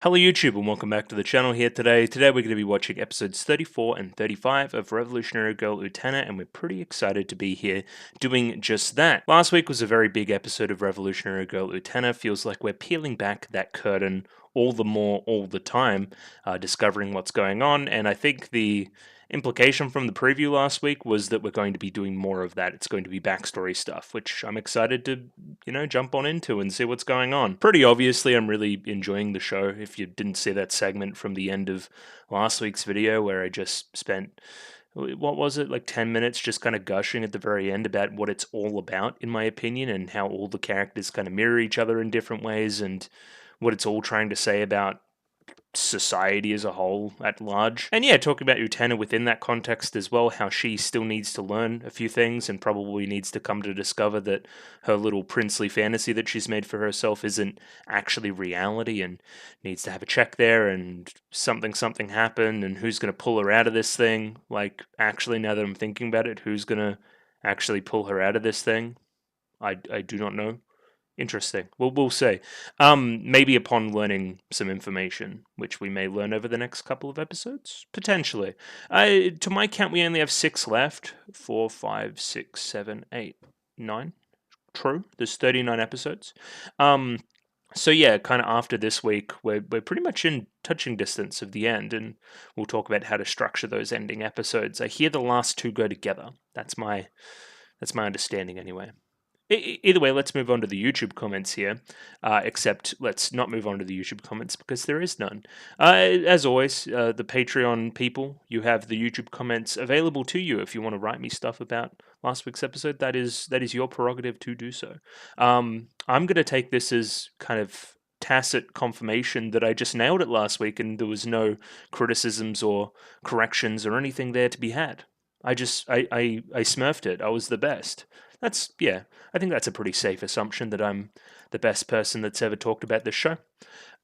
Hello YouTube and welcome back to the channel here today. Today we're going to be watching episodes 34 and 35 of Revolutionary Girl Utena, and we're pretty excited to be here doing just that. Last week was a very big episode of Revolutionary Girl Utena. Feels like we're peeling back that curtain all the more all the time, discovering what's going on, and I think the implication from the preview last week was that we're going to be doing more of that. It's going to be backstory stuff, which I'm excited to, jump on into and see what's going on. Pretty obviously, I'm really enjoying the show. If you didn't see that segment from the end of last week's video where I just spent, what was it, like 10 minutes just kind of gushing at the very end about what it's all about, in my opinion, and how all the characters kind of mirror each other in different ways and what it's all trying to say about society as a whole at large. And yeah, talking about Utena within that context as well, how she still needs to learn a few things and probably needs to come to discover that her little princely fantasy that she's made for herself isn't actually reality and needs to have a check there, and something happened, and who's going to pull her out of this thing. Like, actually, now that I'm thinking about it, who's going to actually pull her out of this thing? I do not know. Interesting. Well, we'll see. Maybe upon learning some information, which we may learn over the next couple of episodes, potentially. To my count, we only have 6 left. 4, 5, 6, 7, 8, 9. True. There's 39 episodes. So yeah, kind of after this week, we're pretty much in touching distance of the end, and we'll talk about how to structure those ending episodes. I hear the last 2 go together. That's my understanding anyway. Either way, let's move on to the YouTube comments here. Except let's not move on to the YouTube comments because there is none. As always, the Patreon people, you have the YouTube comments available to you if you want to write me stuff about last week's episode. That is your prerogative to do so. I'm going to take this as kind of tacit confirmation that I just nailed it last week and there was no criticisms or corrections or anything there to be had. I smurfed it. I was the best. I think that's a pretty safe assumption that I'm the best person that's ever talked about this show.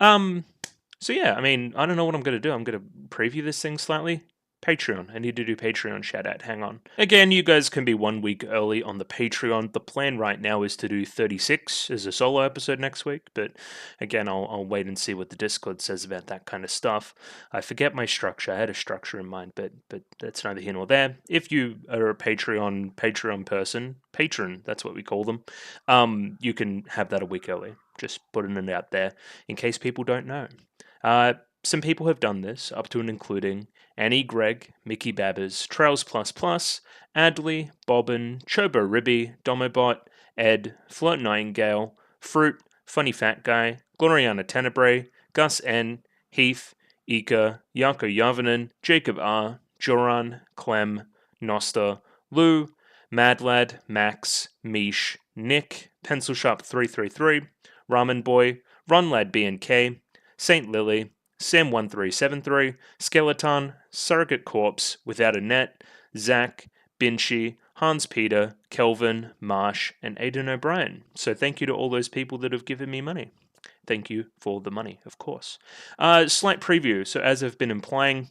So yeah, I mean, I don't know what I'm going to do. I'm going to preview this thing slightly. Patreon. I need to do Patreon shout out. Hang on. Again, you guys can be 1 week early on the Patreon. The plan right now is to do 36 as a solo episode next week, but again, I'll wait and see what the Discord says about that kind of stuff. I forget my structure. I had a structure in mind, but that's neither here nor there. If you are a Patreon person, patron, that's what we call them, you can have that a week early. Just putting it out there in case people don't know. Some people have done this, up to and including Annie Gregg, Mickey Babbers, Trails Adley, Bobbin, Chobo Ribby, Domobot, Ed, Flirt Nightingale, Fruit, Funny Fat Guy, Gloriana Tenebrae, Gus N, Heath, Ika, Yako Yavanen, Jacob R, Joran, Clem, Nosta, Lou, Madlad, Max, Mish, Nick, Pencil Sharp 333, Ramen Boy, Runlad B&K, Saint Lily, Sam1373, Skeleton, Surrogate Corpse, Without a Net, Zach, Binchy, Hans Peter, Kelvin, Marsh, and Aidan O'Brien. So thank you to all those people that have given me money. Thank you for the money, of course. Slight preview. So as I've been implying,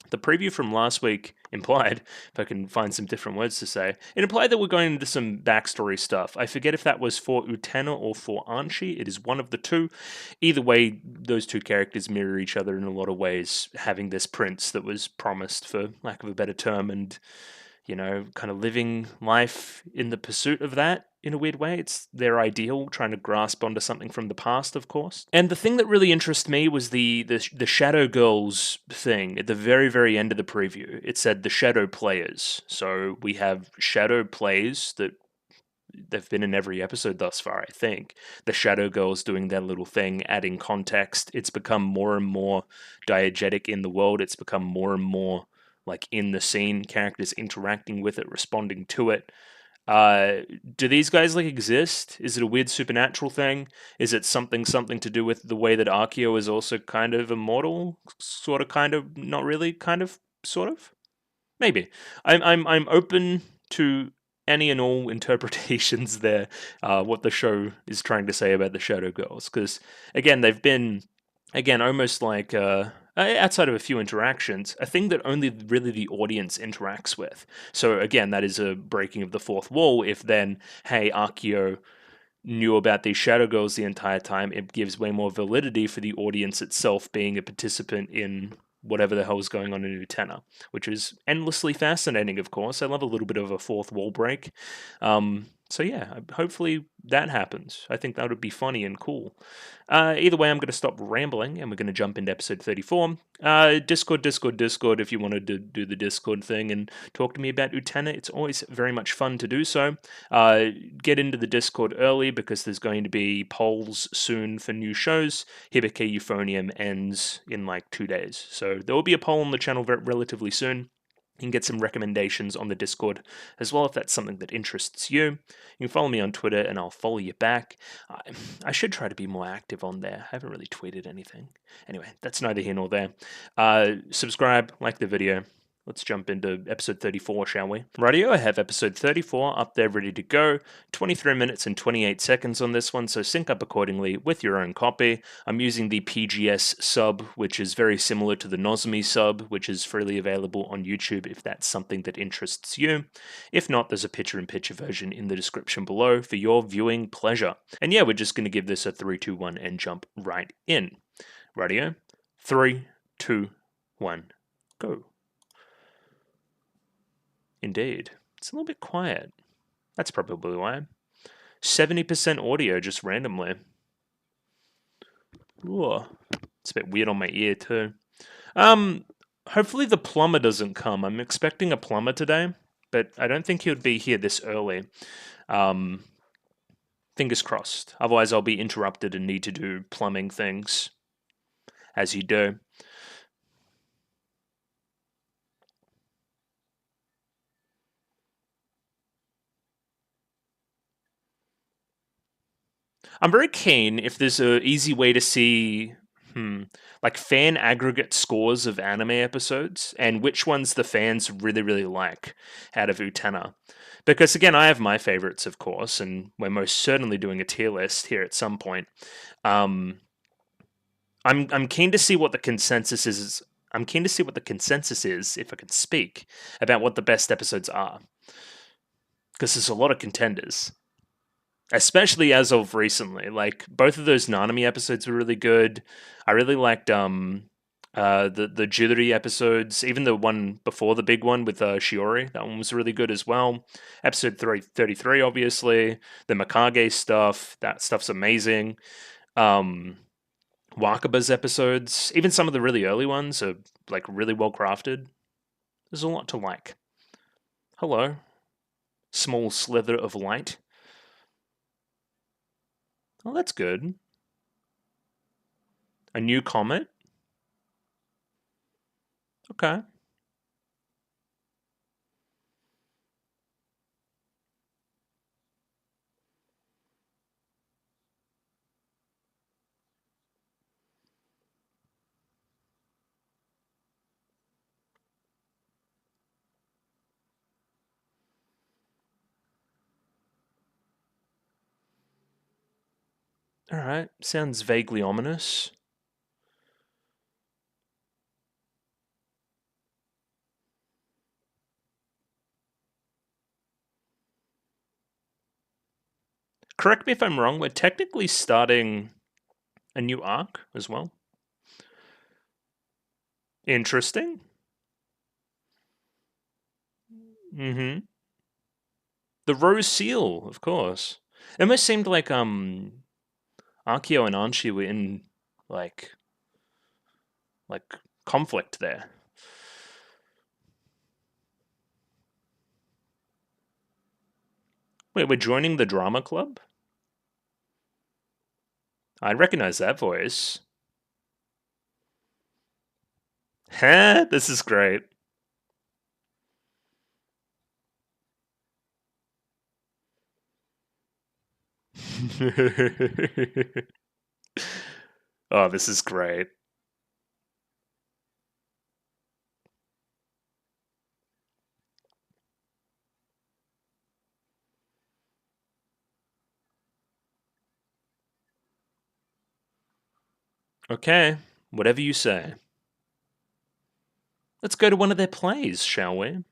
the preview from last week implied, if I can find some different words to say, it implied that we're going into some backstory stuff. I forget if that was for Utena or for Anshi. It is one of the two. Either way, those two characters mirror each other in a lot of ways, having this prince that was promised, for lack of a better term, and kind of living life in the pursuit of that in a weird way. It's their ideal, trying to grasp onto something from the past, of course. And the thing that really interested me was the Shadow Girls thing at the very, very end of the preview. It said the Shadow Players. So we have Shadow Plays that they've been in every episode thus far, I think. The Shadow Girls doing their little thing, adding context. It's become more and more diegetic in the world. It's become more and more like in the scene, characters interacting with it, responding to it. Do these guys like exist? Is it a weird supernatural thing? Is it something to do with the way that Archeo is also kind of immortal? Sort of, kind of, not really, kind of, sort of? Maybe. I'm open to any and all interpretations there, what the show is trying to say about the Shadow Girls. Because, again, they've been, almost like, outside of a few interactions, a thing that only really the audience interacts with. So, again, that is a breaking of the fourth wall if then, hey, Archeo knew about these shadow girls the entire time, it gives way more validity for the audience itself being a participant in whatever the hell is going on in Utena, which is endlessly fascinating, of course. I love a little bit of a fourth wall break. So yeah, hopefully that happens. I think that would be funny and cool. Either way, I'm going to stop rambling and we're going to jump into episode 34. Discord, if you wanted to do the Discord thing and talk to me about Utena, it's always very much fun to do so. Get into the Discord early because there's going to be polls soon for new shows. Hibike Euphonium ends in like 2 days. So there will be a poll on the channel relatively soon. You can get some recommendations on the Discord as well if that's something that interests you. You can follow me on Twitter and I'll follow you back. I should try to be more active on there. I haven't really tweeted anything. Anyway, that's neither here nor there. Subscribe, like the video. Let's jump into episode 34, shall we? Rightio, I have episode 34 up there ready to go. 23 minutes and 28 seconds on this one, so sync up accordingly with your own copy. I'm using the PGS sub, which is very similar to the Nozomi sub, which is freely available on YouTube if that's something that interests you. If not, there's a picture-in-picture version in the description below for your viewing pleasure. And yeah, we're just going to give this a 3, 2, 1 and jump right in. Rightio? 3, 2, 1, go. Indeed. It's a little bit quiet. That's probably why. 70% audio just randomly. Ooh, it's a bit weird on my ear too. Hopefully the plumber doesn't come. I'm expecting a plumber today, but I don't think he would be here this early. Fingers crossed. Otherwise I'll be interrupted and need to do plumbing things. As you do. I'm very keen if there's an easy way to see like fan aggregate scores of anime episodes and which ones the fans really, really like out of Utena. Because again, I have my favorites, of course, and we're most certainly doing a tier list here at some point. I'm keen to see what the consensus is. I'm keen to see what the consensus is, if I can speak, about what the best episodes are. Because there's a lot of contenders. Especially as of recently, like both of those Nanami episodes were really good. I really liked the Jittery episodes, even the one before the big one with Shiori. That one was really good as well. Episode 33, obviously. The Mikage stuff, that stuff's amazing. Wakaba's episodes, even some of the really early ones are like really well crafted. There's a lot to like. Hello, small slither of light. Oh, that's good. A new comet? Okay. Alright, sounds vaguely ominous. Correct me if I'm wrong, we're technically starting a new arc as well. Interesting. Mm-hmm. The Rose Seal, of course. It almost seemed like Akio and Anshi were in like conflict there. Wait, we're joining the drama club? I recognize that voice. Huh? This is great. Oh, this is great. Okay, whatever you say. Let's go to one of their plays, shall we?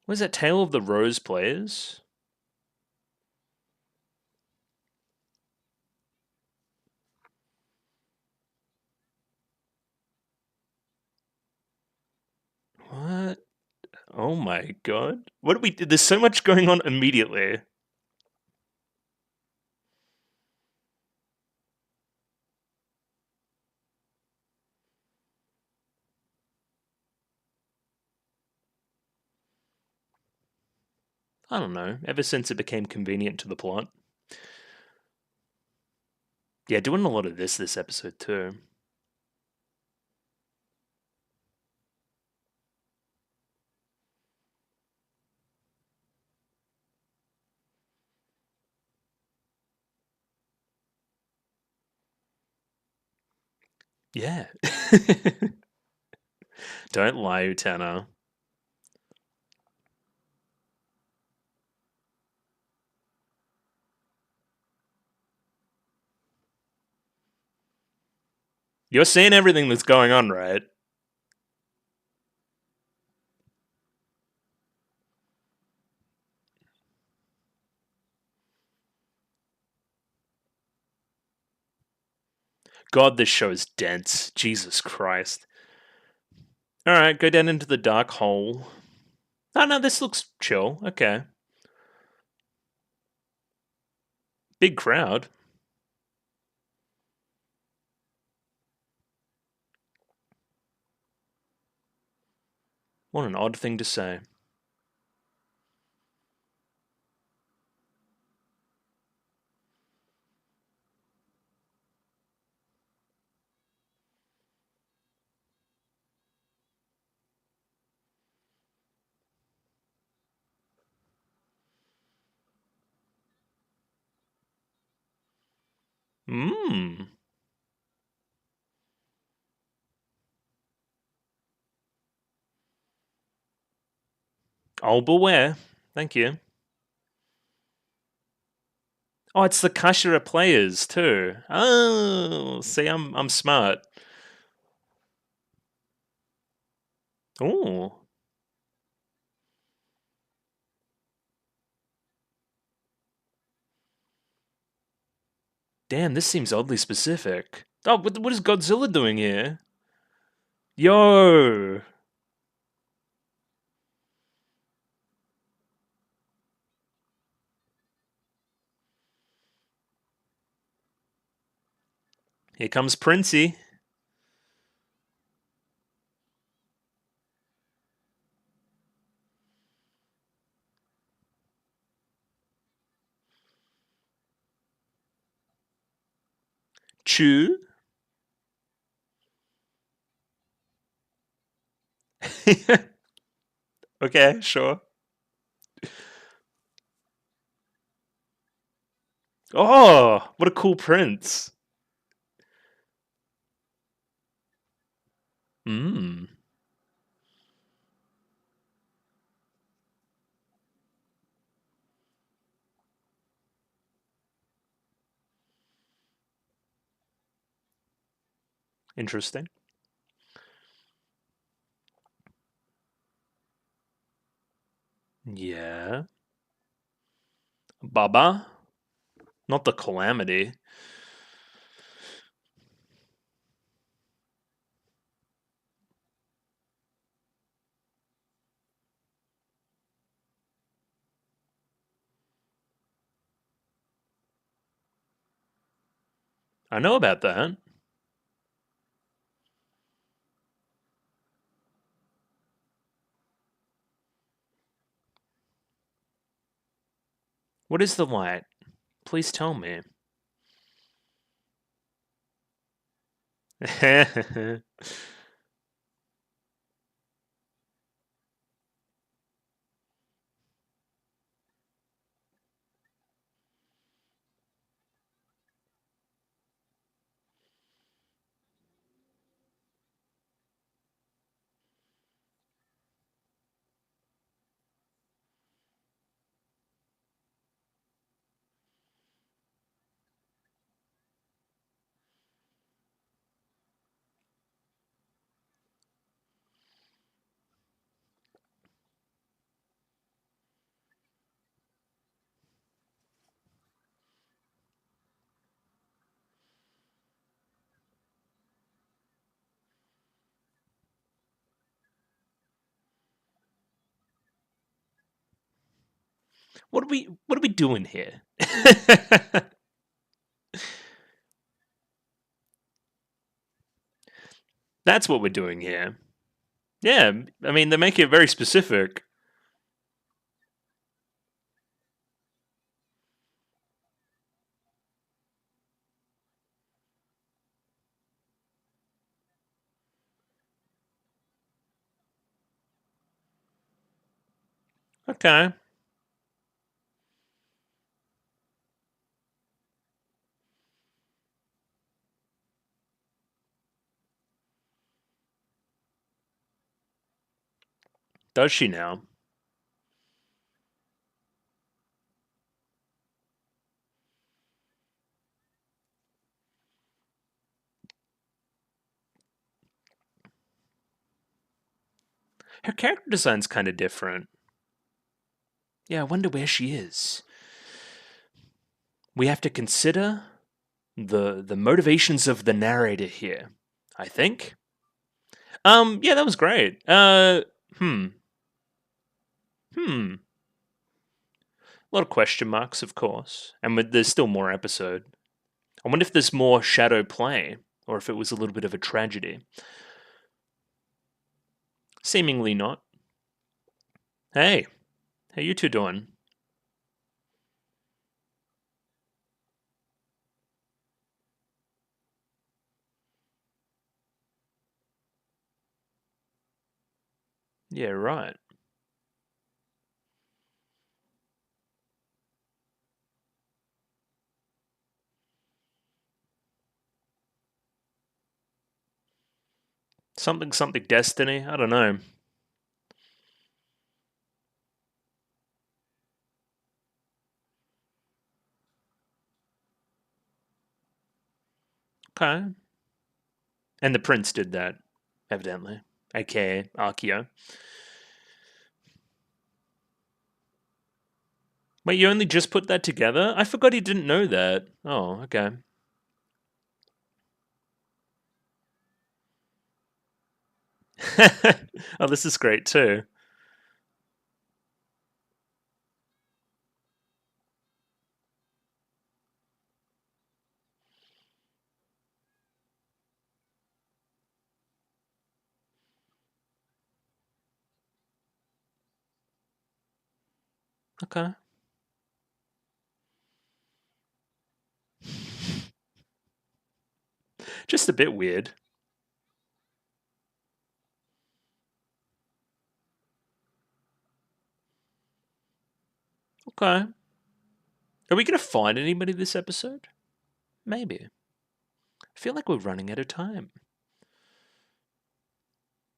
Was that Tale of the Rose Players? What? Oh my god. What did we do? There's so much going on immediately. I don't know, ever since it became convenient to the plot. Yeah, doing a lot of this episode too. Yeah. Don't lie, Utena. You're seeing everything that's going on, right? God, this show is dense. Jesus Christ. Alright, go down into the dark hole. Oh no, this looks chill. Okay. Big crowd. What an odd thing to say. Mmm. Oh, beware. Thank you. Oh, it's the Kashira players too. Oh, see, I'm smart. Oh, damn, this seems oddly specific. Oh, what is Godzilla doing here? Yo! Here comes Princey. Chew. Okay, sure. Oh, what a cool prince. Mmm, interesting. Yeah. Baba? Not the calamity. I know about that. What is the light? Please tell me. What are we doing here? That's what we're doing here. Yeah, I mean, they make it very specific. Okay. Does she now? Her character design's kind of different. Yeah, I wonder where she is. We have to consider the motivations of the narrator here, I think. Yeah, that was great. Hmm. A lot of question marks, of course. And there's still more episode. I wonder if there's more shadow play, or if it was a little bit of a tragedy. Seemingly not. Hey, how you two doing? Yeah, right. Something something destiny? I don't know. Okay. And the prince did that, evidently. AKA Archeo. Wait, you only just put that together? I forgot he didn't know that. Oh, okay. Oh, this is great too. Okay. Just a bit weird. Okay. Are we going to find anybody this episode? Maybe. I feel like we're running out of time.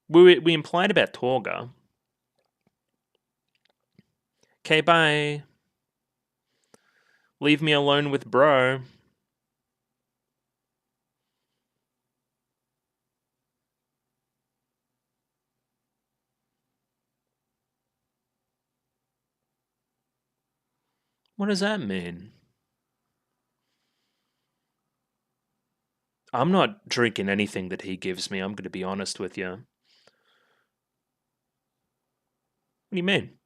We implied about Torga. Okay, bye. Leave me alone with bro. What does that mean? I'm not drinking anything that he gives me, I'm going to be honest with you. What do you mean?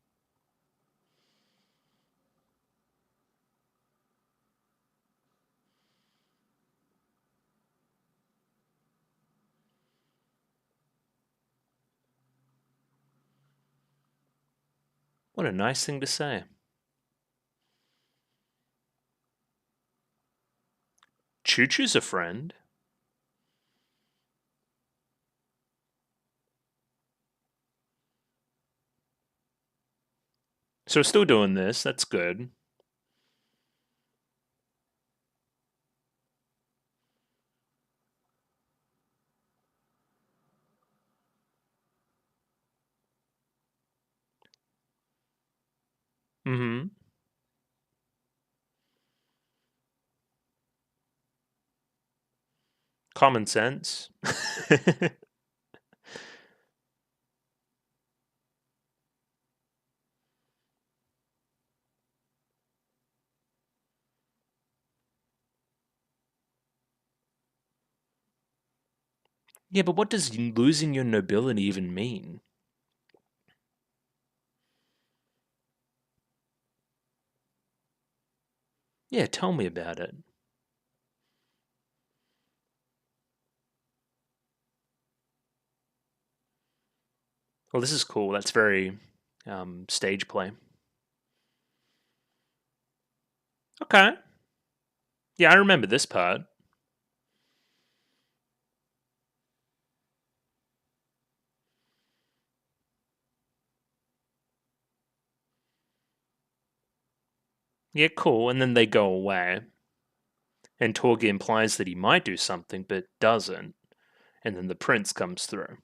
What a nice thing to say. Choo Choo's a friend. So we're still doing this. That's good. Mm-hmm. Common sense. Yeah, but what does losing your nobility even mean? Yeah, tell me about it. Well, this is cool. That's very stage play. Okay. Yeah, I remember this part. Yeah, cool. And then they go away. And Torgi implies that he might do something, but doesn't. And then the prince comes through.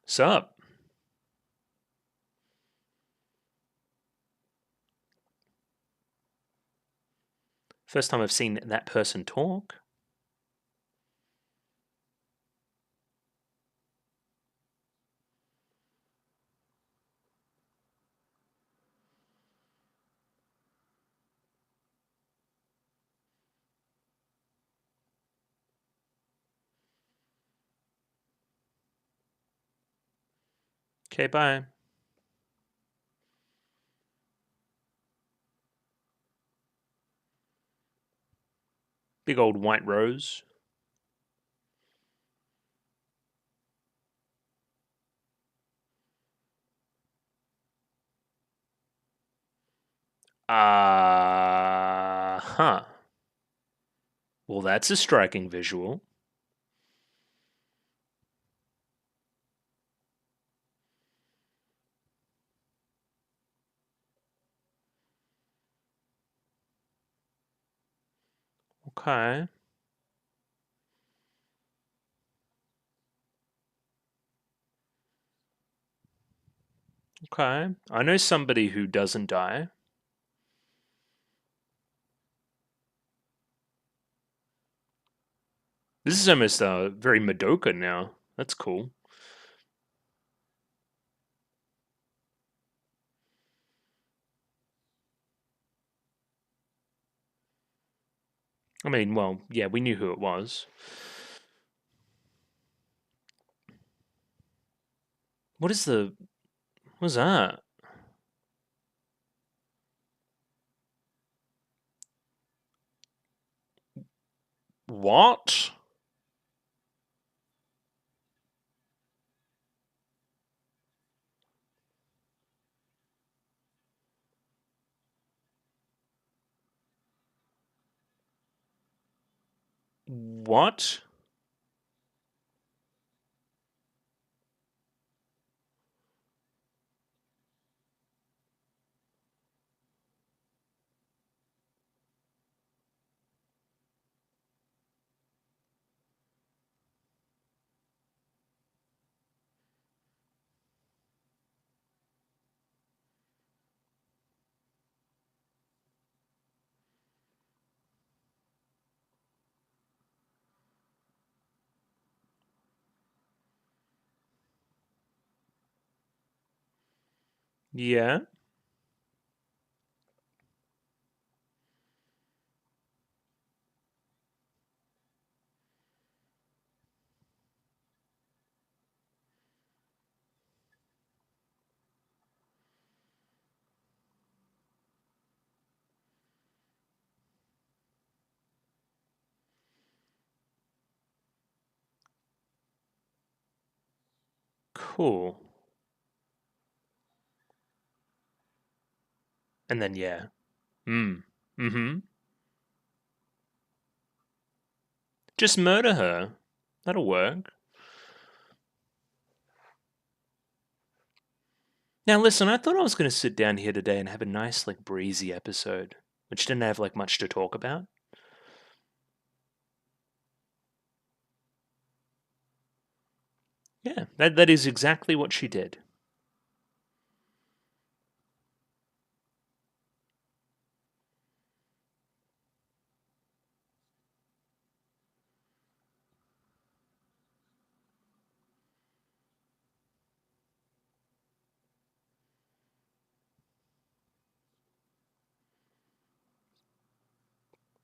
Sup? First time I've seen that person talk. Okay, bye. Big old white rose. Huh. Well, that's a striking visual. Okay. Okay. I know somebody who doesn't die. This is almost very Madoka now. That's cool. I mean, well, yeah, we knew who it was. What is the... What's that? What? What? Yeah. Cool. And then, yeah. Mm-hmm. Just murder her. That'll work. Now, listen, I thought I was going to sit down here today and have a nice, like, breezy episode, which didn't have, like, much to talk about. Yeah, that is exactly what she did.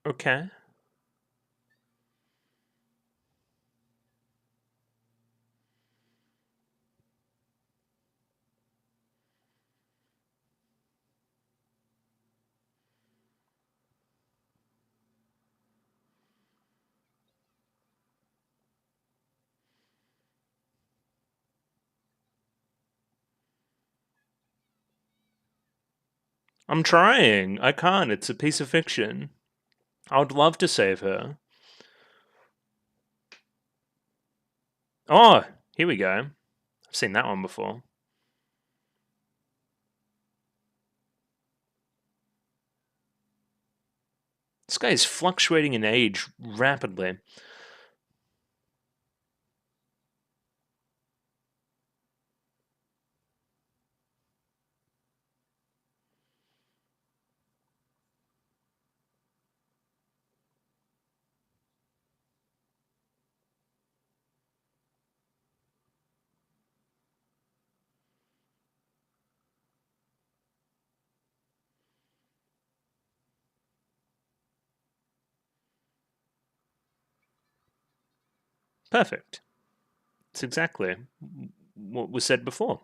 Okay. I'm trying. I can't. It's a piece of fiction. I would love to save her. Oh, here we go. I've seen that one before. This guy is fluctuating in age rapidly. Perfect. It's exactly what was said before.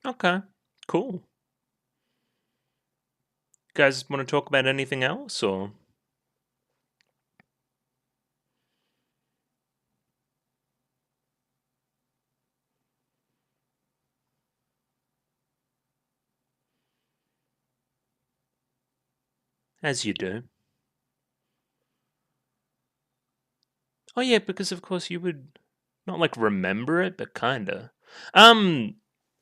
Okay, cool. Guys want to talk about anything else, or? As you do. Oh yeah, because of course you would not like remember it, but kinda. Um,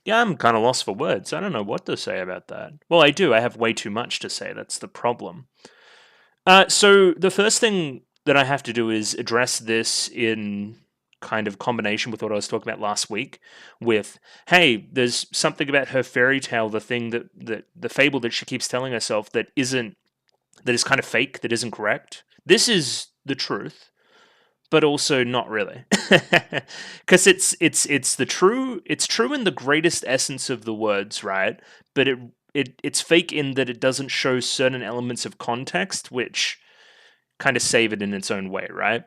yeah, I'm kind of lost for words. I don't know what to say about that. Well, I do. I have way too much to say. That's the problem. So the first thing that I have to do is address this in kind of combination with what I was talking about last week. With hey, there's something about her fairy tale, the thing that the fable that she keeps telling herself that is kind of fake, that isn't correct. This is the truth, but also not really, because it's the true. It's true in the greatest essence of the words, right? But it's fake in that it doesn't show certain elements of context, which kind of save it in its own way, right?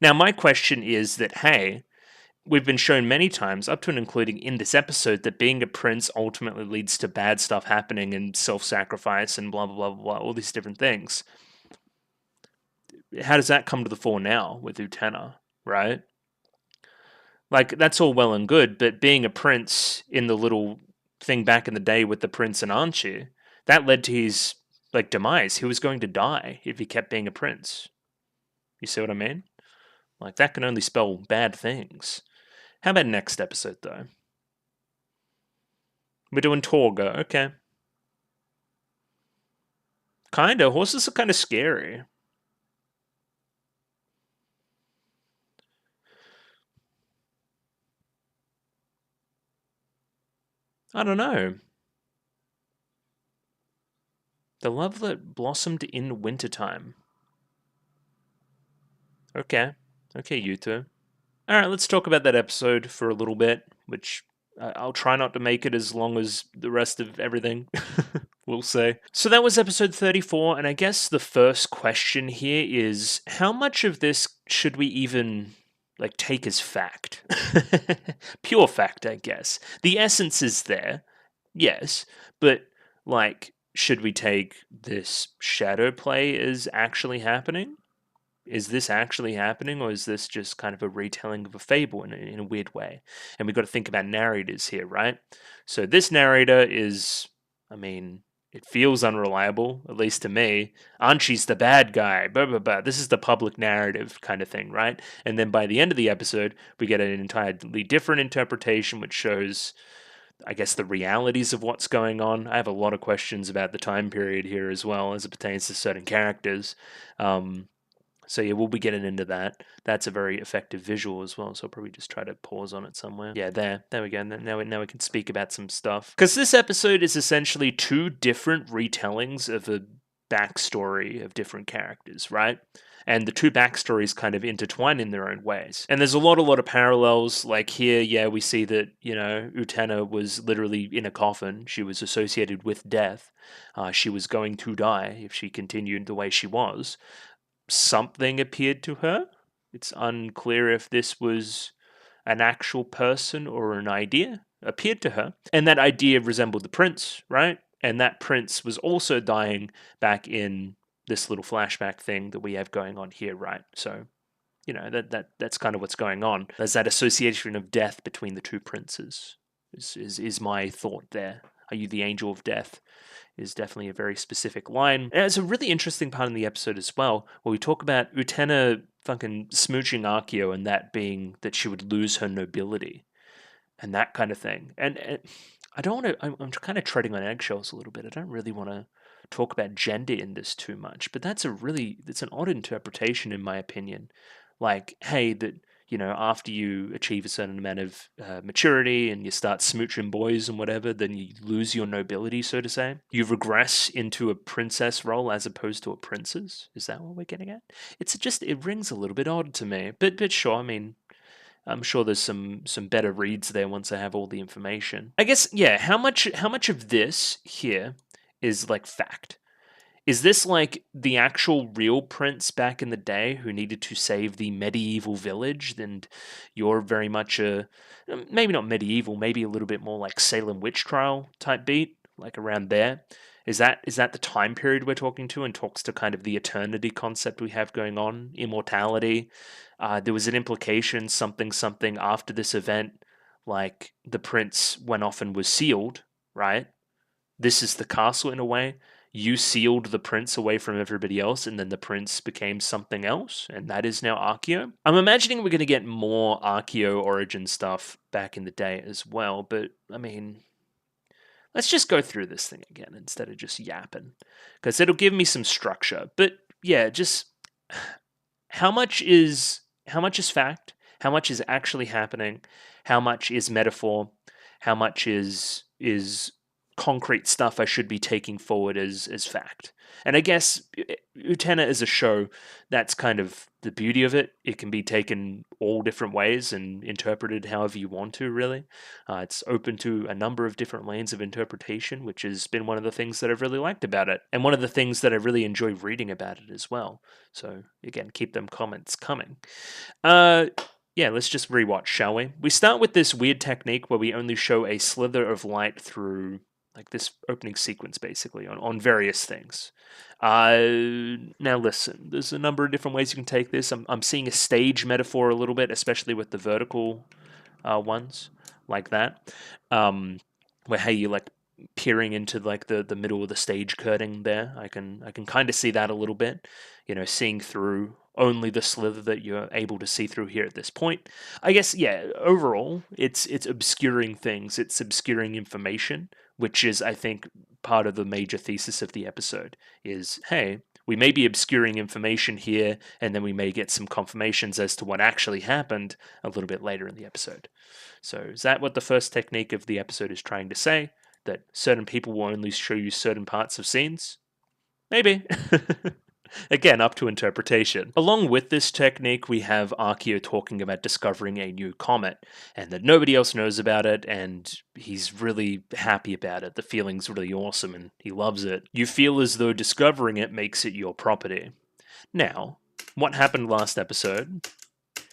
Now, my question is that hey, we've been shown many times, up to and including in this episode, that being a prince ultimately leads to bad stuff happening and self-sacrifice and blah blah blah blah, all these different things. How does that come to the fore now with Utena, right? Like that's all well and good, but being a prince in the little thing back in the day with the prince and Archie, that led to his like demise. He was going to die if he kept being a prince. You see what I mean? Like that can only spell bad things. How about next episode though? We're doing Torga, okay. Kinda. Horses are kind of scary. I don't know. The love that blossomed in wintertime. Okay. Okay, you two. Alright, let's talk about that episode for a little bit, which I'll try not to make it as long as the rest of everything. We'll say. So that was episode 34, and I guess the first question here is how much of this should we even like take as fact? Pure fact, I guess. The essence is there, yes, but like, should we take this shadow play as actually happening? Is this actually happening, or is this just kind of a retelling of a fable in a weird way? And we've got to think about narrators here, right? So this narrator is, I mean, it feels unreliable, at least to me. Anchi's the bad guy, blah, blah, blah. This is the public narrative kind of thing, right? And then by the end of the episode, we get an entirely different interpretation, which shows I guess, the realities of what's going on. I have a lot of questions about the time period here as well as it pertains to certain characters. So yeah, we'll be getting into that. That's a very effective visual as well. So I'll probably just try to pause on it somewhere. Yeah, there we go. Now we can speak about some stuff. Because this episode is essentially two different retellings of a backstory of different characters, right? And the two backstories kind of intertwine in their own ways. And there's a lot of parallels. Like here, yeah, we see that, Utena was literally in a coffin. She was associated with death. She was going to die if she continued the way she was. Something appeared to her. It's unclear if this was an actual person or an idea appeared to her. And that idea resembled the prince, right? And that prince was also dying back in this little flashback thing that we have going on here, right? So, that's kind of what's going on. There's that association of death between the two princes, is my thought there. Are you the angel of death? Is definitely a very specific line. And it's a really interesting part in the episode as well, where we talk about Utena fucking smooching Akio and that being that she would lose her nobility and that kind of thing. And I don't want to, I'm kind of treading on eggshells a little bit. I don't really want to talk about gender in this too much, but it's an odd interpretation in my opinion. Like, hey, that, after you achieve a certain amount of maturity and you start smooching boys and whatever, then you lose your nobility, so to say. You regress into a princess role as opposed to a princess. Is that what we're getting at? It rings a little bit odd to me, but sure. I mean, I'm sure there's some better reads there once I have all the information. I guess, yeah. How much of this here is like fact? Is this like the actual real prince back in the day who needed to save the medieval village? And you're very much maybe not medieval, maybe a little bit more like Salem witch trial type beat, like around there. Is that the time period we're talking to, and talks to kind of the eternity concept we have going on, immortality? There was an implication, something after this event, like the prince went off and was sealed, right? This is the castle in a way. You sealed the prince away from everybody else, and then the prince became something else, and that is now Akio. I'm imagining we're going to get more Akio origin stuff back in the day as well, but I mean, let's just go through this thing again instead of just yapping, because it'll give me some structure. But yeah, just how much is fact? How much is actually happening? How much is metaphor? How much is concrete stuff I should be taking forward as fact? And I guess Utena is a show, that's kind of the beauty of it. It can be taken all different ways and interpreted however you want to, really. It's open to a number of different lanes of interpretation, which has been one of the things that I've really liked about it, and one of the things that I really enjoy reading about it as well. So again, keep them comments coming. Yeah, let's just rewatch, shall we? We start with this weird technique where we only show a slither of light through like this opening sequence, basically, on various things. Now listen, there's a number of different ways you can take this. I'm seeing a stage metaphor a little bit, especially with the vertical ones like that, where hey, you like peering into like the middle of the stage curtain there. I can kind of see that a little bit, seeing through only the slither that you're able to see through here at this point. I guess, yeah, overall, it's obscuring things, it's obscuring information, which is, I think, part of the major thesis of the episode is, hey, we may be obscuring information here, and then we may get some confirmations as to what actually happened a little bit later in the episode. So is that what the first technique of the episode is trying to say? That certain people will only show you certain parts of scenes? Maybe. Again, up to interpretation. Along with this technique, we have Akio talking about discovering a new comet, and that nobody else knows about it, and he's really happy about it. The feeling's really awesome, and he loves it. You feel as though discovering it makes it your property. Now, what happened last episode?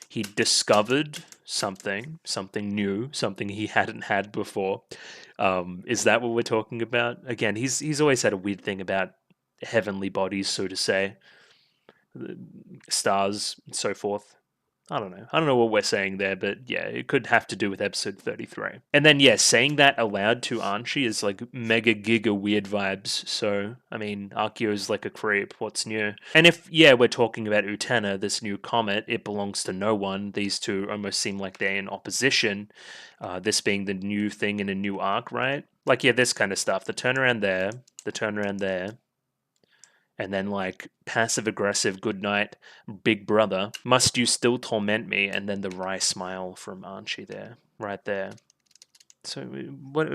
He discovered something new, something he hadn't had before. Is that what we're talking about? Again, he's always had a weird thing about heavenly bodies, so to say, stars and so forth. I don't know. I don't know what we're saying there, but yeah, it could have to do with episode 33. And then, yeah, saying that aloud to Archie is like mega giga weird vibes. So, I mean, Akio's like a creep. What's new? And if, yeah, we're talking about Utena, this new comet, it belongs to no one. These two almost seem like they're in opposition. This being the new thing in a new arc, right? Like, yeah, this kind of stuff. The turnaround there, the turnaround there. And then, like, passive aggressive, good night, big brother, must you still torment me? And then the wry smile from Archie there, right there. So, what?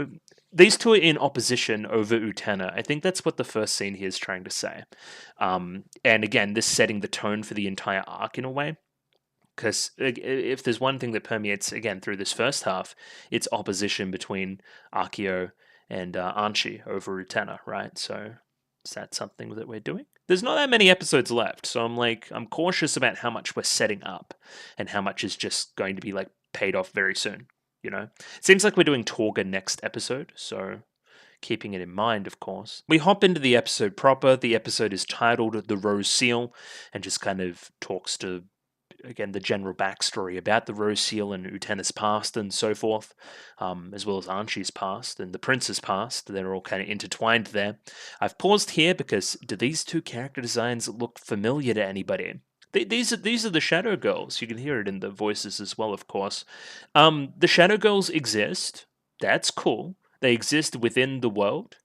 These two are in opposition over Utena. I think that's what the first scene here is trying to say. And again, this setting the tone for the entire arc in a way. Because if there's one thing that permeates, again, through this first half, it's opposition between Akio and Archie over Utena, right? So, is that something that we're doing? There's not that many episodes left, so I'm cautious about how much we're setting up and how much is just going to be like paid off very soon. You know, it seems like we're doing Torga next episode, so keeping it in mind, of course. We hop into the episode proper. The episode is titled "The Rose Seal," and just kind of talks to, again, the general backstory about the Rose Seal and Utena's past and so forth, as well as Archie's past and the Prince's past. They're all kind of intertwined there. I've paused here because do these two character designs look familiar to anybody? These are the Shadow Girls. You can hear it in the voices as well, of course. The Shadow Girls exist. That's cool. They exist within the world.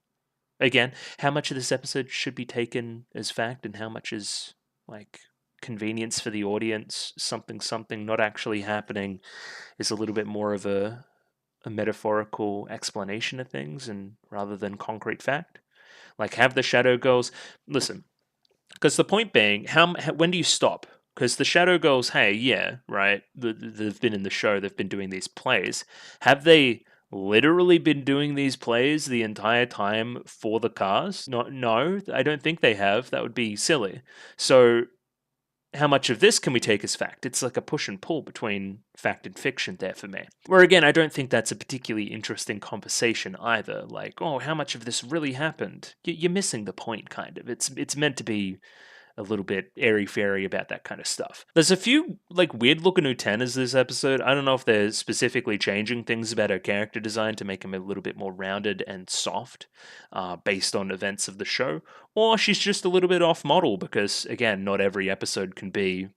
Again, how much of this episode should be taken as fact and how much is like convenience for the audience, something not actually happening, is a little bit more of a metaphorical explanation of things and rather than concrete fact. Like, have the Shadow Girls listen, because the point being, when do you stop? Because the Shadow Girls, hey, yeah, right, they've been in the show, they've been doing these plays. Have they literally been doing these plays the entire time for the cast? No, I don't think they have. That would be silly. So how much of this can we take as fact? It's like a push and pull between fact and fiction there for me. Where again, I don't think that's a particularly interesting conversation either. Like, oh, how much of this really happened? You're missing the point, kind of. It's meant to be a little bit airy-fairy about that kind of stuff. There's a few like weird-looking Utenas this episode. I don't know if they're specifically changing things about her character design to make him a little bit more rounded and soft, based on events of the show, or she's just a little bit off-model because, again, not every episode can be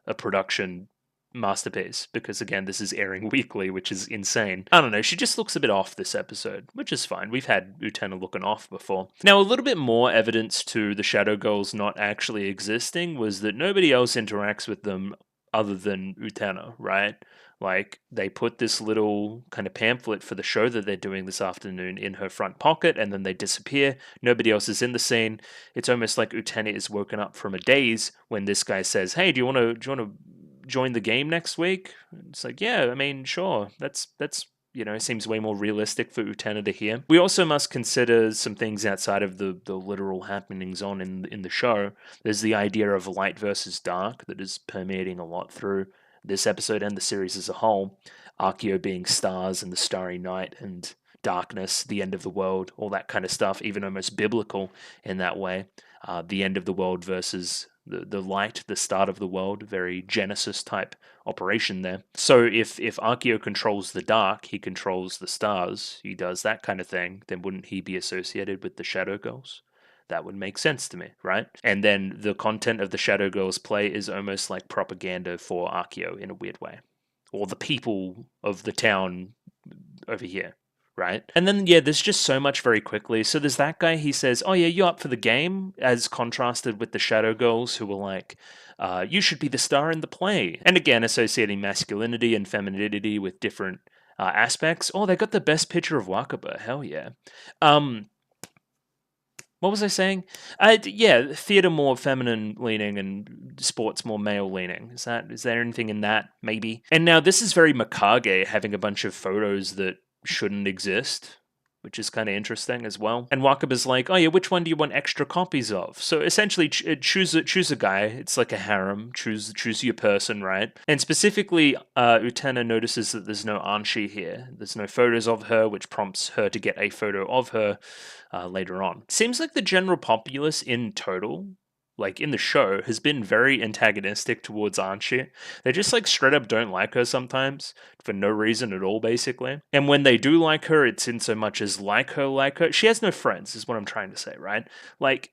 a production masterpiece because, again, this is airing weekly, which is insane. I don't know, she just looks a bit off this episode, which is fine. We've had Utena looking off before. Now, a little bit more evidence to the Shadow Girls not actually existing was that nobody else interacts with them other than Utena, right? Like, they put this little kind of pamphlet for the show that they're doing this afternoon in her front pocket, and then they disappear. Nobody else is in the scene. It's almost like Utena is woken up from a daze when this guy says, "Hey, do you want to join the game next week?" It's like, yeah, I mean, sure. That's it seems way more realistic for Utena to hear. We also must consider some things outside of the literal happenings in the show. There's the idea of light versus dark that is permeating a lot through this episode and the series as a whole. Akio being stars and the starry night and darkness, the end of the world, all that kind of stuff, even almost biblical in that way. The end of the world versus the light, the start of the world, very Genesis type operation there. So if Akio controls the dark, he controls the stars, he does that kind of thing, then wouldn't he be associated with the Shadow Girls? That would make sense to me, right? And then the content of the Shadow Girls play is almost like propaganda for Akio in a weird way. Or the people of the town over here, right? And then, yeah, there's just so much very quickly. So there's that guy, he says, "Oh, yeah, you up for the game?" As contrasted with the Shadow Girls, who were like, "You should be the star in the play." And again, associating masculinity and femininity with different aspects. Oh, they got the best picture of Wakaba. Hell yeah. What was I saying? Yeah, theater more feminine leaning and sports more male leaning. Is there anything in that? Maybe. And now this is very Mikage having a bunch of photos that shouldn't exist, which is kind of interesting as well. And Wakaba's like, "Oh yeah, which one do you want extra copies of?" So essentially, choose a guy. It's like a harem. Choose your person, right? And specifically, Utena notices that there's no Anshi here. There's no photos of her, which prompts her to get a photo of her later on. Seems like the general populace in total, like in the show, has been very antagonistic towards Archie. They just like straight up don't like her sometimes for no reason at all, basically. And when they do like her, it's in so much as like her. She has no friends, is what I'm trying to say, right? Like,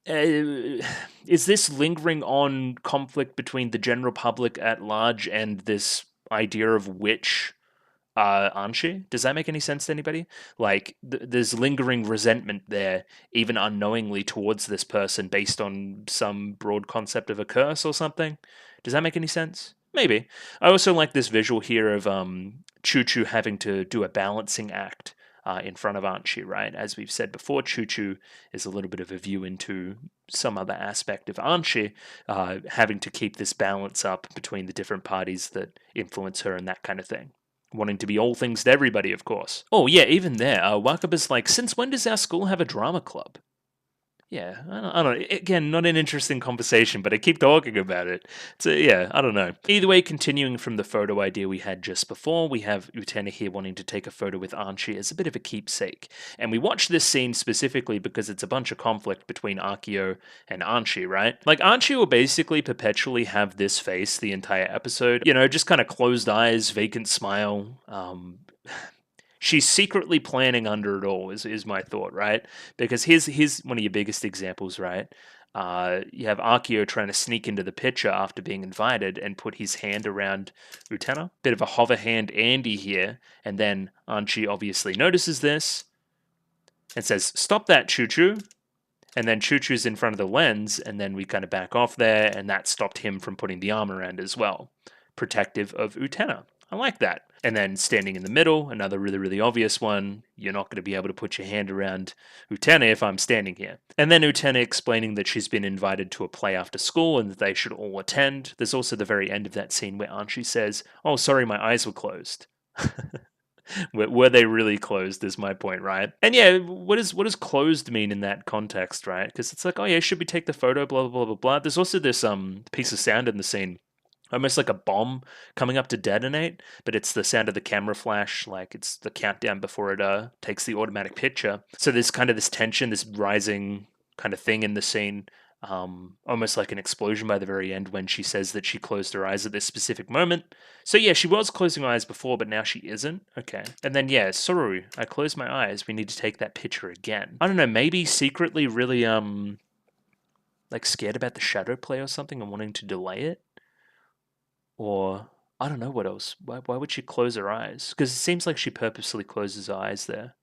is this lingering on conflict between the general public at large and this idea of witch Anshi? Does that make any sense to anybody? Like, there's lingering resentment there, even unknowingly, towards this person based on some broad concept of a curse or something. Does that make any sense? Maybe. I also like this visual here of Choo Choo having to do a balancing act in front of Anshi, right? As we've said before, Choo Choo is a little bit of a view into some other aspect of Anshi, having to keep this balance up between the different parties that influence her and that kind of thing. Wanting to be all things to everybody, of course. Oh, yeah, even there, Wakaba's like, since when does our school have a drama club? Yeah, I don't know. Again, not an interesting conversation, but I keep talking about it. So, yeah, I don't know. Either way, continuing from the photo idea we had just before, we have Utena here wanting to take a photo with Archie as a bit of a keepsake. And we watch this scene specifically because it's a bunch of conflict between Akio and Archie, right? Like, Archie will basically perpetually have this face the entire episode. You know, just kind of closed eyes, vacant smile, she's secretly planning under it all, is my thought, right? Because here's one of your biggest examples, right? You have Akio trying to sneak into the picture after being invited and put his hand around Utena. Bit of a hover hand Andy here, and then Anchi obviously notices this and says, "Stop that, Choo Choo." And then Choo Choo's in front of the lens, and then we kind of back off there, and that stopped him from putting the arm around as well. Protective of Utena. I like that. And then standing in the middle, another really, really obvious one. You're not going to be able to put your hand around Utena if I'm standing here. And then Utena explaining that she's been invited to a play after school and that they should all attend. There's also the very end of that scene where Anshi says, "Oh, sorry, my eyes were closed." Were they really closed is my point, right? And yeah, what does closed mean in that context, right? Because it's like, oh yeah, should we take the photo, blah, blah, blah, blah, blah. There's also this piece of sound in the scene, almost like a bomb coming up to detonate, but it's the sound of the camera flash, like it's the countdown before it takes the automatic picture. So there's kind of this tension, this rising kind of thing in the scene, almost like an explosion by the very end when she says that she closed her eyes at this specific moment. So yeah, she was closing her eyes before, but now she isn't. Okay. And then yeah, sorry, I closed my eyes. We need to take that picture again. I don't know, maybe secretly really like scared about the shadow play or something and wanting to delay it. Or I don't know what else. Why would she close her eyes? Because it seems like she purposely closes her eyes there.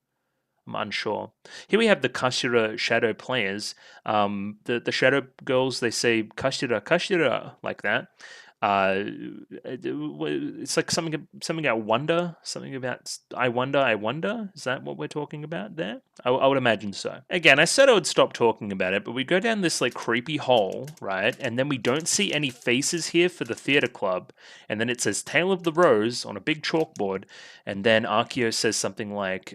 I'm unsure. Here we have the Kashira shadow players. The shadow girls, they say Kashira, Kashira, like that. It's like something about wonder, something about I wonder. Is that what we're talking about there? I would imagine so. Again, I said I would stop talking about it, but we go down this like creepy hole, right? And then we don't see any faces here for the theater club. And then it says Tale of the Rose on a big chalkboard. And then Akio says something like,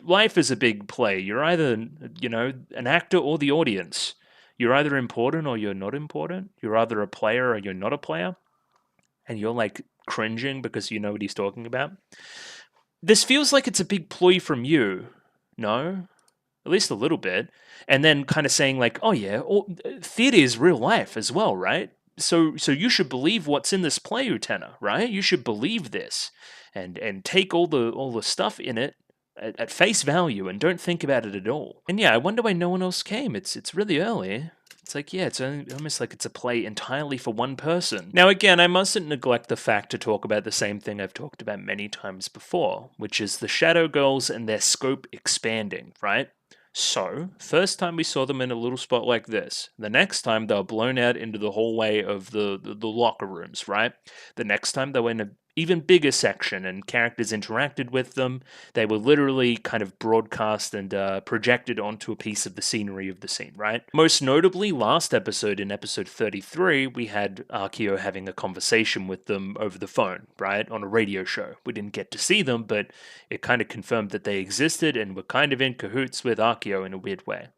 life is a big play. You're either, an actor or the audience. You're either important or you're not important. You're either a player or you're not a player. And you're like cringing because you know what he's talking about. This feels like it's a big ploy from you. No? At least a little bit. And then kind of saying like, oh yeah, theater is real life as well, right? So you should believe what's in this play, Utena, right? You should believe this and take all the stuff in it at face value and don't think about it at all. And yeah, I wonder why no one else came. It's really early. It's like, yeah, it's almost like it's a play entirely for one person. Now again, I mustn't neglect the fact to talk about the same thing I've talked about many times before, which is the Shadow Girls and their scope expanding, right? So, first time we saw them in a little spot like this. The next time they were blown out into the hallway of the locker rooms, right? The next time they were in a even bigger section and characters interacted with them. They were literally kind of broadcast and projected onto a piece of the scenery of the scene, right? Most notably, last episode, in episode 33, we had Akio having a conversation with them over the phone, right? On a radio show. We didn't get to see them, but it kind of confirmed that they existed and were kind of in cahoots with Akio in a weird way.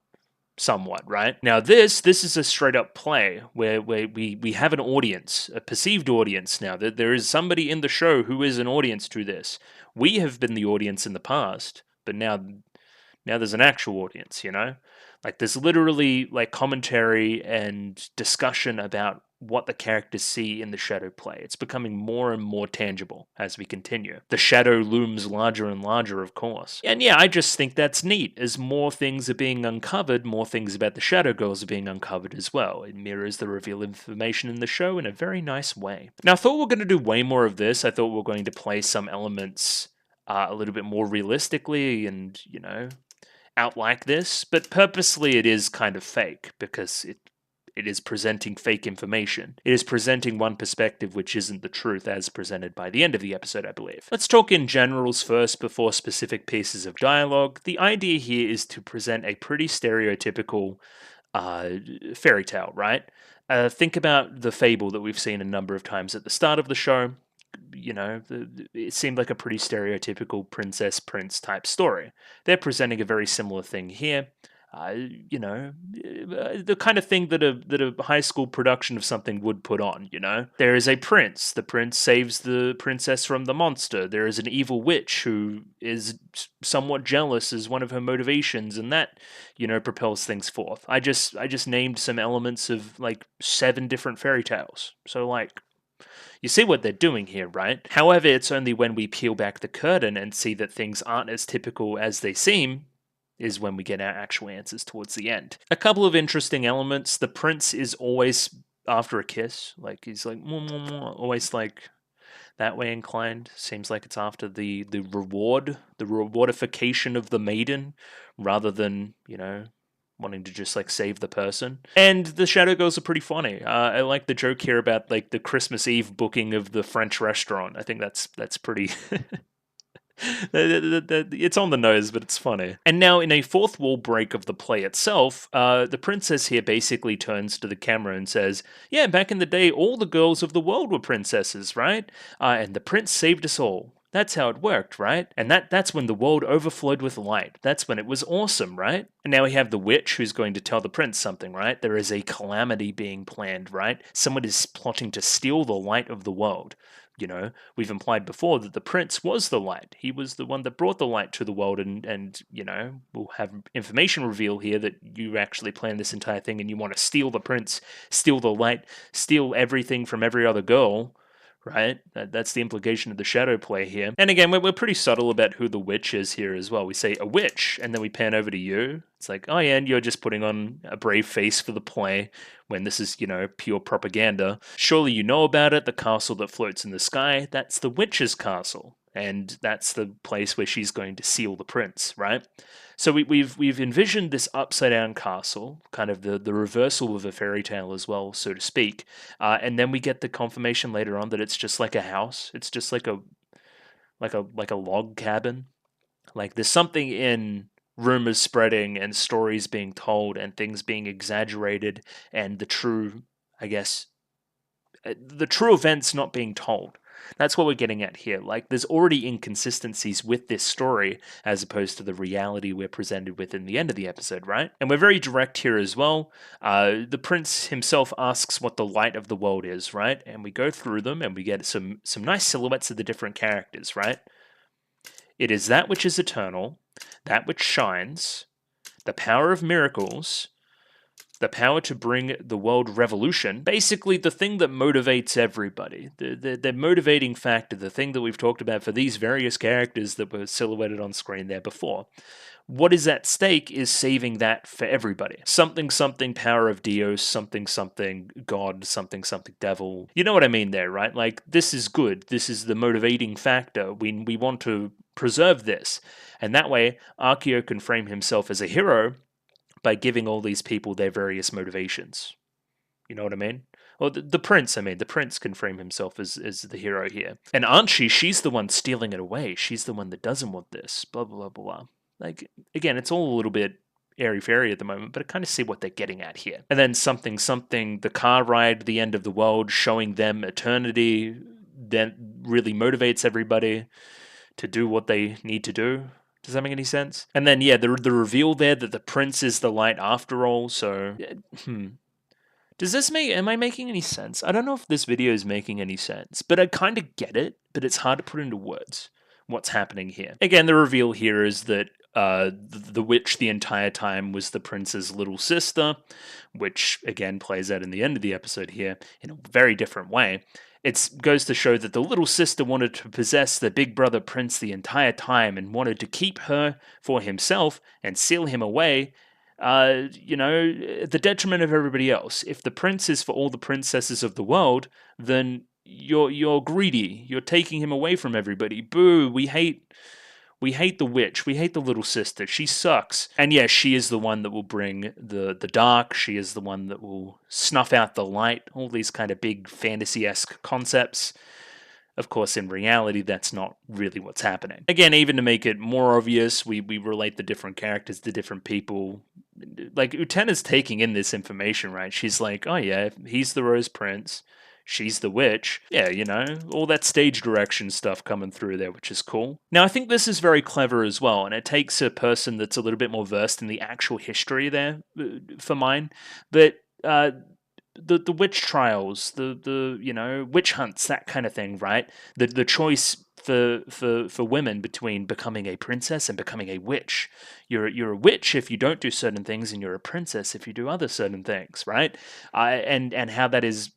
Somewhat, right? Now this is a straight up play where we have an audience, a perceived audience now. That there is somebody in the show who is an audience to this. We have been the audience in the past, but now there's an actual audience, Like there's literally like commentary and discussion about what the characters see in the shadow play. It's becoming more and more tangible as we continue. The shadow looms larger and larger, of course. And yeah, I just think that's neat. As more things are being uncovered, more things about the Shadow Girls are being uncovered as well. It mirrors the reveal information in the show in a very nice way. Now, I thought we were going to do way more of this. I thought we were going to play some elements a little bit more realistically and, you know, out like this, but purposely it is kind of fake because it is presenting fake information. It is presenting one perspective which isn't the truth as presented by the end of the episode, I believe. Let's talk in generals first before specific pieces of dialogue. The idea here is to present a pretty stereotypical fairy tale, right? Think about the fable that we've seen a number of times at the start of the show. You know, it seemed like a pretty stereotypical princess prince type story. They're presenting a very similar thing here. You know, the kind of thing that a high school production of something would put on, you know? There is a prince. The prince saves the princess from the monster. There is an evil witch who is somewhat jealous as one of her motivations, and that, you know, propels things forth. I just named some elements of, like, 7 different fairy tales. So, like, you see what they're doing here, right? However, it's only when we peel back the curtain and see that things aren't as typical as they seem is when we get our actual answers towards the end. A couple of interesting elements. The prince is always after a kiss. Like, he's like, mwah, mwah, mwah, always like that way inclined. Seems like it's after the reward, the rewardification of the maiden, rather than, you know, wanting to just like save the person. And the Shadow Girls are pretty funny. I like the joke here about like the Christmas Eve booking of the French restaurant. I think that's pretty it's on the nose, but it's funny. And now, in a fourth wall break of the play itself, the princess here basically turns to the camera and says, yeah, back in the day, all the girls of the world were princesses, right? And the prince saved us all. That's how it worked, right? And that's when the world overflowed with light. That's when it was awesome, right? And now we have the witch who's going to tell the prince something, right? There is a calamity being planned, right? Someone is plotting to steal the light of the world. You know, we've implied before that the prince was the light. He was the one that brought the light to the world, and you know, we'll have information reveal here that you actually planned this entire thing and you want to steal the prince, steal the light, steal everything from every other girl, right? That's the implication of the shadow play here. And again, we're pretty subtle about who the witch is here as well. We say a witch, and then we pan over to you. It's like, oh yeah, and you're just putting on a brave face for the play when this is, you know, pure propaganda. Surely you know about it, the castle that floats in the sky, that's the witch's castle. And that's the place where she's going to seal the prince, right? So we've envisioned this upside down castle, kind of the reversal of a fairy tale as well, so to speak. And then we get the confirmation later on that it's just like a house. It's just like a log cabin. Like there's something in rumors spreading and stories being told and things being exaggerated and the true, I guess, the true events not being told. That's what we're getting at here. Like, there's already inconsistencies with this story as opposed to the reality we're presented with in the end of the episode, right? And we're very direct here as well. The prince himself asks what the light of the world is, right? And we go through them and we get some nice silhouettes of the different characters, right? It is that which is eternal, that which shines, the power of miracles, the power to bring the world revolution, basically the thing that motivates everybody, the motivating factor, the thing that we've talked about for these various characters that were silhouetted on screen there before. What is at stake is saving that for everybody. Something, something, power of Dios, something, something, God, something, something, devil. You know what I mean there, right? Like, this is good. This is the motivating factor. We want to preserve this. And that way, Akio can frame himself as a hero by giving all these people their various motivations. You know what I mean? Well, the prince can frame himself as the hero here. And Anchi, she's the one stealing it away. She's the one that doesn't want this. Blah, blah, blah, blah. Like, again, it's all a little bit airy-fairy at the moment, but I kind of see what they're getting at here. And then something, something, the car ride, the end of the world, showing them eternity, that really motivates everybody to do what they need to do. Does that make any sense? And then, yeah, the reveal there that the prince is the light after all, so... Does this am I making any sense? I don't know if this video is making any sense, but I kind of get it, but it's hard to put into words what's happening here. Again, the reveal here is that the witch the entire time was the prince's little sister, which again plays out in the end of the episode here in a very different way. It goes to show that the little sister wanted to possess the big brother prince the entire time and wanted to keep her for himself and seal him away, at the detriment of everybody else. If the prince is for all the princesses of the world, then you're greedy. You're taking him away from everybody. Boo! We hate the witch. We hate the little sister. She sucks. And yes, she is the one that will bring the dark. She is the one that will snuff out the light. All these kind of big fantasy-esque concepts. Of course, in reality, that's not really what's happening. Again, even to make it more obvious, we relate the different characters to different people. Like, Utena's taking in this information, right? She's like, oh yeah, he's the Rose Prince. She's the witch. Yeah, all that stage direction stuff coming through there, which is cool. Now, I think this is very clever as well, and it takes a person that's a little bit more versed in the actual history there for mine. But the witch trials, the witch hunts, that kind of thing, right? The choice for women between becoming a princess and becoming a witch. You're a witch if you don't do certain things, and you're a princess if you do other certain things, right? And how that is,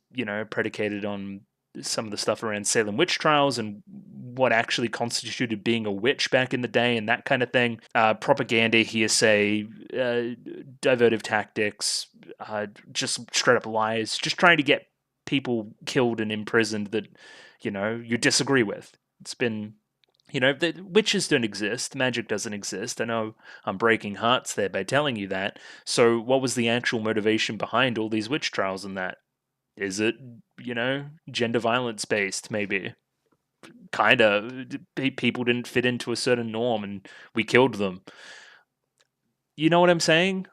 predicated on some of the stuff around Salem witch trials and what actually constituted being a witch back in the day and that kind of thing. Propaganda, hearsay, divertive tactics, just straight up lies, just trying to get people killed and imprisoned that, you disagree with. It's been, the witches don't exist, magic doesn't exist. I know I'm breaking hearts there by telling you that. So what was the actual motivation behind all these witch trials and that? Is it, gender violence based, maybe? Kinda. People didn't fit into a certain norm and we killed them. You know what I'm saying?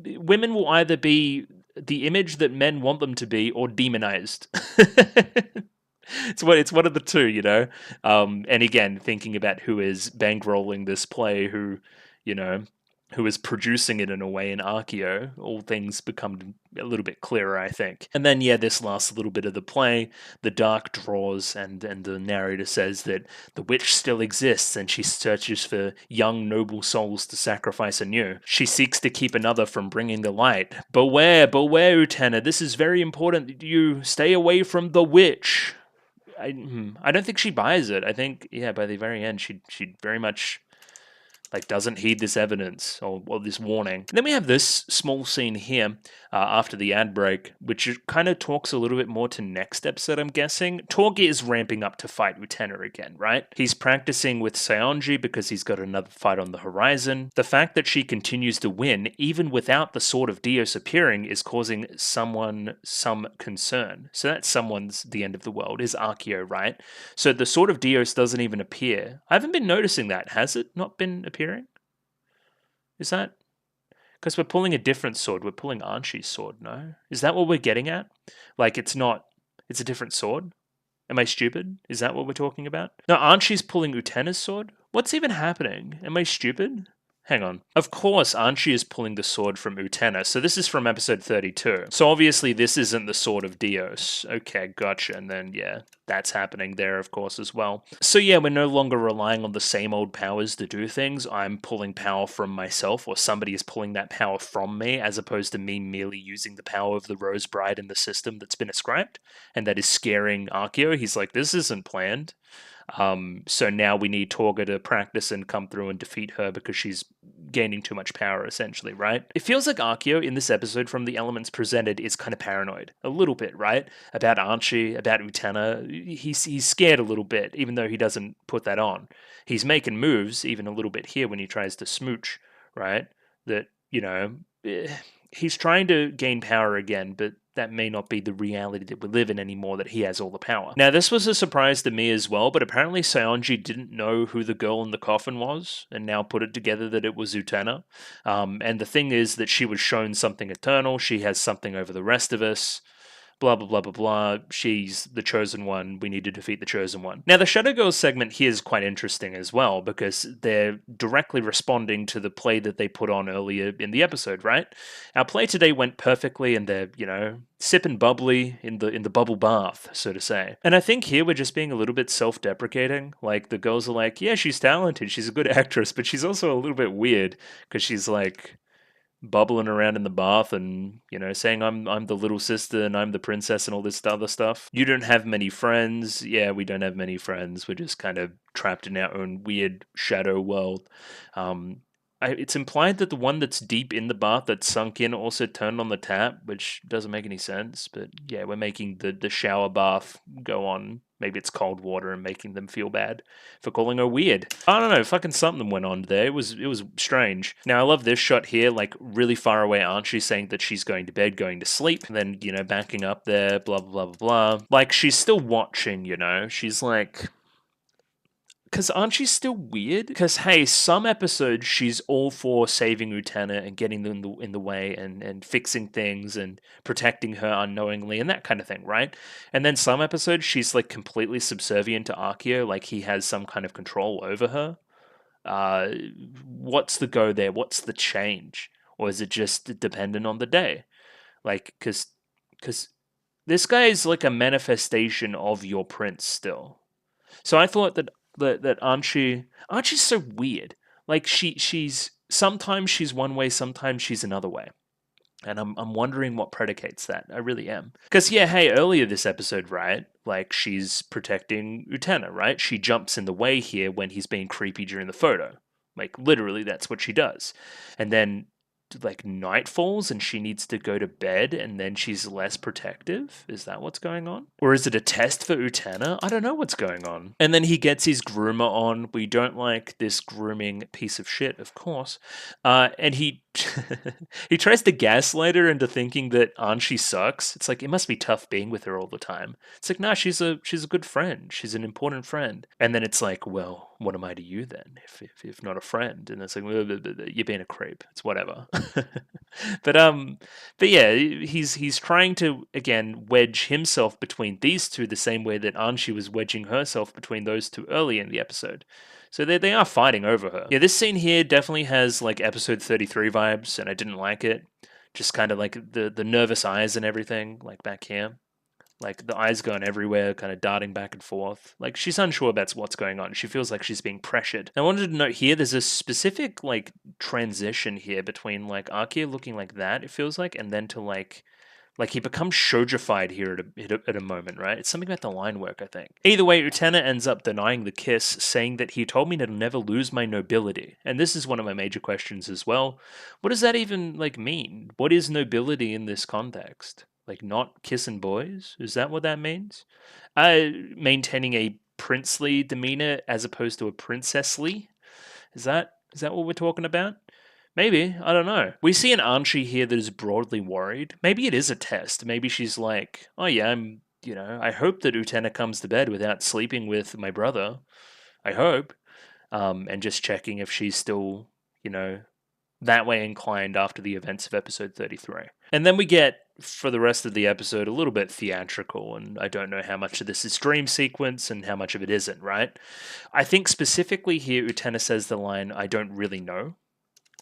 Women will either be the image that men want them to be or demonized. It's one of the two, and again, thinking about who is bankrolling this play, who is producing it in a way in Archeo, all things become a little bit clearer, I think. And then, this last little bit of the play, the dark draws, and the narrator says that the witch still exists, and she searches for young, noble souls to sacrifice anew. She seeks to keep another from bringing the light. Beware, Utena, this is very important that you stay away from the witch. I don't think she buys it. I think, by the very end, she very much doesn't heed this evidence or this warning. And then we have this small scene here after the ad break, which kind of talks a little bit more to next episode, I'm guessing. Torgi is ramping up to fight Utena again, right? He's practicing with Saionji because he's got another fight on the horizon. The fact that she continues to win, even without the Sword of Dios appearing, is causing someone some concern. So that someone's the end of the world, is Archeo, right? So the Sword of Dios doesn't even appear. I haven't been noticing that. Has it not been appearing? Is that because we're pulling a different sword? We're pulling Anshi's sword, no? Is that what we're getting at? It's a different sword? Am I stupid? Is that what we're talking about? No, Anshi's pulling Utena's sword? What's even happening? Am I stupid? Hang on. Of course, Anshi is pulling the sword from Utena, so this is from episode 32. So obviously this isn't the Sword of Dios. Okay, gotcha. And then, that's happening there, of course, as well. So we're no longer relying on the same old powers to do things. I'm pulling power from myself, or somebody is pulling that power from me, as opposed to me merely using the power of the Rose Bride in the system that's been ascribed, and that is scaring Archeo. He's like, this isn't planned. So now we need Torga to practice and come through and defeat her because she's gaining too much power, essentially, right? It feels like Archeo in this episode, from the elements presented, is kind of paranoid. A little bit, right? About Anshi, about Utena. He's scared a little bit, even though he doesn't put that on. He's making moves, even a little bit here when he tries to smooch, right? That, he's trying to gain power again, but that may not be the reality that we live in anymore, that he has all the power. Now, this was a surprise to me as well, but apparently Saionji didn't know who the girl in the coffin was, and now put it together that it was Utena. And the thing is that she was shown something eternal. She has something over the rest of us. blah, blah, blah, blah, blah. She's the chosen one. We need to defeat the chosen one. Now, the Shadow Girls segment here is quite interesting as well because they're directly responding to the play that they put on earlier in the episode, right? Our play today went perfectly and they're, sipping bubbly in the bubble bath, so to say. And I think here we're just being a little bit self-deprecating. Like, the girls are like, yeah, she's talented, she's a good actress, but she's also a little bit weird because she's like bubbling around in the bath and saying I'm the little sister and I'm the princess and all this other stuff. You don't have many friends. Yeah, we don't have many friends. We're just kind of trapped in our own weird shadow world. It's implied that the one that's deep in the bath that's sunk in also turned on the tap, which doesn't make any sense. But yeah, we're making the shower bath go on. Maybe it's cold water and making them feel bad for calling her weird. I don't know, fucking something went on there. It was strange. Now I love this shot here, like really far away Archie saying that she's going to bed, going to sleep, and then, backing up there, blah blah blah blah blah. Like she's still watching, She's like, because aren't she still weird? Because, hey, some episodes she's all for saving Utena and getting them in the way and fixing things and protecting her unknowingly and that kind of thing, right? And then some episodes she's like completely subservient to Akio, like he has some kind of control over her. What's the go there? What's the change? Or is it just dependent on the day? Like, because this guy is like a manifestation of your prince still. So I thought that Archie's so weird. Like she's sometimes she's one way, sometimes she's another way. And I'm wondering what predicates that. I really am. Because yeah, hey, earlier this episode, right? Like she's protecting Utena, right? She jumps in the way here when he's being creepy during the photo. Like literally that's what she does. And then like night falls and she needs to go to bed and then she's less protective? Is that what's going on? Or is it a test for Utena? I don't know what's going on. And then he gets his groomer on. We don't like this grooming piece of shit, of course. And he he tries to gaslight her into thinking that Anshi sucks. It's like, it must be tough being with her all the time. It's like, nah, she's a good friend. She's an important friend. And then it's like, well, what am I to you then, if not a friend? And it's like, well, you're being a creep. It's whatever. but yeah, he's trying to again wedge himself between these two the same way that Anshi was wedging herself between those two early in the episode. So they are fighting over her. Yeah, this scene here definitely has like episode 33 vibes, and I didn't like it. Just kind of like the nervous eyes and everything, like back here. Like the eyes going everywhere, kind of darting back and forth. Like she's unsure about what's going on. She feels like she's being pressured. I wanted to note here, there's a specific like transition here between like Arkia looking like that, it feels like, and then to like he becomes shoujified here at a moment, right? It's something about the line work, I think. Either way, Utena ends up denying the kiss, saying that he told me to never lose my nobility. And this is one of my major questions as well. What does that even like mean? What is nobility in this context? Like not kissing boys? Is that what that means? Maintaining a princely demeanor as opposed to a princessly? Is that what we're talking about? Maybe, I don't know. We see an Anshi here that is broadly worried. Maybe it is a test. Maybe she's like, oh yeah, I hope that Utena comes to bed without sleeping with my brother. I hope. And just checking if she's still, that way inclined after the events of episode 33. And then we get, for the rest of the episode, a little bit theatrical, and I don't know how much of this is dream sequence and how much of it isn't, right? I think specifically here, Utena says the line, I don't really know.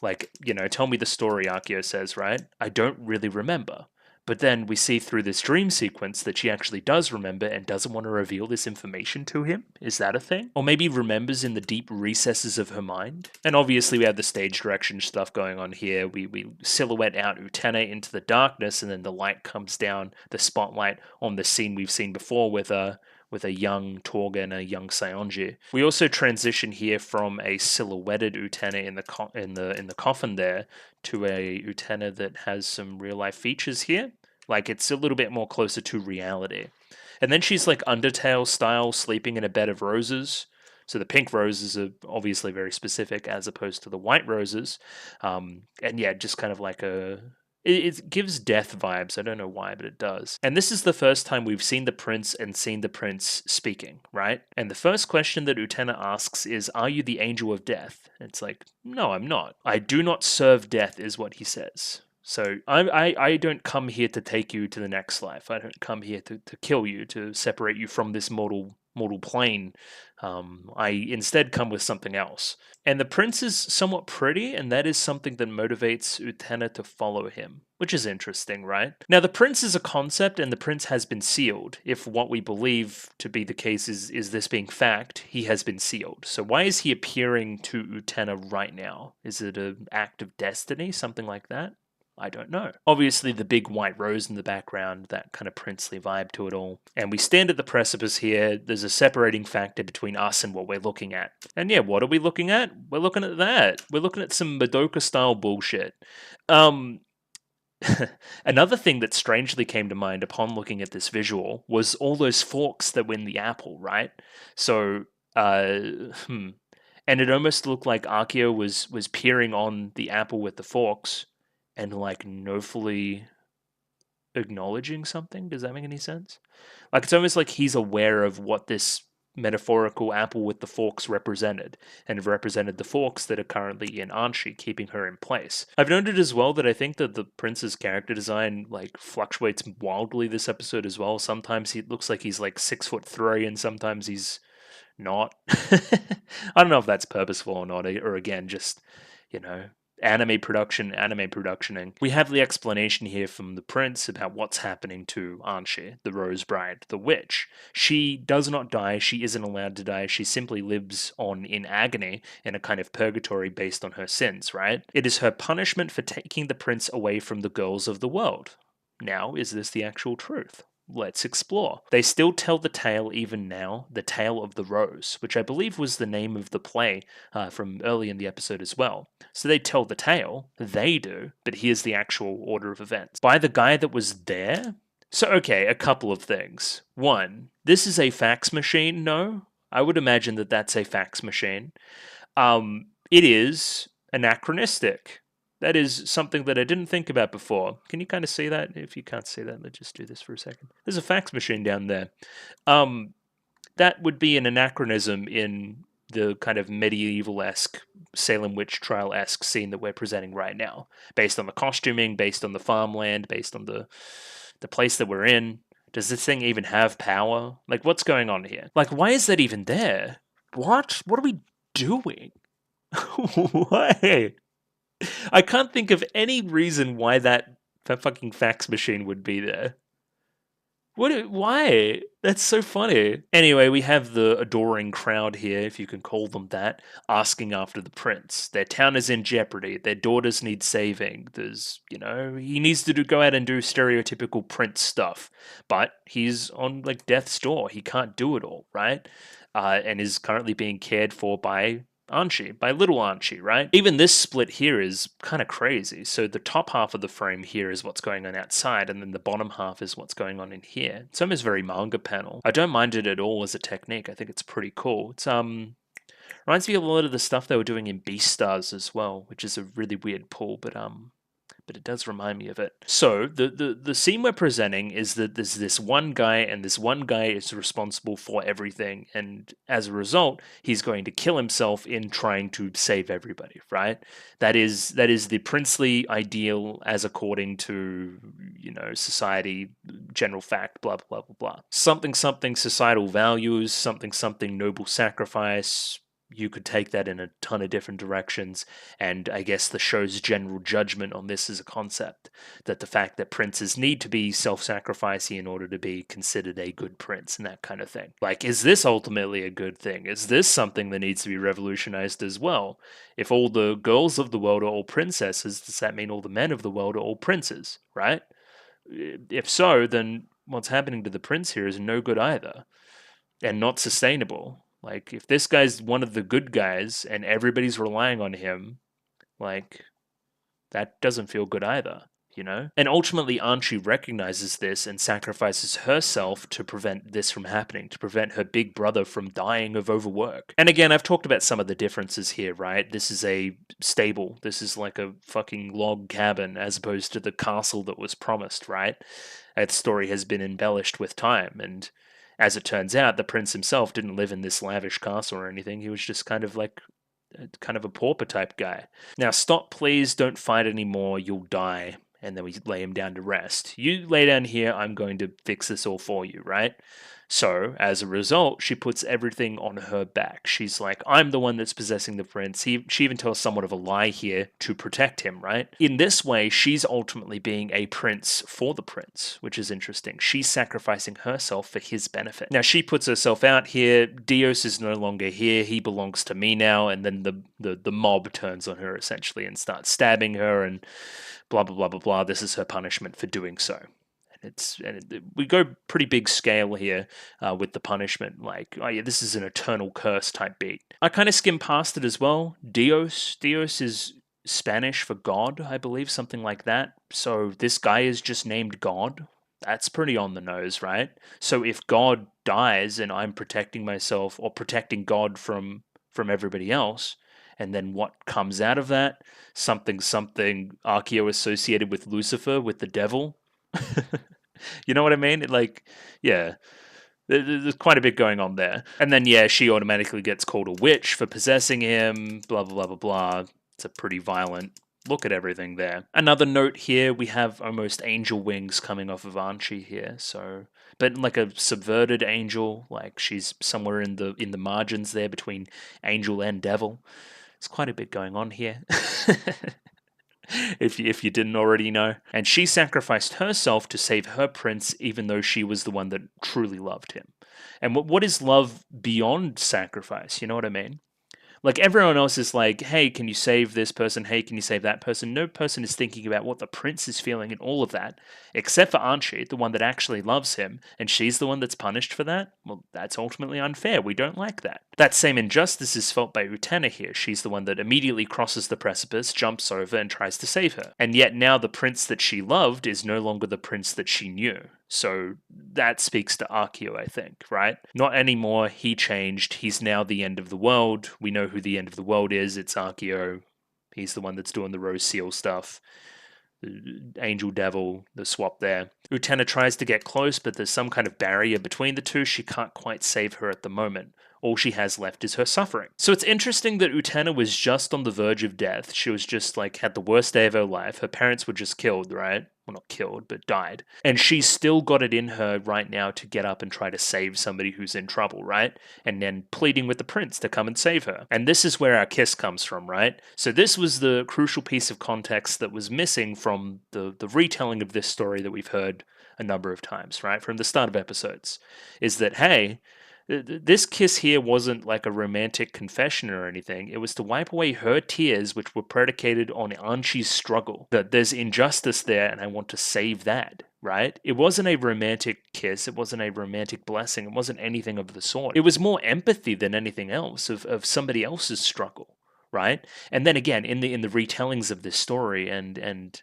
Like, tell me the story, Akio says, right? I don't really remember. But then we see through this dream sequence that she actually does remember and doesn't want to reveal this information to him. Is that a thing? Or maybe remembers in the deep recesses of her mind? And obviously we have the stage direction stuff going on here. We silhouette out Utena into the darkness and then the light comes down, the spotlight on the scene we've seen before with a young Torga and a young Saionji. We also transition here from a silhouetted Utena in the coffin there to a Utena that has some real life features here. Like it's a little bit more closer to reality. And then she's like Undertale style, sleeping in a bed of roses. So the pink roses are obviously very specific as opposed to the white roses. And yeah, just kind of like it gives death vibes. I don't know why, but it does. And this is the first time we've seen the prince and seen the prince speaking, right? And the first question that Utena asks is, are you the angel of death? And it's like, no, I'm not. I do not serve death is what he says. So I don't come here to take you to the next life. I don't come here to kill you, to separate you from this mortal plane. I instead come with something else. And the prince is somewhat pretty, and that is something that motivates Utena to follow him, which is interesting, right? Now, the prince is a concept, and the prince has been sealed. If what we believe to be the case is this being fact, he has been sealed. So why is he appearing to Utena right now? Is it an act of destiny, something like that? I don't know. Obviously, the big white rose in the background, that kind of princely vibe to it all. And we stand at the precipice here. There's a separating factor between us and what we're looking at. And yeah, what are we looking at? We're looking at that. We're looking at some Madoka style bullshit. Another thing that strangely came to mind upon looking at this visual was all those forks that were in the apple, right? So, and it almost looked like Akio was peering on the apple with the forks and like knowfully acknowledging something. Does that make any sense? Like it's almost like he's aware of what this metaphorical apple with the forks represented, and represented the forks that are currently in Anshi, keeping her in place. I've noted as well that I think that the prince's character design like fluctuates wildly this episode as well. Sometimes he looks like he's like 6'3", and sometimes he's not. I don't know if that's purposeful or not, or again, just, you know, anime productioning. We have the explanation here from the prince about what's happening to Anshi, the Rose Bride, the witch. She does not die, she isn't allowed to die, she simply lives on in agony in a kind of purgatory based on her sins, right? It is her punishment for taking the prince away from the girls of the world. Now, is this the actual truth? Let's explore. They still tell the tale even now, the tale of the rose, which I believe was the name of the play from early in the episode as well. So they tell the tale, they do, but here's the actual order of events. By the guy that was there? So, okay, a couple of things. One, this is a fax machine, no? I would imagine that that's a fax machine. It is anachronistic. That is something that I didn't think about before. Can you kind of see that? If you can't see that, let's just do this for a second. There's a fax machine down there. That would be an anachronism in the kind of medieval-esque, Salem witch trial-esque scene that we're presenting right now. Based on the costuming, based on the farmland, based on the place that we're in. Does this thing even have power? Like, what's going on here? Like, why is that even there? What? What are we doing? Why? I can't think of any reason why that fucking fax machine would be there. Why? That's so funny. Anyway, we have the adoring crowd here, if you can call them that, asking after the prince. Their town is in jeopardy. Their daughters need saving. There's, he needs to go out and do stereotypical prince stuff. But he's on, like, death's door. He can't do it all, right? And is currently being cared for by Anshi, by little Anshi, right? Even this split here is kind of crazy. So the top half of the frame here is what's going on outside, and then the bottom half is what's going on in here. It's almost very manga panel. I don't mind it at all as a technique. I think it's pretty cool. It's reminds me of a lot of the stuff they were doing in Beastars as well, which is a really weird pull, but it does remind me of it. So the scene we're presenting is that there's this one guy, and this one guy is responsible for everything, and as a result, he's going to kill himself in trying to save everybody, right? That is the princely ideal as according to, society, general fact, blah, blah, blah, blah. Something societal values, something noble sacrifice. You could take that in a ton of different directions, and I guess the show's general judgment on this is a concept, that the fact that princes need to be self-sacrificing in order to be considered a good prince and that kind of thing. Like, is this ultimately a good thing? Is this something that needs to be revolutionized as well? If all the girls of the world are all princesses, does that mean all the men of the world are all princes, right? If so, then what's happening to the prince here is no good either, and not sustainable. Like, if this guy's one of the good guys and everybody's relying on him, like, that doesn't feel good either, And ultimately, Anshi recognizes this and sacrifices herself to prevent this from happening, to prevent her big brother from dying of overwork. And again, I've talked about some of the differences here, right? This is a stable. This is like a fucking log cabin as opposed to the castle that was promised, right? That story has been embellished with time, and as it turns out, the prince himself didn't live in this lavish castle or anything. He was just kind of a pauper type guy. Now, stop, please, don't fight anymore, you'll die. and then we lay him down to rest. You lay down here, I'm going to fix this all for you, right? So, as a result, she puts everything on her back. She's like, I'm the one that's possessing the prince. She even tells somewhat of a lie here to protect him, right? In this way, she's ultimately being a prince for the prince, which is interesting. She's sacrificing herself for his benefit. Now, she puts herself out here. Dios is no longer here. He belongs to me now. And then the mob turns on her, essentially, and starts stabbing her and blah, blah, blah, blah, blah. This is her punishment for doing so. We go pretty big scale here with the punishment. Like, oh yeah, this is an eternal curse type beat. I kind of skimmed past it as well. Dios is Spanish for God, I believe, something like that. So this guy is just named God. That's pretty on the nose, right? So if God dies and I'm protecting myself or protecting God from everybody else, and then what comes out of that? Something Archeo associated with Lucifer, with the devil. You know what I mean? Yeah, there's quite a bit going on there. And then, yeah, she automatically gets called a witch for possessing him, blah, blah, blah, blah, blah. It's a pretty violent look at everything there. Another note here, we have almost angel wings coming off of Anchi here, so... But like a subverted angel, like she's somewhere in the margins there between angel and devil. There's quite a bit going on here. If you didn't already know. And she sacrificed herself to save her prince, even though she was the one that truly loved him. And what is love beyond sacrifice? You know what I mean? Like, everyone else is like, hey, can you save this person? Hey, can you save that person? No person is thinking about what the prince is feeling and all of that, except for Anchi, the one that actually loves him, and she's the one that's punished for that? Well, that's ultimately unfair. We don't like that. That same injustice is felt by Utena here. She's the one that immediately crosses the precipice, jumps over, and tries to save her. And yet now the prince that she loved is no longer the prince that she knew. So that speaks to Archeo, I think, right? Not anymore. He changed. He's now the end of the world. We know who the end of the world is. It's Archeo. He's the one that's doing the Rose Seal stuff. The Angel Devil, the swap there. Utena tries to get close, but there's some kind of barrier between the two. She can't quite save her at the moment. All she has left is her suffering. So it's interesting that Utena was just on the verge of death. She was just like, had the worst day of her life. Her parents were just killed, right? Well, not killed, but died. And she's still got it in her right now to get up and try to save somebody who's in trouble, right? And then pleading with the prince to come and save her. And this is where our kiss comes from, right? So this was the crucial piece of context that was missing from the retelling of this story that we've heard a number of times, right? From the start of episodes. Is that, hey, this kiss here wasn't like a romantic confession or anything. It was to wipe away her tears, which were predicated on Anchi's struggle. That there's injustice there, and I want to save that, right? It wasn't a romantic kiss. It wasn't a romantic blessing. It wasn't anything of the sort. It was more empathy than anything else of somebody else's struggle, right? And then again, in the retellings of this story and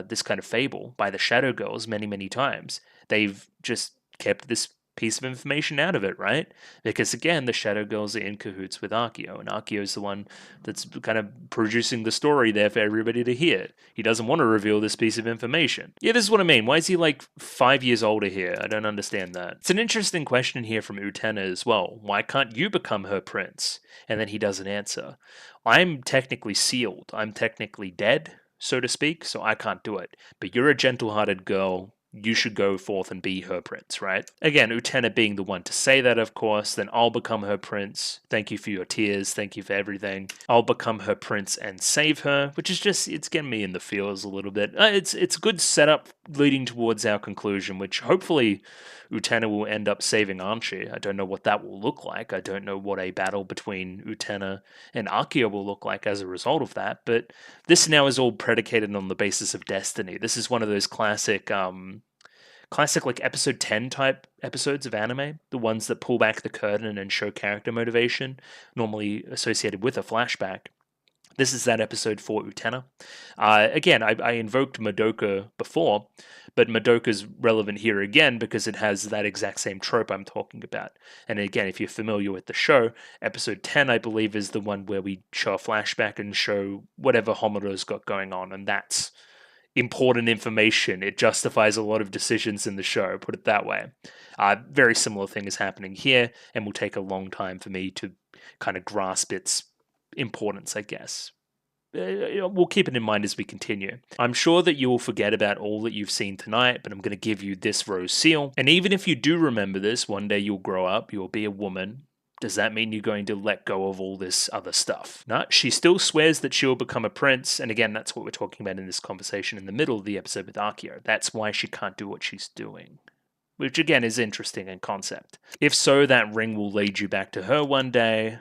this kind of fable by the Shadow Girls many times, they've just kept this piece of information out of it, right? Because again, the Shadow Girls are in cahoots with Archeo, and Archeo's the one that's kind of producing the story there for everybody to hear. He doesn't want to reveal this piece of information. Yeah, this is what I mean. Why is he like 5 years older here? I don't understand that. It's an interesting question here from Utena as well. Why can't you become her prince? And then he doesn't answer. I'm technically sealed. I'm technically dead, so to speak, so I can't do it. But you're a gentle-hearted girl. You should go forth and be her prince, right? Again, Utena being the one to say that, of course, then I'll become her prince. Thank you for your tears. Thank you for everything. I'll become her prince and save her, which is just, it's getting me in the feels a little bit. It's a good setup leading towards our conclusion, which hopefully Utena will end up saving Anchi. I don't know what that will look like. I don't know what a battle between Utena and Archeo will look like as a result of that, but this now is all predicated on the basis of destiny. This is one of those classic like episode 10 type episodes of anime, the ones that pull back the curtain and show character motivation, normally associated with a flashback. This is that episode for Utena. Again, I invoked Madoka before, but Madoka's relevant here again because it has that exact same trope I'm talking about. And again, if you're familiar with the show, episode 10, I believe, is the one where we show a flashback and show whatever Homero's got going on, and that's important information. It justifies a lot of decisions in the show, put it that way. Very similar thing is happening here, and will take a long time for me to kind of grasp its importance, I guess. we'll keep it in mind as we continue. I'm sure that you will forget about all that you've seen tonight, but I'm going to give you this rose seal. And even if you do remember this, one day you'll grow up, you'll be a woman. Does that mean you're going to let go of all this other stuff? No, she still swears that she'll become a prince. And again, that's what we're talking about in this conversation in the middle of the episode with Akio. That's why she can't do what she's doing. Which again is interesting in concept. If so, that ring will lead you back to her one day.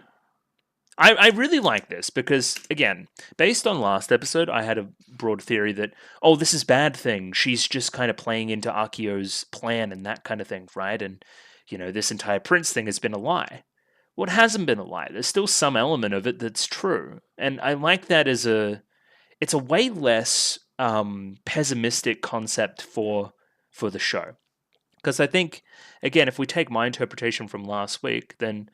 I really like this because, again, based on last episode, I had a broad theory that, oh, this is bad thing. She's just kind of playing into Akio's plan and that kind of thing, right? And, this entire prince thing has been a lie. Well, it hasn't been a lie. There's still some element of it that's true. And I like that it's a way less pessimistic concept for the show. Because I think, again, if we take my interpretation from last week, then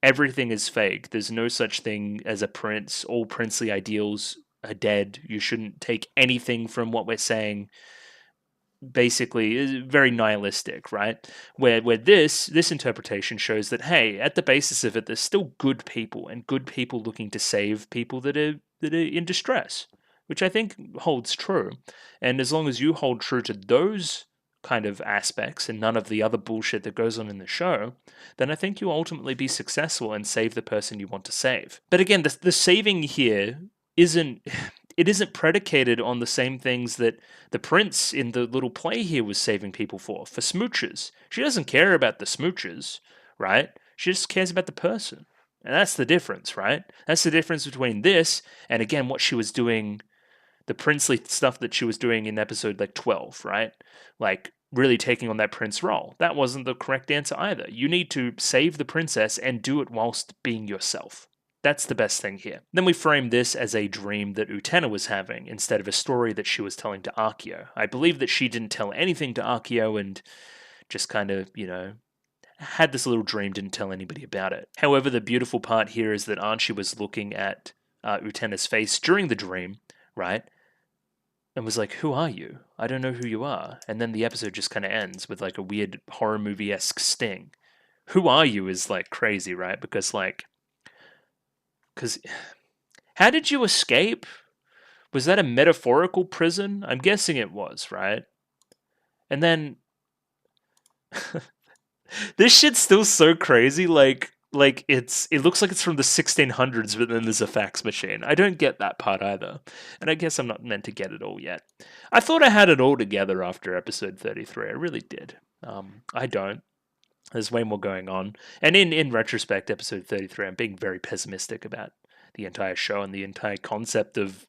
everything is fake. There's no such thing as a prince. All princely ideals are dead. You shouldn't take anything from what we're saying. Basically, is very nihilistic, right? Where this interpretation shows that, hey, at the basis of it, there's still good people and good people looking to save people that are in distress, which I think holds true. And as long as you hold true to those kind of aspects and none of the other bullshit that goes on in the show, then I think you'll ultimately be successful and save the person you want to save. But again, the saving here isn't predicated on the same things that the prince in the little play here was saving people for smooches. She doesn't care about the smooches, right? She just cares about the person. And that's the difference, right? That's the difference between this and, again, what she was doing, the princely stuff that she was doing in episode 12, right? Like really taking on that prince role. That wasn't the correct answer either. You need to save the princess and do it whilst being yourself. That's the best thing here. Then we frame this as a dream that Utena was having instead of a story that she was telling to Akio. I believe that she didn't tell anything to Akio and just kind of, had this little dream, didn't tell anybody about it. However, the beautiful part here is that Archie was looking at Utena's face during the dream, right? And was like, who are you? I don't know who you are. And then the episode just kind of ends with a weird horror movie-esque sting. Who are you is crazy, right? Because how did you escape? Was that a metaphorical prison? I'm guessing it was, right? And then this shit's still so crazy. It looks like it's from the 1600s, but then there's a fax machine. I don't get that part either. And I guess I'm not meant to get it all yet. I thought I had it all together after episode 33. I really did. I don't. There's way more going on. And in retrospect, episode 33, I'm being very pessimistic about the entire show and the entire concept of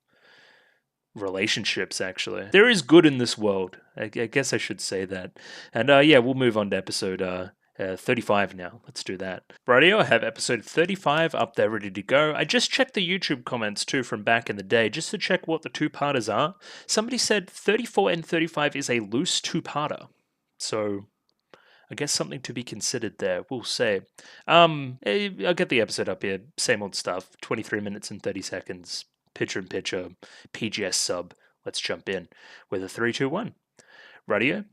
relationships, actually. There is good in this world. I guess I should say that. And we'll move on to episode 35 now. Let's do that. Rightio, I have episode 35 up there ready to go. I just checked the YouTube comments too from back in the day just to check what the two-parters are. Somebody said 34 and 35 is a loose two-parter. So I guess something to be considered there, we'll say. I'll get the episode up here. Same old stuff. 23 minutes and 30 seconds. Picture-in-picture. PGS sub. Let's jump in with a 3, 2, 1. Radio.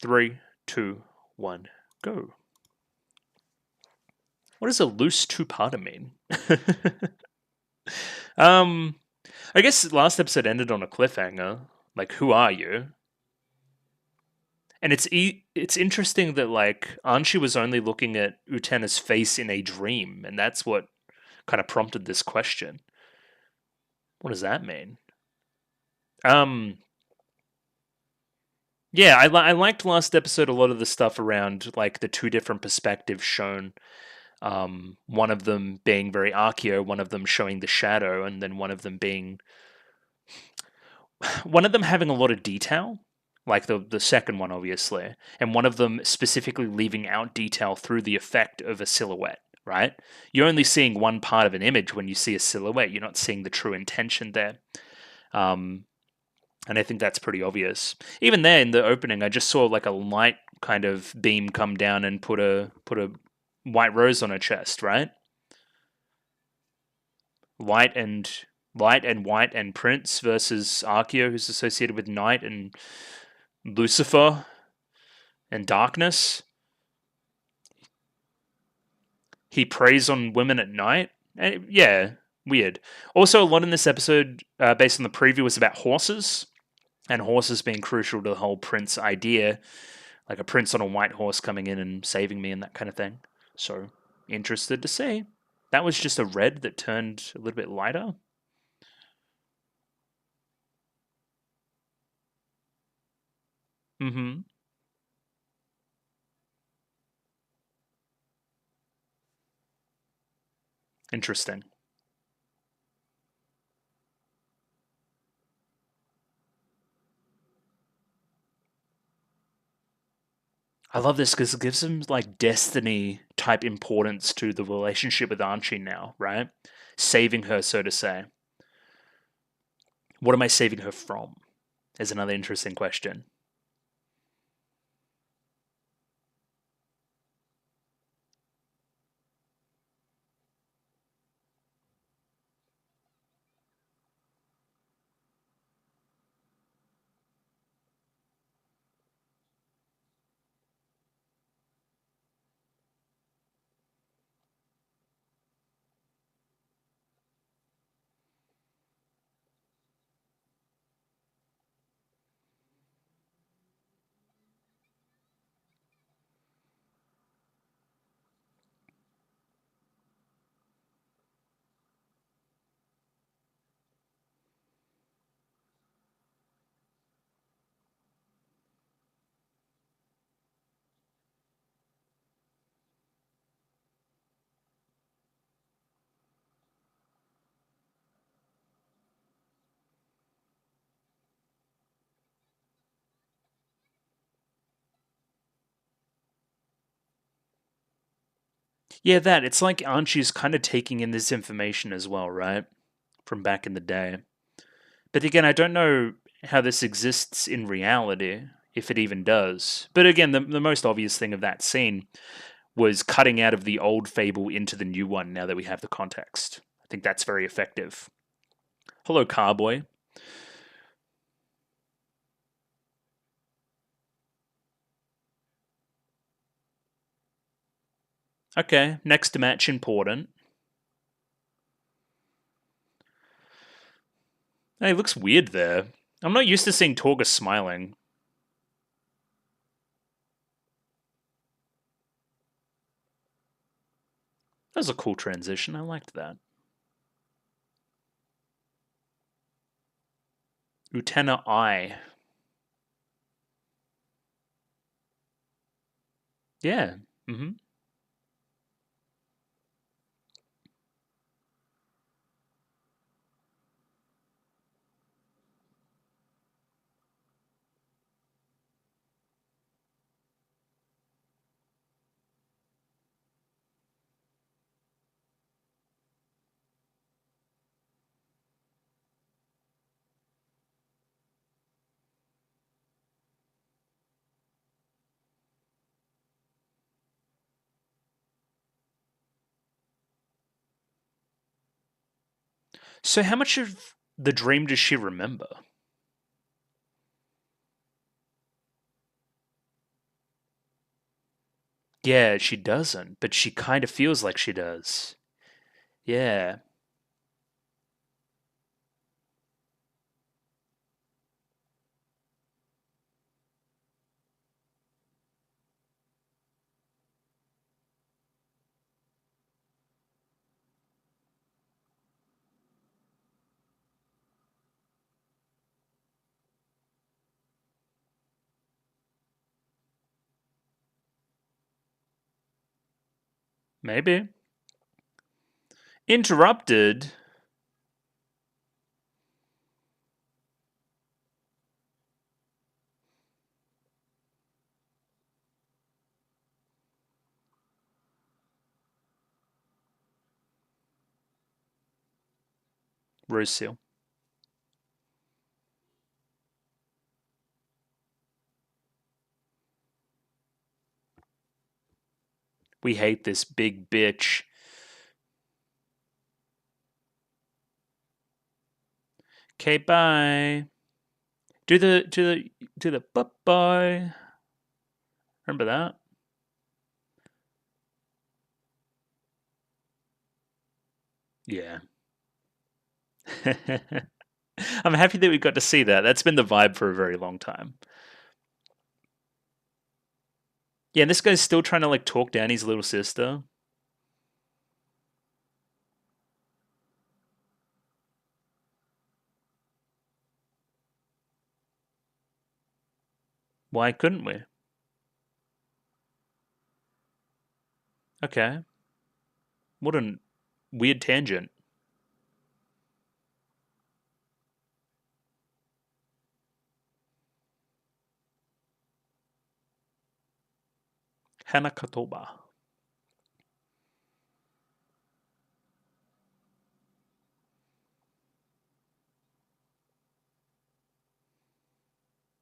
3, 2, 1. Go. What does a loose two-parter mean? I guess last episode ended on a cliffhanger. Who are you? And it's interesting that Anshi was only looking at Utena's face in a dream, and that's what kind of prompted this question. What does that mean? Yeah, I liked last episode a lot of the stuff around the two different perspectives shown. One of them being very Akio, one of them showing the shadow, and then one of them having a lot of detail. The second one, obviously, and one of them specifically leaving out detail through the effect of a silhouette, right? You're only seeing one part of an image when you see a silhouette. You're not seeing the true intention there. And I think that's pretty obvious. Even there in the opening, I just saw a light kind of beam come down and put a white rose on her chest, right? Light and white and Prince versus Akio, who's associated with night and Lucifer and darkness. He preys on women at night. And yeah, Weird. Also, a lot in this episode, based on the preview, was about horses, and horses being crucial to the whole prince idea, like a prince on a white horse coming in and saving me and that kind of thing. So, interested to see. That was just a red that turned a little bit lighter. Mm-hmm. Interesting. I love this because it gives him like destiny type importance to the relationship with Archie now, right? Saving her, so to say. What am I saving her from? Is another interesting question. Yeah, that. It's like Archie's kind of taking in this information as well, right? From back in the day. But again, I don't know how this exists in reality, if it even does. But again, the most obvious thing of that scene was cutting out of the old fable into the new one now that we have the context. I think that's very effective. Hello, Carboy. Okay, next match important. Hey, looks weird there. I'm not used to seeing Torga smiling. That was a cool transition. I liked that. Utena I. Yeah. Mm-hmm. So, how much of the dream does she remember? Yeah, she doesn't, but she kind of feels like she does. Yeah, maybe. Interrupted. Rose Seal. We hate this big bitch. Okay, bye. Do the bye bye. Remember that? Yeah. I'm happy that we got to see that. That's been the vibe for a very long time. Yeah, and this guy's still trying to like talk down his little sister. Why couldn't we? Okay. What a weird tangent. Hanakatoba.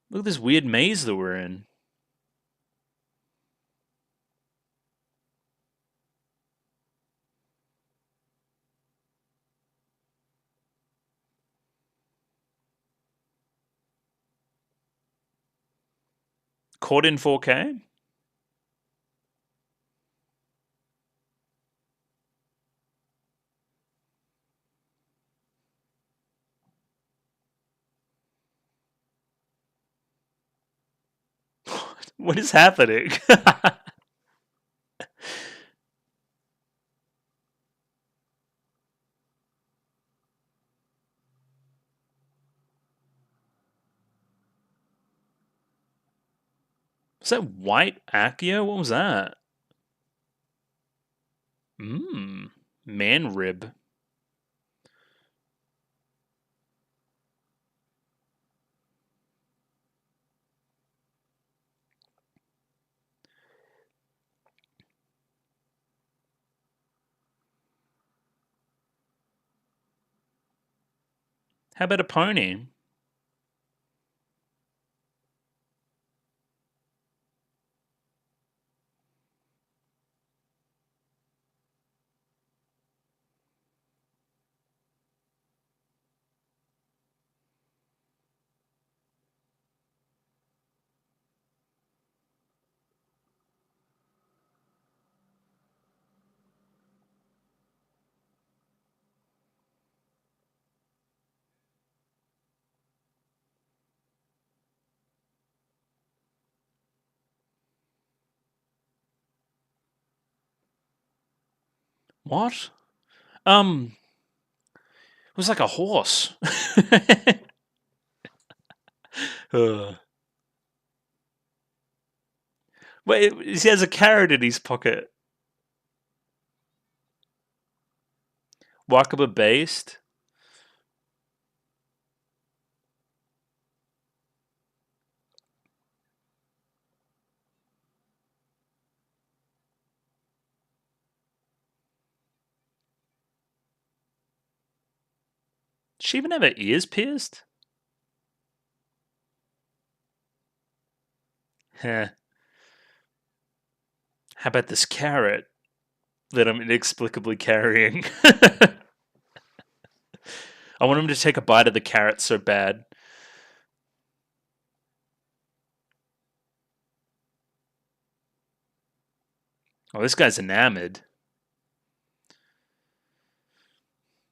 Look at this weird maze that we're in. Caught in 4K? What is happening? Was that white Accio? What was that? Mmm. Man rib. How about a pony? What? It was like a horse. Wait, he has a carrot in his pocket. Wakaba based? Does she even have her ears pierced? Heh. How about this carrot that I'm inexplicably carrying? I want him to take a bite of the carrot so bad. Oh, this guy's enamored.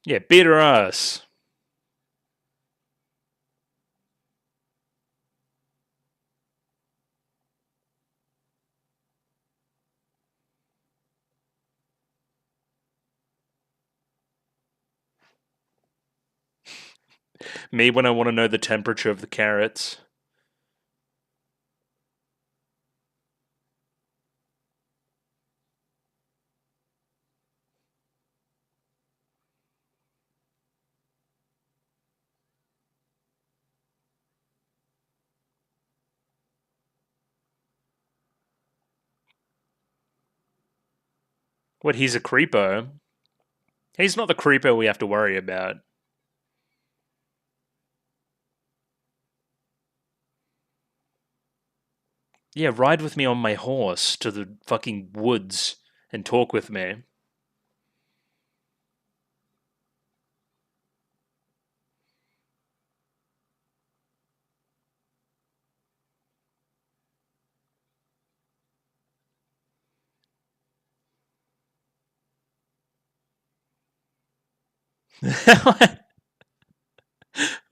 Yeah, beat her ass. Me when I want to know the temperature of the carrots. What, he's a creeper? He's not the creeper we have to worry about. Yeah, ride with me on my horse to the fucking woods and talk with me.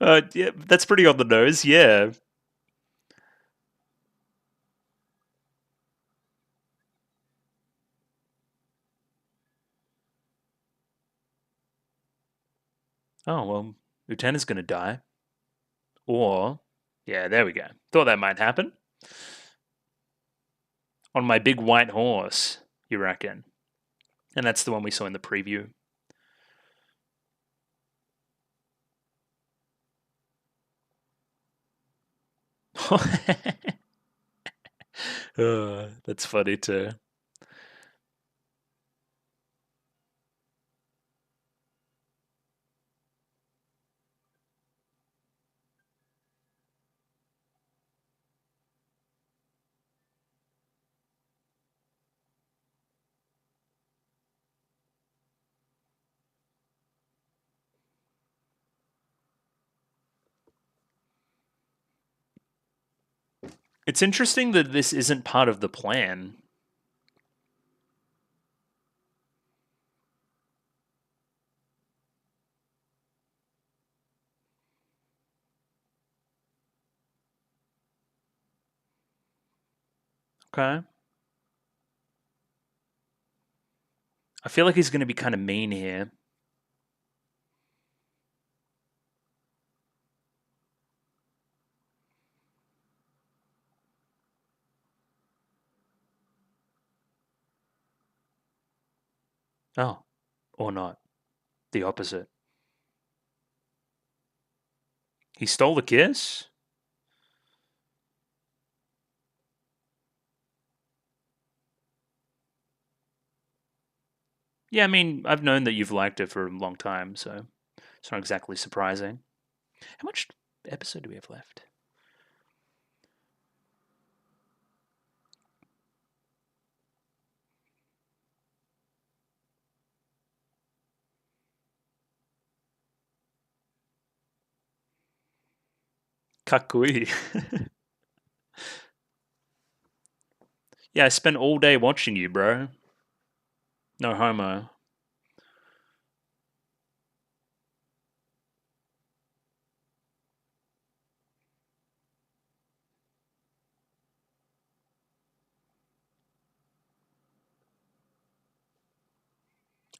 Yeah, that's pretty on the nose, yeah. Oh, well, Utena's gonna die. Or, yeah, there we go. Thought that might happen. On my big white horse, you reckon? And that's the one we saw in the preview. That's funny too. It's interesting that this isn't part of the plan. Okay. I feel like he's going to be kind of mean here. Oh, or not. The opposite. He stole the kiss? Yeah, I mean, I've known that you've liked it for a long time, so it's not exactly surprising. How much episode do we have left? Kakui. Yeah, I spent all day watching you, bro. No homo.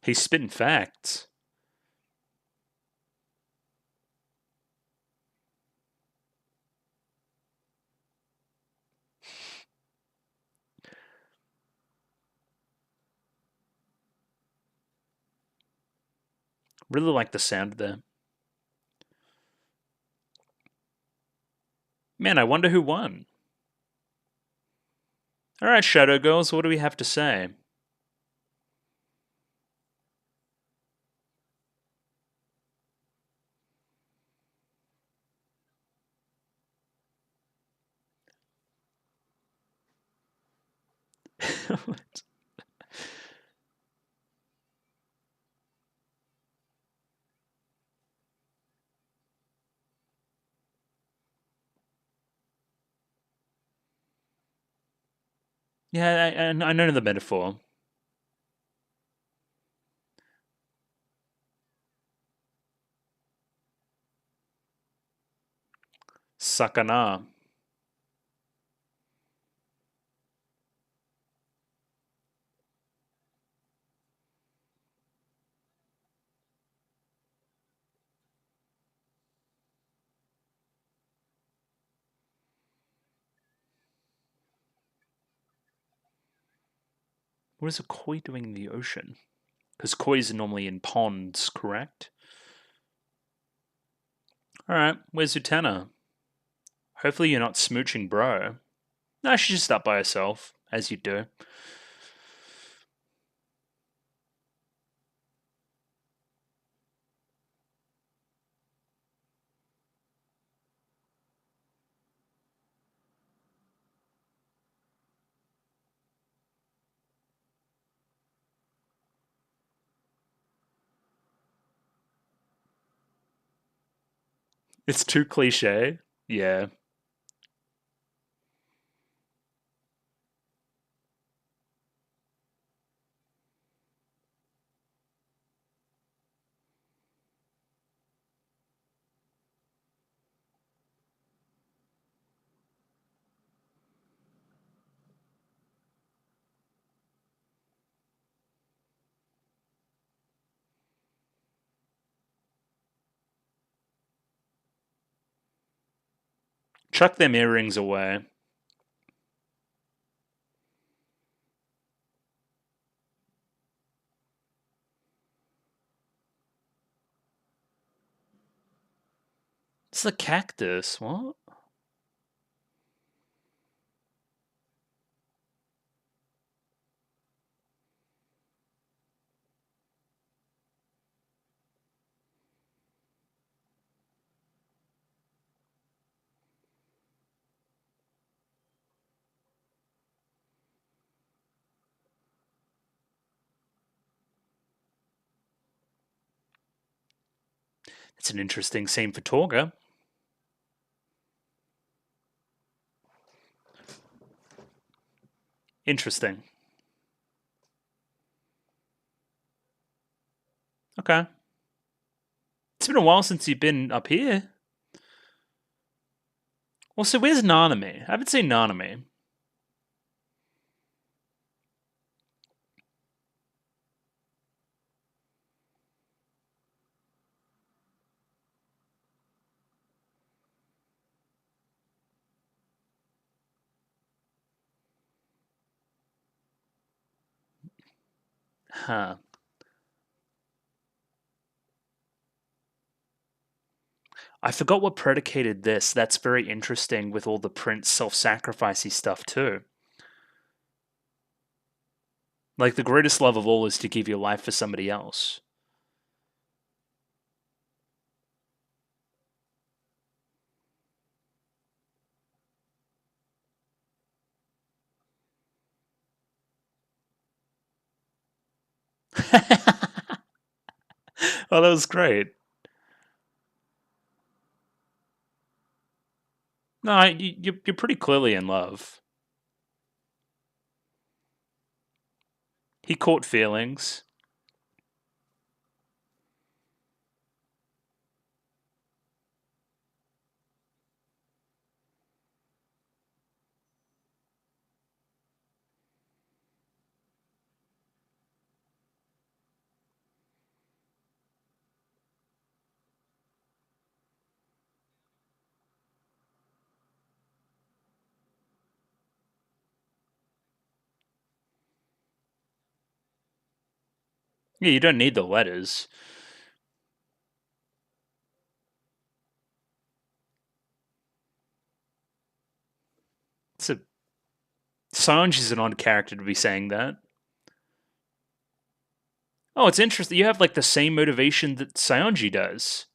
He's spitting facts. Really like the sound there. Man, I wonder who won. Alright, Shadow Girls, what do we have to say? Yeah, I know the metaphor. Sakana. What is a koi doing in the ocean? Because koi's are normally in ponds, correct? Alright, where's Utena? Hopefully you're not smooching bro. No, she's just up by herself, as you do. It's too cliche. Yeah. Chuck them earrings away. It's a cactus. What? It's an interesting scene for Torga. Interesting. Okay. It's been a while since you've been up here. Also, where's Nanami? I haven't seen Nanami. Huh. I forgot what predicated this. That's very interesting with all the Prince self-sacrificey stuff too. Like the greatest love of all is to give your life for somebody else. Oh, that was great. No, you're pretty clearly in love. He caught feelings. Yeah, you don't need the letters. It's a Sanji's an odd character to be saying that. Oh, it's interesting. You have like the same motivation that Sanji does.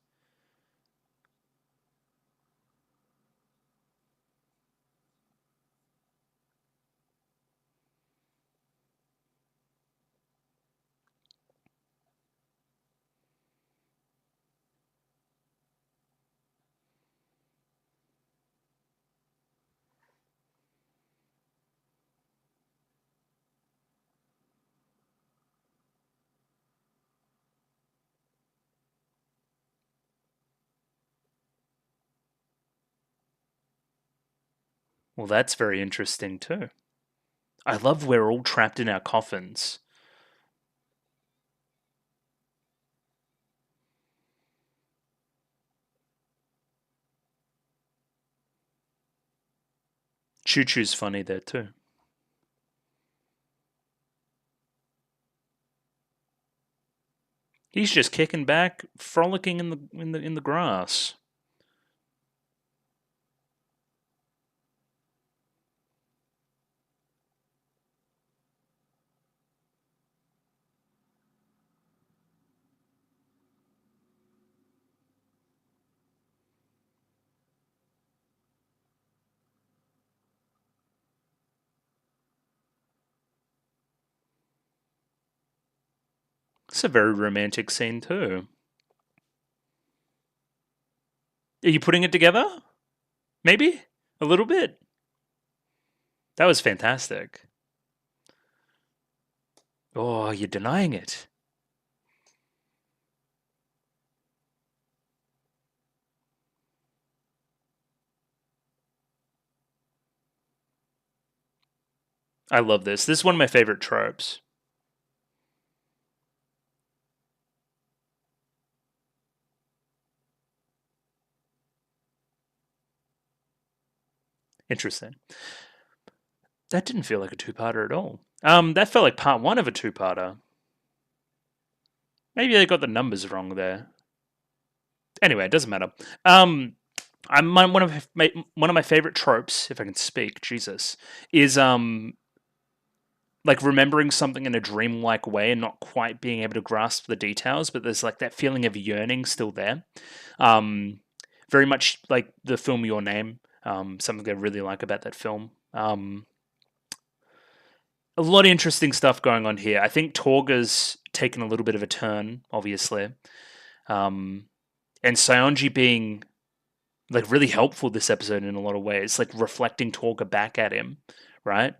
Well, that's very interesting too. I love we're all trapped in our coffins. Choo Choo's funny there too. He's just kicking back, frolicking in the grass. It's a very romantic scene too. Are you putting it together? Maybe? A little bit? That was fantastic. Oh, you're denying it. I love this. This is one of my favorite tropes. Interesting. That didn't feel like a two-parter at all. That felt like part one of a two-parter. Maybe they got the numbers wrong there. Anyway, it doesn't matter. One of my favorite tropes, if I can speak, Jesus, is like remembering something in a dreamlike way and not quite being able to grasp the details, but there's like that feeling of yearning still there. Very much like the film Your Name. Something I really like about that film. A lot of interesting stuff going on here. I think Torga's taken a little bit of a turn, obviously. And Saionji being like really helpful this episode in a lot of ways, like reflecting Torga back at him, right?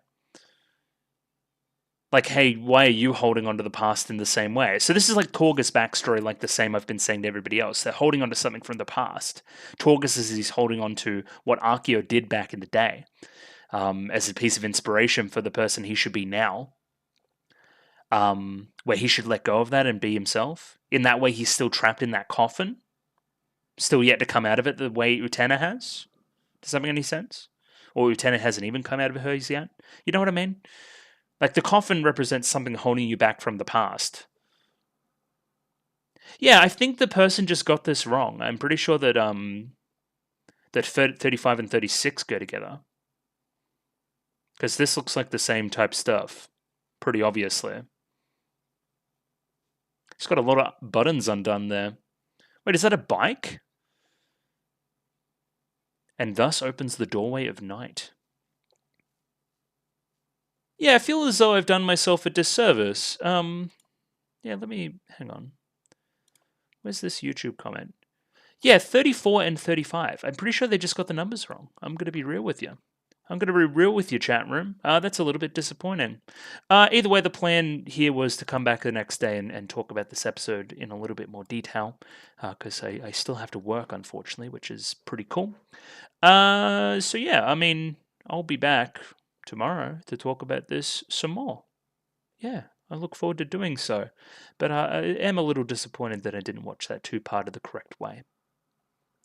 Like, hey, why are you holding on to the past in the same way? So this is like Torga's backstory, like the same I've been saying to everybody else. They're holding on to something from the past. Torga's is he's holding on to what Akio did back in the day, as a piece of inspiration for the person he should be now. Where he should let go of that and be himself. In that way, he's still trapped in that coffin, still yet to come out of it the way Utena has. Does that make any sense? Or Utena hasn't even come out of hers yet? You know what I mean? Like, the coffin represents something holding you back from the past. Yeah, I think the person just got this wrong. I'm pretty sure that that 35 and 36 go together. Because this looks like the same type stuff. Pretty obviously. It's got a lot of buttons undone there. Wait, is that a bike? And thus opens the doorway of night. Yeah, I feel as though I've done myself a disservice. Yeah, let me... hang on. Where's this YouTube comment? Yeah, 34 and 35. I'm pretty sure they just got the numbers wrong. I'm going to be real with you. I'm going to be real with you, chat room. That's a little bit disappointing. Either way, the plan here was to come back the next day and talk about this episode in a little bit more detail, because I still have to work, unfortunately, which is pretty cool. So yeah, I mean, I'll be back tomorrow to talk about this some more. Yeah, I look forward to doing so. But I am a little disappointed that I didn't watch that two-parter the correct way.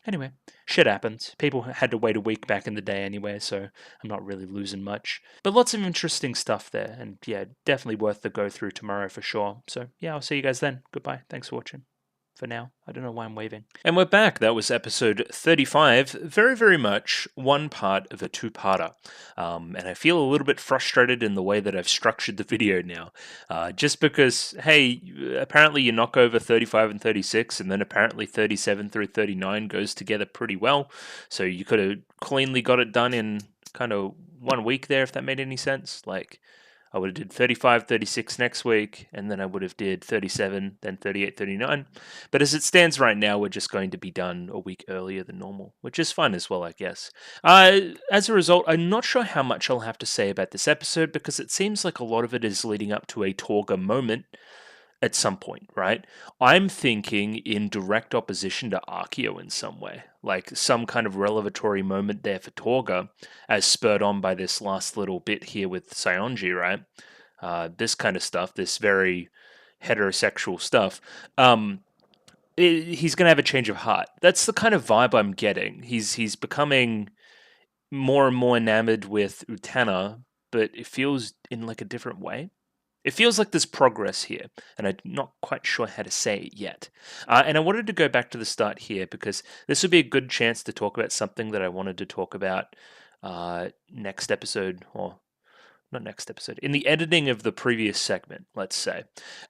Anyway, shit happens. People had to wait a week back in the day anyway, so I'm not really losing much. But lots of interesting stuff there, and yeah, definitely worth the go through tomorrow for sure. So yeah, I'll see you guys then. Goodbye. Thanks for watching. For now. I don't know why I'm waving. And we're back. That was episode 35. Very, very much one part of a two-parter. And I feel a little bit frustrated in the way that I've structured the video now. Just because, hey, apparently you knock over 35 and 36, and then apparently 37 through 39 goes together pretty well. So you could have cleanly got it done in kind of 1 week there, if that made any sense. Like, I would have did 35, 36 next week, and then I would have did 37, then 38, 39. But as it stands right now, we're just going to be done a week earlier than normal, which is fun as well, I guess. As a result, I'm not sure how much I'll have to say about this episode, because it seems like a lot of it is leading up to a Torga moment at some point, right? I'm thinking in direct opposition to Akio in some way, like some kind of revelatory moment there for Torga, as spurred on by this last little bit here with Saionji, right? This kind of stuff, this very heterosexual stuff. He's going to have a change of heart. That's the kind of vibe I'm getting. He's becoming more and more enamored with Utena, but it feels in like a different way. It feels like there's progress here, and I'm not quite sure how to say it yet. And I wanted to go back to the start here, because this would be a good chance to talk about something that I wanted to talk about next episode, or not next episode, in the editing of the previous segment, let's say.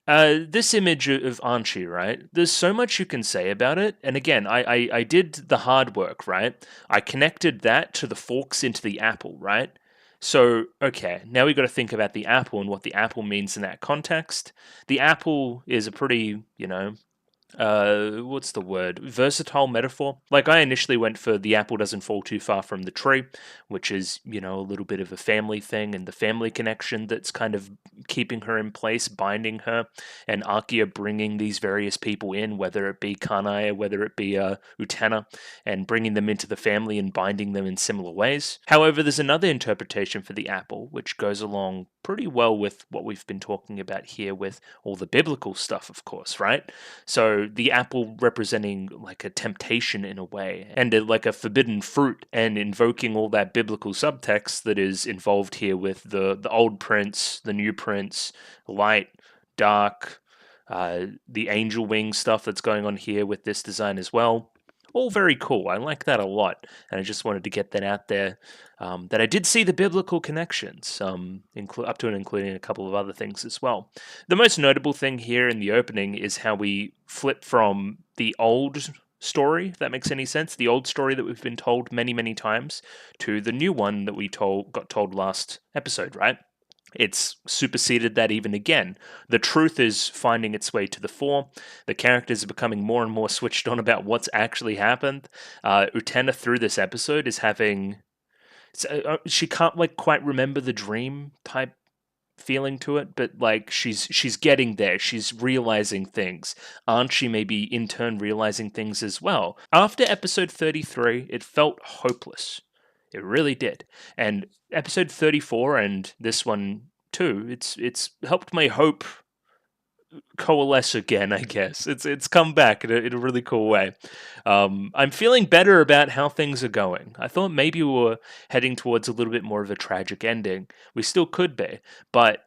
This image of Anchi, right? There's so much you can say about it, and again, I did the hard work, right? I connected that to the forks into the apple, right? So, okay, now we've got to think about the apple and what the apple means in that context. The apple is a pretty, what's the word? Versatile metaphor. Like, I initially went for the apple doesn't fall too far from the tree, which is, a little bit of a family thing and the family connection that's kind of keeping her in place, binding her, and Akio bringing these various people in, whether it be Kanai, whether it be Utena, and bringing them into the family and binding them in similar ways. However, there's another interpretation for the apple, which goes along pretty well with what we've been talking about here with all the biblical stuff, of course, right? So know, the apple representing like a temptation in a way, and like a forbidden fruit, and invoking all that biblical subtext that is involved here with the old prince, the new prince, light, dark, the angel wing stuff that's going on here with this design as well. All very cool. I like that a lot, and I just wanted to get that out there. That I did see the biblical connections, up to and including a couple of other things as well. The most notable thing here in the opening is how we flip from the old story, if that makes any sense, the old story that we've been told many, many times, to the new one that we got told last episode, right? It's superseded that even again. The truth is finding its way to the fore. The characters are becoming more and more switched on about what's actually happened. Utena through this episode is having... she can't like quite remember the dream type feeling to it, but like she's getting there. She's realizing things. Archie maybe in turn realizing things as well. After episode 33, it felt hopeless. It really did. And episode 34 and this one too, it's helped my hope coalesce again, I guess. It's come back in a really cool way. I'm feeling better about how things are going. I thought maybe we were heading towards a little bit more of a tragic ending. We still could be, but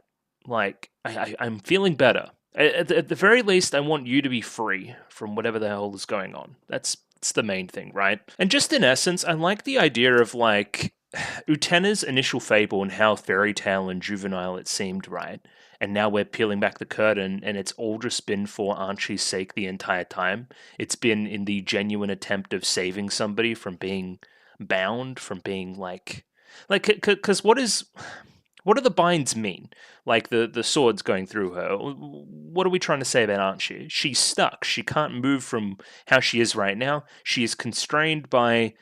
like I'm feeling better. At the very least, I want you to be free from whatever the hell is going on. That's the main thing, right? And just in essence, I like the idea of like Utena's initial fable and how fairy tale and juvenile it seemed, right? And now we're peeling back the curtain, and it's all just been for Archie's sake the entire time. It's been in the genuine attempt of saving somebody from being bound, from being because what do the binds mean? Like the swords going through her. What are we trying to say about Archie? She's stuck. She can't move from how she is right now. She is constrained by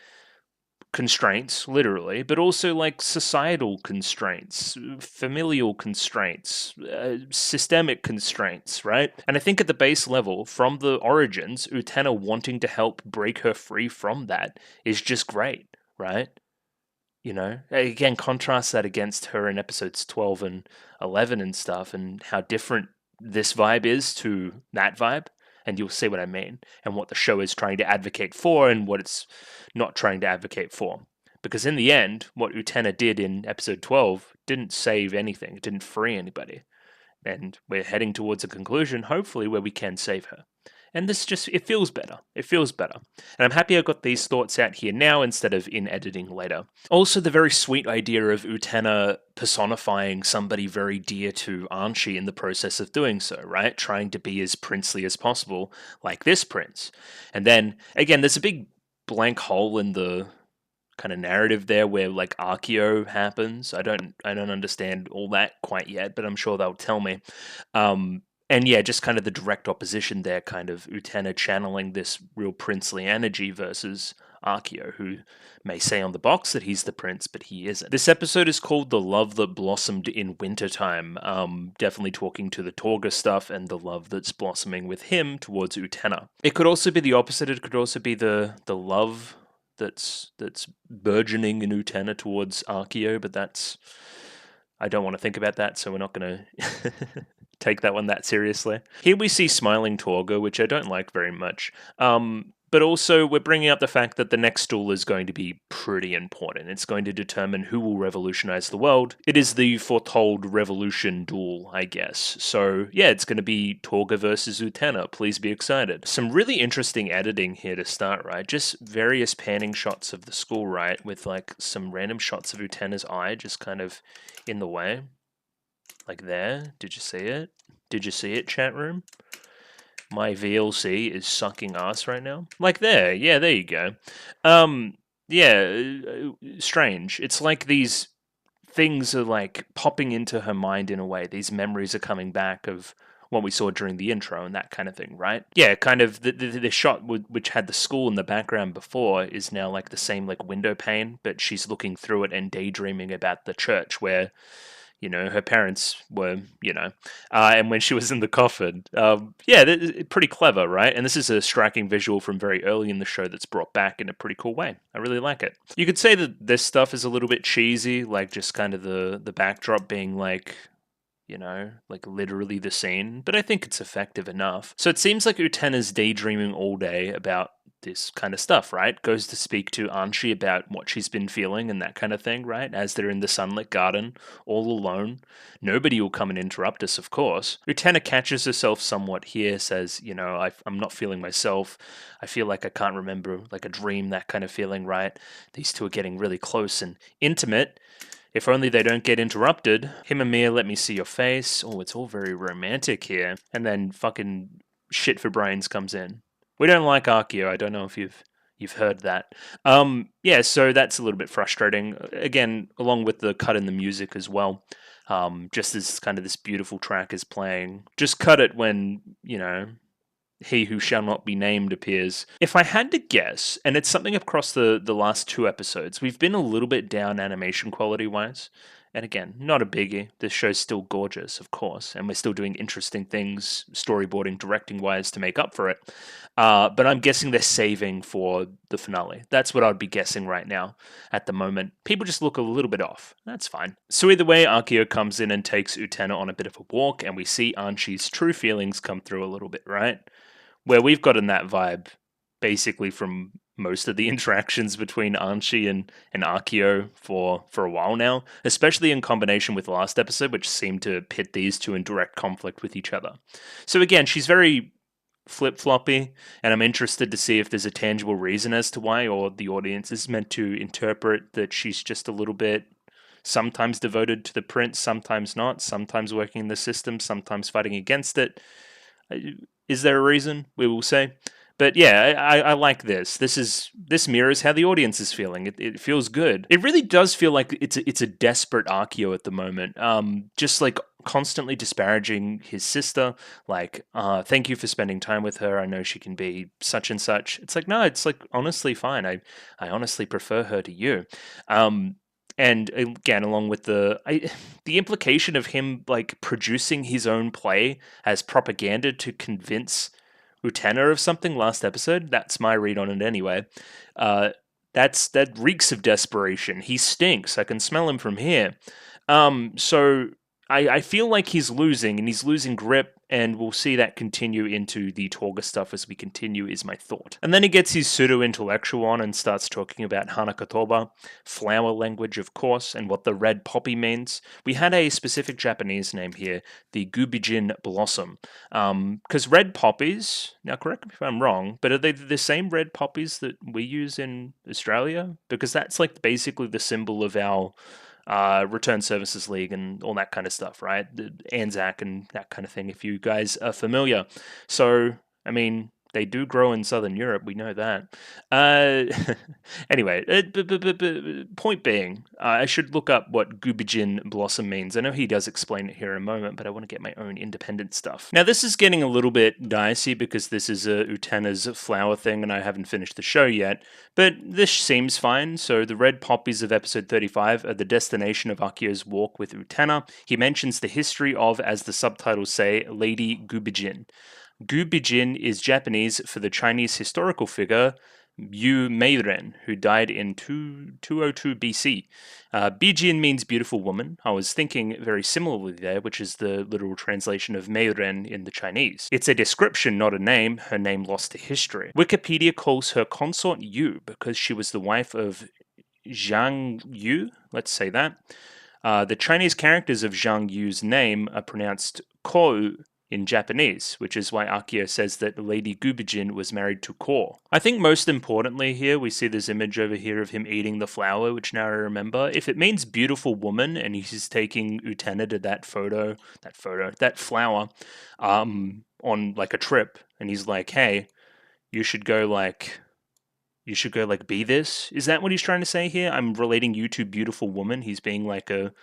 constraints, literally, but also like societal constraints, familial constraints, systemic constraints, right? And I think at the base level, from the origins, Utena wanting to help break her free from that is just great, right? You know, again, contrast that against her in episodes 12 and 11 and stuff, and how different this vibe is to that vibe, and you'll see what I mean, and what the show is trying to advocate for and what it's not trying to advocate for. Because in the end, what Utena did in episode 12 didn't save anything, it didn't free anybody. And we're heading towards a conclusion, hopefully, where we can save her. And this just, it feels better. It feels better. And I'm happy I got these thoughts out here now instead of in editing later. Also, the very sweet idea of Utena personifying somebody very dear to Archie in the process of doing so, right? Trying to be as princely as possible, like this prince. And then, again, there's a big blank hole in the kind of narrative there where like Archeo happens. I don't understand all that quite yet, but I'm sure they'll tell me. And yeah, just kind of the direct opposition there, kind of Utena channeling this real princely energy versus Archeo, who may say on the box that he's the prince, but he isn't. This episode is called The Love That Blossomed in Wintertime, definitely talking to the Torga stuff and the love that's blossoming with him towards Utena. It could also be the opposite. It could also be the love that's burgeoning in Utena towards Archeo, but that's... I don't want to think about that, so we're not going to take that one that seriously. Here we see Smiling Torga, which I don't like very much. But also, we're bringing up the fact that the next duel is going to be pretty important. It's going to determine who will revolutionize the world. It is the foretold revolution duel, I guess. So, yeah, it's going to be Torga versus Utena. Please be excited. Some really interesting editing here to start, right? Just various panning shots of the school, right? With, like, some random shots of Utena's eye just kind of in the way. Like there. Did you see it? Did you see it, chat room? My VLC is sucking ass right now. Like there. Yeah, there you go. Strange. It's like these things are like popping into her mind in a way. These memories are coming back of what we saw during the intro and that kind of thing, right? Yeah, kind of the shot which had the school in the background before is now like the same like window pane, but she's looking through it and daydreaming about the church where, you know, her parents were, and when she was in the coffin. Pretty clever, right? And this is a striking visual from very early in the show that's brought back in a pretty cool way. I really like it. You could say that this stuff is a little bit cheesy, like just kind of the backdrop being like you know, like literally the scene, but I think it's effective enough. So it seems like Utena's daydreaming all day about this kind of stuff, right? Goes to speak to Anshi about what she's been feeling and that kind of thing, right? As they're in the sunlit garden, all alone. Nobody will come and interrupt us, of course. Utena catches herself somewhat here, says, you know, I'm not feeling myself. I feel like I can't remember, like a dream, that kind of feeling, right? These two are getting really close and intimate. If only they don't get interrupted. Him and Mia, let me see your face. Oh, it's all very romantic here. And then fucking shit for brains comes in. We don't like Akio. I don't know if you've heard that. Yeah, so that's a little bit frustrating. Again, along with the cut in the music as well. Just as kind of this beautiful track is playing. Just cut it when, you know, he who shall not be named appears. If I had to guess, and it's something across the last two episodes, we've been a little bit down animation quality wise. And again, not a biggie. This show's still gorgeous, of course, and we're still doing interesting things, storyboarding, directing wise, to make up for it. But I'm guessing they're saving for the finale. That's what I'd be guessing right now at the moment. People just look a little bit off. That's fine. So either way, Akio comes in and takes Utena on a bit of a walk, and we see Anshi's true feelings come through a little bit, right? Where we've gotten that vibe basically from most of the interactions between Anshi and Akio for a while now, especially in combination with the last episode, which seemed to pit these two in direct conflict with each other. So again, she's very flip-floppy, and I'm interested to see if there's a tangible reason as to why, or the audience is meant to interpret that she's just a little bit sometimes devoted to the prince, sometimes not, sometimes working in the system, sometimes fighting against it. Is there a reason? We will say. But yeah, I like this. This mirrors how the audience is feeling. It feels good. It really does feel like it's a desperate Akio at the moment. Just like constantly disparaging his sister. Like, thank you for spending time with her. I know she can be such and such. It's like, no, it's like honestly fine. I honestly prefer her to you. And again, along with the implication of him like producing his own play as propaganda to convince Utena of something last episode. That's my read on it anyway. That reeks of desperation. He stinks. I can smell him from here. So I feel like he's losing, and he's losing grip, and we'll see that continue into the Torga stuff as we continue, is my thought. And then he gets his pseudo-intellectual on and starts talking about Hanakotoba, flower language, of course, and what the red poppy means. We had a specific Japanese name here, the Gubijin blossom. Because red poppies, now correct me if I'm wrong, but are they the same red poppies that we use in Australia? Because that's like basically the symbol of our Return Services League and all that kind of stuff, right? The Anzac and that kind of thing, if you guys are familiar. So, I mean, they do grow in Southern Europe, we know that. Anyway, point being, I should look up what Gubijin blossom means. I know he does explain it here in a moment, but I want to get my own independent stuff. Now, this is getting a little bit dicey because this is Utena's flower thing, and I haven't finished the show yet, but this seems fine. So the red poppies of episode 35 are the destination of Akio's walk with Utena. He mentions the history of, as the subtitles say, Lady Gubijin. Gubijin is Japanese for the Chinese historical figure Yu Meiren, who died in 202 BC. Bijin means beautiful woman. I was thinking very similarly there, which is the literal translation of Meiren in the Chinese. It's a description, not a name, her name lost to history. Wikipedia calls her consort Yu because she was the wife of Zhang Yu, let's say that. The Chinese characters of Zhang Yu's name are pronounced Kou in Japanese, which is why Akio says that Lady Gubijin was married to Ko. I think most importantly here, we see this image over here of him eating the flower, which now I remember. If it means beautiful woman, and he's taking Utena to that flower, on like a trip, and he's like, hey, you should go be this. Is that what he's trying to say here? I'm relating you to beautiful woman. He's being like a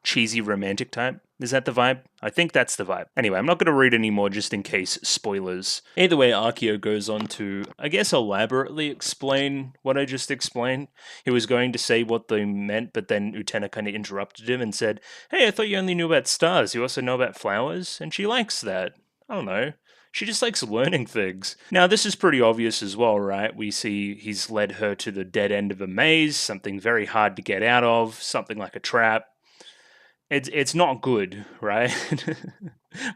cheesy romantic type. Is that the vibe? I think that's the vibe. Anyway, I'm not going to read any more just in case spoilers. Either way, Akio goes on to, I guess, elaborately explain what I just explained. He was going to say what they meant, but then Utena kind of interrupted him and said, hey, I thought you only knew about stars. You also know about flowers? And she likes that. I don't know. She just likes learning things. Now, this is pretty obvious as well, right? We see he's led her to the dead end of a maze, something very hard to get out of, something like a trap. it's not good, right?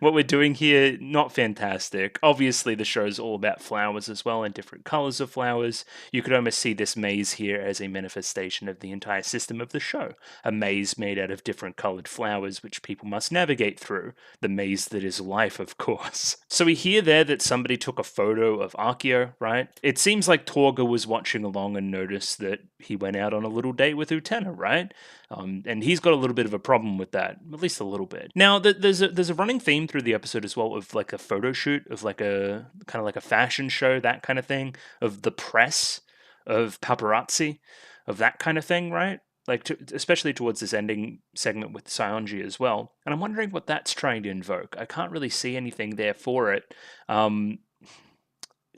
What we're doing here, not fantastic. Obviously, the show's all about flowers as well and different colors of flowers. You could almost see this maze here as a manifestation of the entire system of the show. A maze made out of different colored flowers, which people must navigate through. The maze that is life, of course. So we hear there that somebody took a photo of Akio, right? It seems like Torga was watching along and noticed that he went out on a little date with Utena, right? And he's got a little bit of a problem with that, at least a little bit. Now, there's a running theme through the episode as well of like a photo shoot of like a kind of like a fashion show, that kind of thing, of the press, of paparazzi, of that kind of thing, right? Like especially towards this ending segment with Saionji as well. And I'm wondering what that's trying to invoke. I can't really see anything there for it.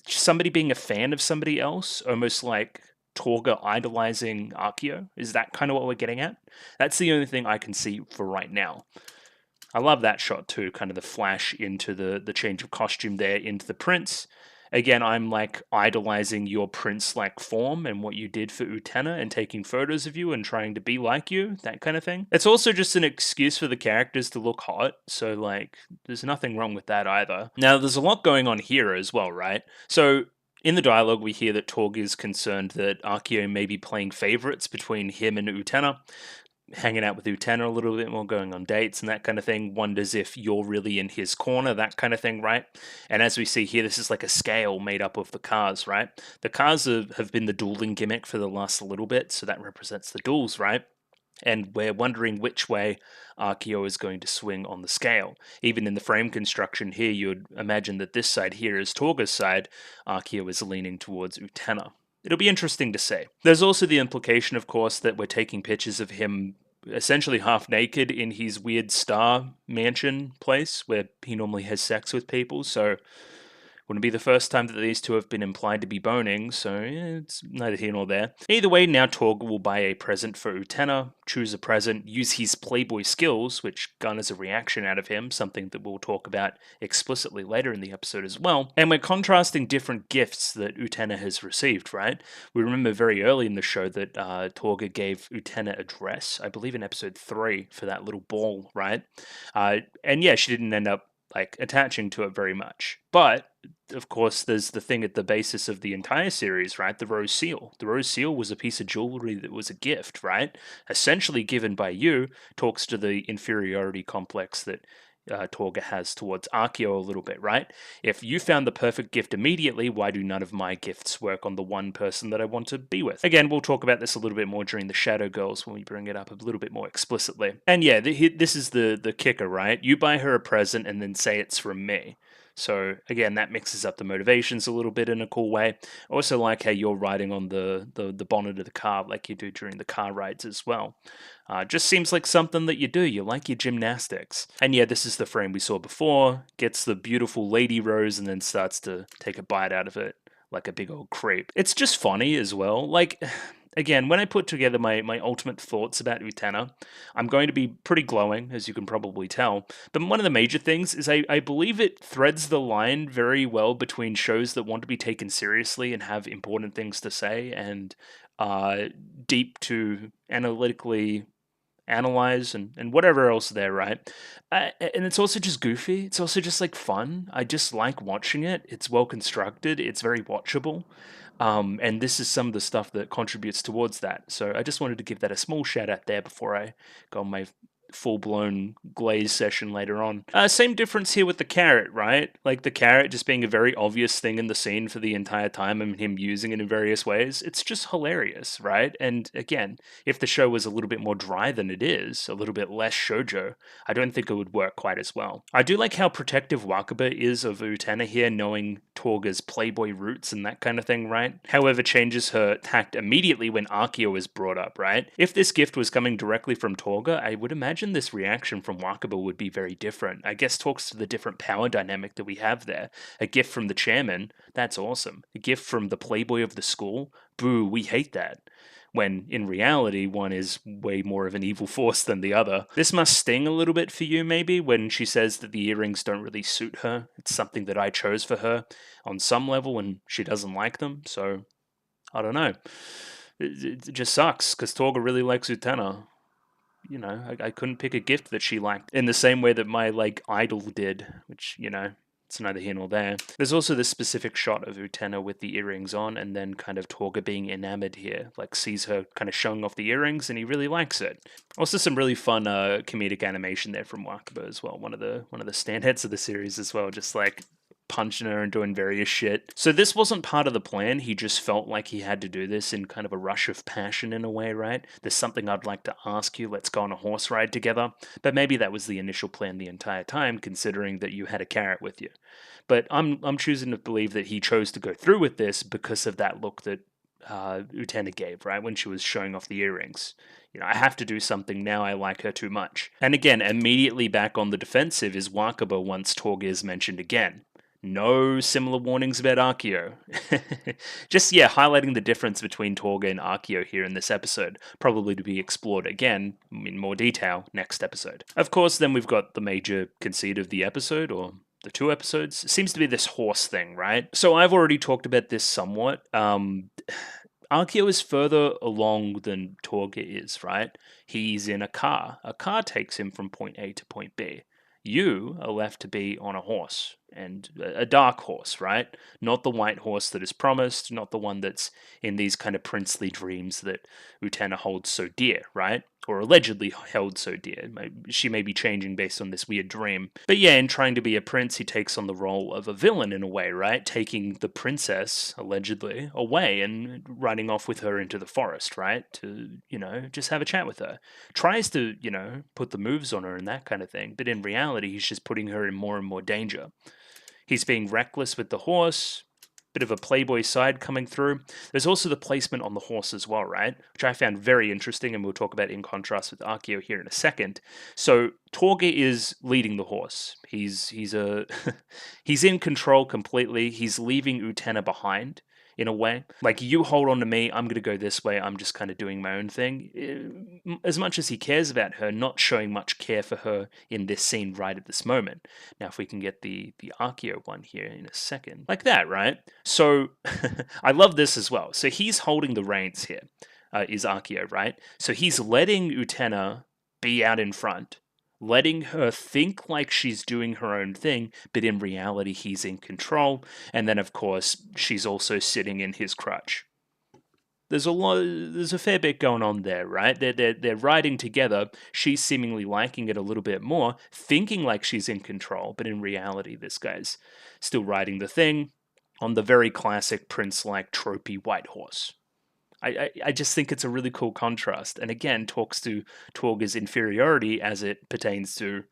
Somebody being a fan of somebody else, almost like Torga idolizing Akio? Is that kind of what we're getting at? That's the only thing I can see for right now. I love that shot too, kind of the flash into the change of costume there into the prince. Again, I'm like idolizing your prince-like form and what you did for Utena and taking photos of you and trying to be like you, that kind of thing. It's also just an excuse for the characters to look hot, so like there's nothing wrong with that either. Now, there's a lot going on here as well, right? So in the dialogue, we hear that Torg is concerned that Akio may be playing favorites between him and Utena, hanging out with Utena a little bit more, going on dates and that kind of thing, wonders if you're really in his corner, that kind of thing, right? And as we see here, this is like a scale made up of the cars, right? The cars have been the dueling gimmick for the last little bit, so that represents the duels, right? And we're wondering which way Akio is going to swing on the scale. Even in the frame construction here, you would imagine that this side here is Torga's side. Akio is leaning towards Utena. It'll be interesting to see. There's also the implication, of course, that we're taking pictures of him essentially half naked in his weird star mansion place where he normally has sex with people, so wouldn't be the first time that these two have been implied to be boning, so yeah, it's neither here nor there. Either way, now Torg will buy a present for Utena, choose a present, use his playboy skills, which garners a reaction out of him, something that we'll talk about explicitly later in the episode as well. And we're contrasting different gifts that Utena has received, right? We remember very early in the show that Torga gave Utena a dress, I believe in episode 3, for that little ball, right? And yeah, she didn't end up like attaching to it very much. But of course, there's the thing at the basis of the entire series, right? The rose seal. The rose seal was a piece of jewelry that was a gift, right? Essentially given by you, talks to the inferiority complex that Torga has towards Akio a little bit, right? If you found the perfect gift immediately, why do none of my gifts work on the one person that I want to be with? Again, we'll talk about this a little bit more during the Shadow Girls when we bring it up a little bit more explicitly. And yeah, this is the kicker, right? You buy her a present and then say it's from me. So again, that mixes up the motivations a little bit in a cool way. I also like how you're riding on the bonnet of the car like you do during the car rides as well. Just seems like something that you do. You like your gymnastics. And yeah, this is the frame we saw before. Gets the beautiful lady rose and then starts to take a bite out of it like a big old creep. It's just funny as well. Like, again, when I put together my ultimate thoughts about Utena, I'm going to be pretty glowing, as you can probably tell. But one of the major things is I believe it threads the line very well between shows that want to be taken seriously and have important things to say and deep to analytically analyze and whatever else there, right? And it's also just goofy. It's also just like fun. I just like watching it. It's well constructed. It's very watchable. And this is some of the stuff that contributes towards that. So I just wanted to give that a small shout out there before I go on my full-blown glaze session later on. Same difference here with the carrot, right? Like the carrot just being a very obvious thing in the scene for the entire time and him using it in various ways. It's just hilarious, right? And again, if the show was a little bit more dry than it is, a little bit less shoujo, I don't think it would work quite as well. I do like how protective Wakaba is of Utena here, knowing Torga's playboy roots and that kind of thing, right? However, changes her tact immediately when Akio is brought up, right? If this gift was coming directly from Torga, I would imagine this reaction from Wakaba would be very different. I guess talks to the different power dynamic that we have there. A gift from the chairman, that's awesome. A gift from the playboy of the school, boo, we hate that. When in reality, one is way more of an evil force than the other. This must sting a little bit for you, maybe, when she says that the earrings don't really suit her. It's something that I chose for her on some level, and she doesn't like them, so I don't know. It just sucks, because Torga really likes Utena. you know, I couldn't pick a gift that she liked in the same way that my, like, idol did, which, you know, it's neither here nor there. There's also this specific shot of Utena with the earrings on, and then kind of Torga being enamored here, like sees her kind of showing off the earrings, and he really likes it. Also, some really fun comedic animation there from Wakaba as well. One of the standouts of the series as well, just like punching her and doing various shit. So this wasn't part of the plan. He just felt like he had to do this in kind of a rush of passion in a way, right? There's something I'd like to ask you. Let's go on a horse ride together. But maybe that was the initial plan the entire time, considering that you had a carrot with you. But I'm choosing to believe that he chose to go through with this because of that look that Utena gave, right? When she was showing off the earrings. You know, I have to do something now, I like her too much. And again, immediately back on the defensive is Wakaba once Torga is mentioned again. No similar warnings about Akio. Just, yeah, highlighting the difference between Torga and Akio here in this episode, probably to be explored again in more detail next episode. Of course, then we've got the major conceit of the episode, or the 2 episodes. It seems to be this horse thing, right? So I've already talked about this somewhat. Akio is further along than Torga is, right? He's in a car. A car takes him from point A to point B. You are left to be on a horse, and a dark horse, right? Not the white horse that is promised, not the one that's in these kind of princely dreams that Utena holds so dear, right? Or allegedly held so dear. She may be changing based on this weird dream. But yeah, in trying to be a prince, he takes on the role of a villain in a way, right? Taking the princess, allegedly, away and riding off with her into the forest, right? To, you know, just have a chat with her. Tries to, you know, put the moves on her and that kind of thing. But in reality, he's just putting her in more and more danger. He's being reckless with the horse. Bit of a playboy side coming through. There's also the placement on the horse as well, right? Which I found very interesting, and we'll talk about in contrast with Akio here in a second. So Torga is leading the horse. He's he's in control completely. He's leaving Utena behind in a way. Like, you hold on to me, I'm going to go this way, I'm just kind of doing my own thing. As much as he cares about her, not showing much care for her in this scene right at this moment. Now, if we can get the Akio one here in a second. Like that, right? So, I love this as well. So he's holding the reins here, is Akio, right? So he's letting Utena be out in front, letting her think like she's doing her own thing, but in reality, he's in control. And then, of course, she's also sitting in his crutch. There's a fair bit going on there, right? They're riding together. She's seemingly liking it a little bit more, thinking like she's in control, but in reality, this guy's still riding the thing on the very classic prince-like tropey white horse. I just think it's a really cool contrast, and again talks to Torga's inferiority as it pertains to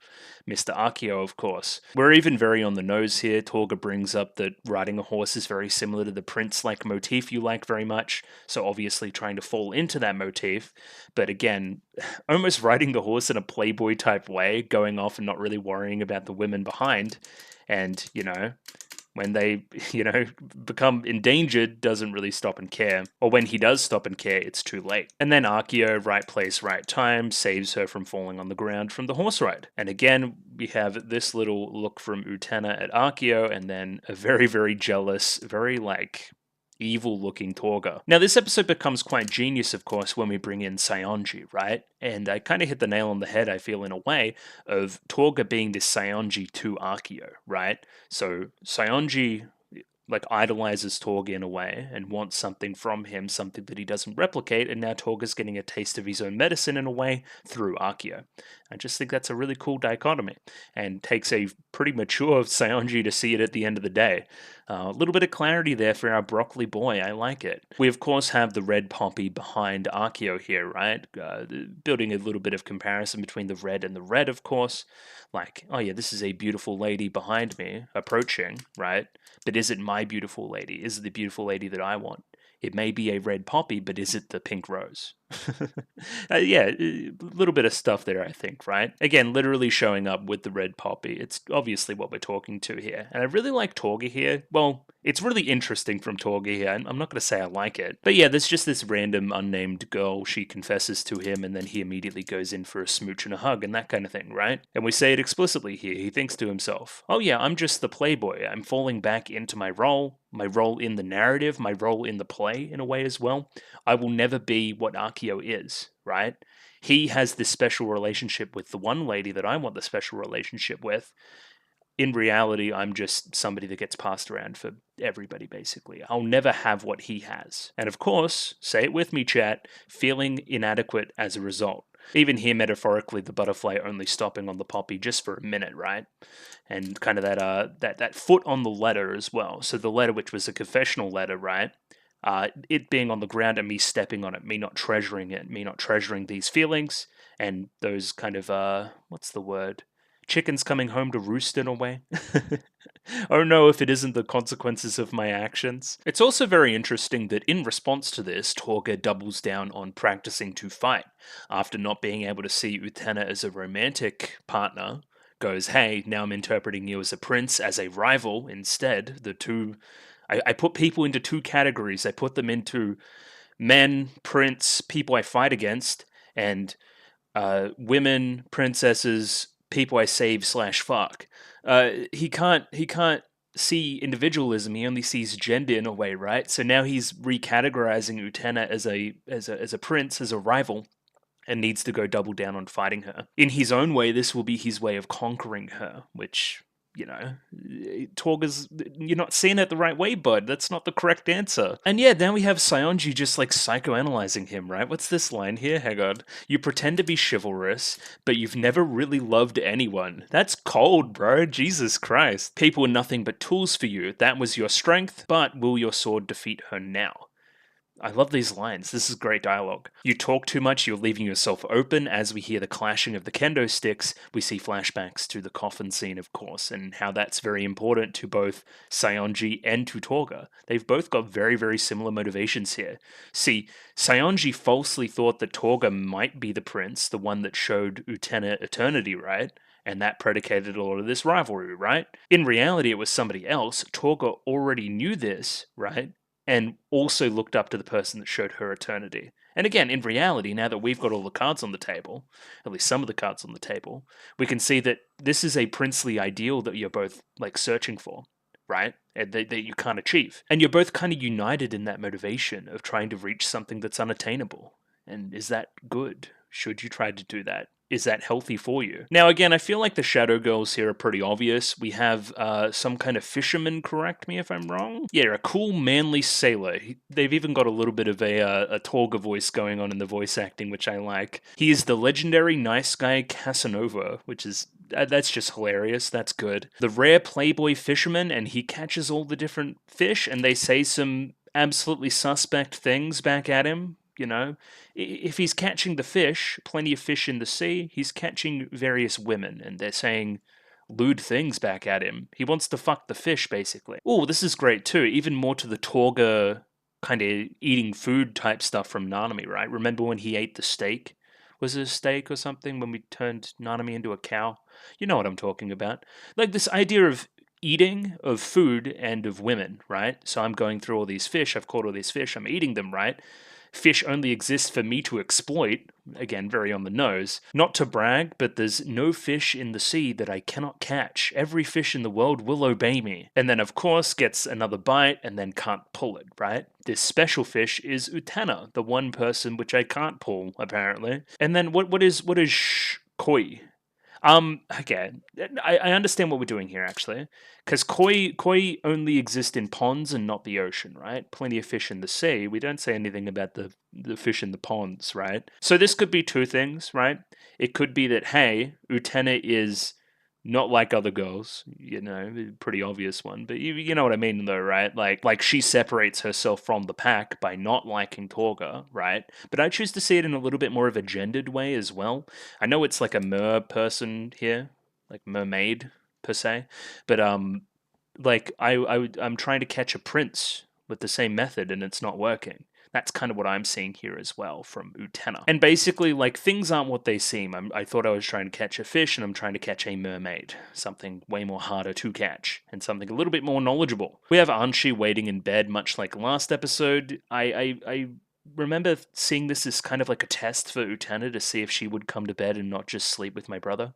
Mr. Akio, of course. We're even very on the nose here. Torga brings up that riding a horse is very similar to the prince-like motif you like very much, so obviously trying to fall into that motif, but again, almost riding the horse in a playboy type way, going off and not really worrying about the women behind, and, you know, when they, you know, become endangered, doesn't really stop and care. Or when he does stop and care, it's too late. And then Akio, right place, right time, saves her from falling on the ground from the horse ride. And again, we have this little look from Utena at Akio, and then a very, very jealous, very, like, evil-looking Torga. Now, this episode becomes quite genius, of course, when we bring in Saionji, right? And I kind of hit the nail on the head, I feel, in a way, of Torga being this Saionji to Akio, right? So Saionji, like, idolizes Torga in a way and wants something from him, something that he doesn't replicate, and now Torga's getting a taste of his own medicine in a way through Akio. I just think that's a really cool dichotomy, and takes a pretty mature Saionji to see it at the end of the day. A little bit of clarity there for our broccoli boy, I like it. We of course have the red poppy behind Akio here, right? Building a little bit of comparison between the red and the red, of course. Like, oh yeah, this is a beautiful lady behind me, approaching, right? But is it my beautiful lady? Is it the beautiful lady that I want? It may be a red poppy, but is it the pink rose? Yeah, a little bit of stuff there, I think, right? Again, literally showing up with the red poppy. It's obviously what we're talking to here. And I really like Torga here. Well, it's really interesting from Torga here. I'm not going to say I like it. But yeah, there's just this random unnamed girl. She confesses to him, and then he immediately goes in for a smooch and a hug and that kind of thing, right? And we say it explicitly here. He thinks to himself, oh yeah, I'm just the playboy. I'm falling back into my role in the narrative, my role in the play in a way as well. I will never be what Akio is, right? he has this special relationship with the one lady that I want the special relationship with. In reality, I'm just somebody that gets passed around for everybody, basically. I'll never have what he has. And of course, say it with me, chat, feeling inadequate as a result. Even here, metaphorically, the butterfly only stopping on the poppy just for a minute, right? And kind of that foot on the ladder as well. So the ladder, which was a confessional ladder, right? It being on the ground and me stepping on it, me not treasuring it, me not treasuring these feelings, and those kind of what's the word? Chickens coming home to roost in a way. I don't know if it isn't the consequences of my actions. It's also very interesting that in response to this, Torga doubles down on practicing to fight. After not being able to see Utena as a romantic partner, goes, hey, now I'm interpreting you as a prince, as a rival instead. The two, I put people into two categories. I put them into men, prince, people I fight against, and women, princesses, people I save / fuck. He can't see individualism. He only sees gender in a way, right? So now he's recategorizing Utena as a prince, as a rival, and needs to go double down on fighting her. In his own way, this will be his way of conquering her, which, you know, Torga's, you're not seeing it the right way, bud. That's not the correct answer. And yeah, now we have Saionji just like psychoanalyzing him, right? What's this line here? Hang on. You pretend to be chivalrous, but you've never really loved anyone. That's cold, bro. Jesus Christ. People are nothing but tools for you. That was your strength, but will your sword defeat her now? I love these lines. This is great dialogue. You talk too much, you're leaving yourself open. As we hear the clashing of the kendo sticks, we see flashbacks to the coffin scene, of course, and how that's very important to both Saionji and to Torga. They've both got very, very similar motivations here. See, Saionji falsely thought that Torga might be the prince, the one that showed Utena eternity, right? And that predicated a lot of this rivalry, right? In reality, it was somebody else. Torga already knew this, right? And also looked up to the person that showed her eternity. And again, in reality, now that we've got all the cards on the table, at least some of the cards on the table, we can see that this is a princely ideal that you're both like searching for, right? And that you can't achieve. And you're both kind of united in that motivation of trying to reach something that's unattainable. And is that good? Should you try to do that? Is that healthy for you? Now, again, I feel like the shadow girls here are pretty obvious. We have some kind of fisherman, correct me if I'm wrong? Yeah, a cool, manly sailor. They've even got a little bit of a Torga voice going on in the voice acting, which I like. He is the legendary nice guy Casanova, which is that's just hilarious. That's good. The rare playboy fisherman, and he catches all the different fish, and they say some absolutely suspect things back at him. You know, if he's catching the fish, plenty of fish in the sea, he's catching various women, and they're saying lewd things back at him. He wants to fuck the fish, basically. Oh, this is great too. Even more to the Torga kind of eating food type stuff from Nanami, right? Remember when he ate the steak? Was it a steak or something when we turned Nanami into a cow? You know what I'm talking about. Like this idea of eating, of food, and of women, right? So I'm going through all these fish, I've caught all these fish, I'm eating them, right? Fish only exists for me to exploit, again, very on the nose. Not to brag, but there's no fish in the sea that I cannot catch. Every fish in the world will obey me. And then, of course, gets another bite and then can't pull it, right? This special fish is Utena, the one person which I can't pull, apparently. And then what is koi? Okay, I understand what we're doing here, actually. Because koi only exist in ponds and not the ocean, right? Plenty of fish in the sea. We don't say anything about the fish in the ponds, right? So this could be two things, right? It could be that, hey, Utena is not like other girls, you know, pretty obvious one, but you know what I mean though, right? Like she separates herself from the pack by not liking Torga, right? But I choose to see it in a little bit more of a gendered way as well. I know it's like a mer person here, like mermaid per se, but like I'm trying to catch a prince with the same method and it's not working. That's kind of what I'm seeing here as well from Utena. And basically, like, things aren't what they seem. I thought I was trying to catch a fish, and I'm trying to catch a mermaid. Something way more harder to catch, and something a little bit more knowledgeable. We have Anshi waiting in bed, much like last episode. I remember seeing this as kind of like a test for Utena to see if she would come to bed and not just sleep with my brother.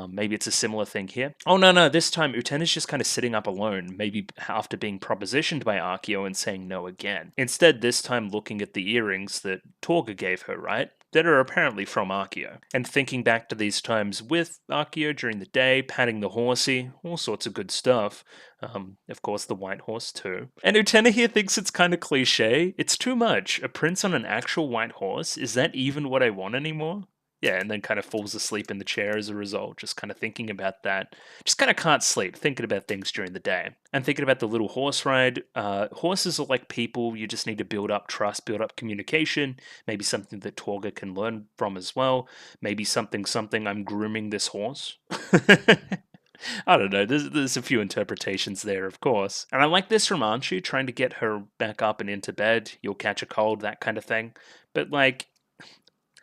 Maybe it's a similar thing here. Oh, no, this time Utena's just kind of sitting up alone, maybe after being propositioned by Akio and saying no again. Instead, this time looking at the earrings that Torga gave her, right? that are apparently from Akio. And thinking back to these times with Akio during the day, patting the horsey, all sorts of good stuff. Of course, the white horse too. And Utena here thinks it's kind of cliche. It's too much. A prince on an actual white horse? Is that even what I want anymore? Yeah, and then kind of falls asleep in the chair as a result, just kind of thinking about that. Just kind of can't sleep, thinking about things during the day. And thinking about the little horse ride. Horses are like people, you just need to build up trust, build up communication, maybe something that Torga can learn from as well. Maybe something, I'm grooming this horse. I don't know, there's a few interpretations there, of course. And I like this from Anshu, trying to get her back up and into bed, you'll catch a cold, that kind of thing. But like,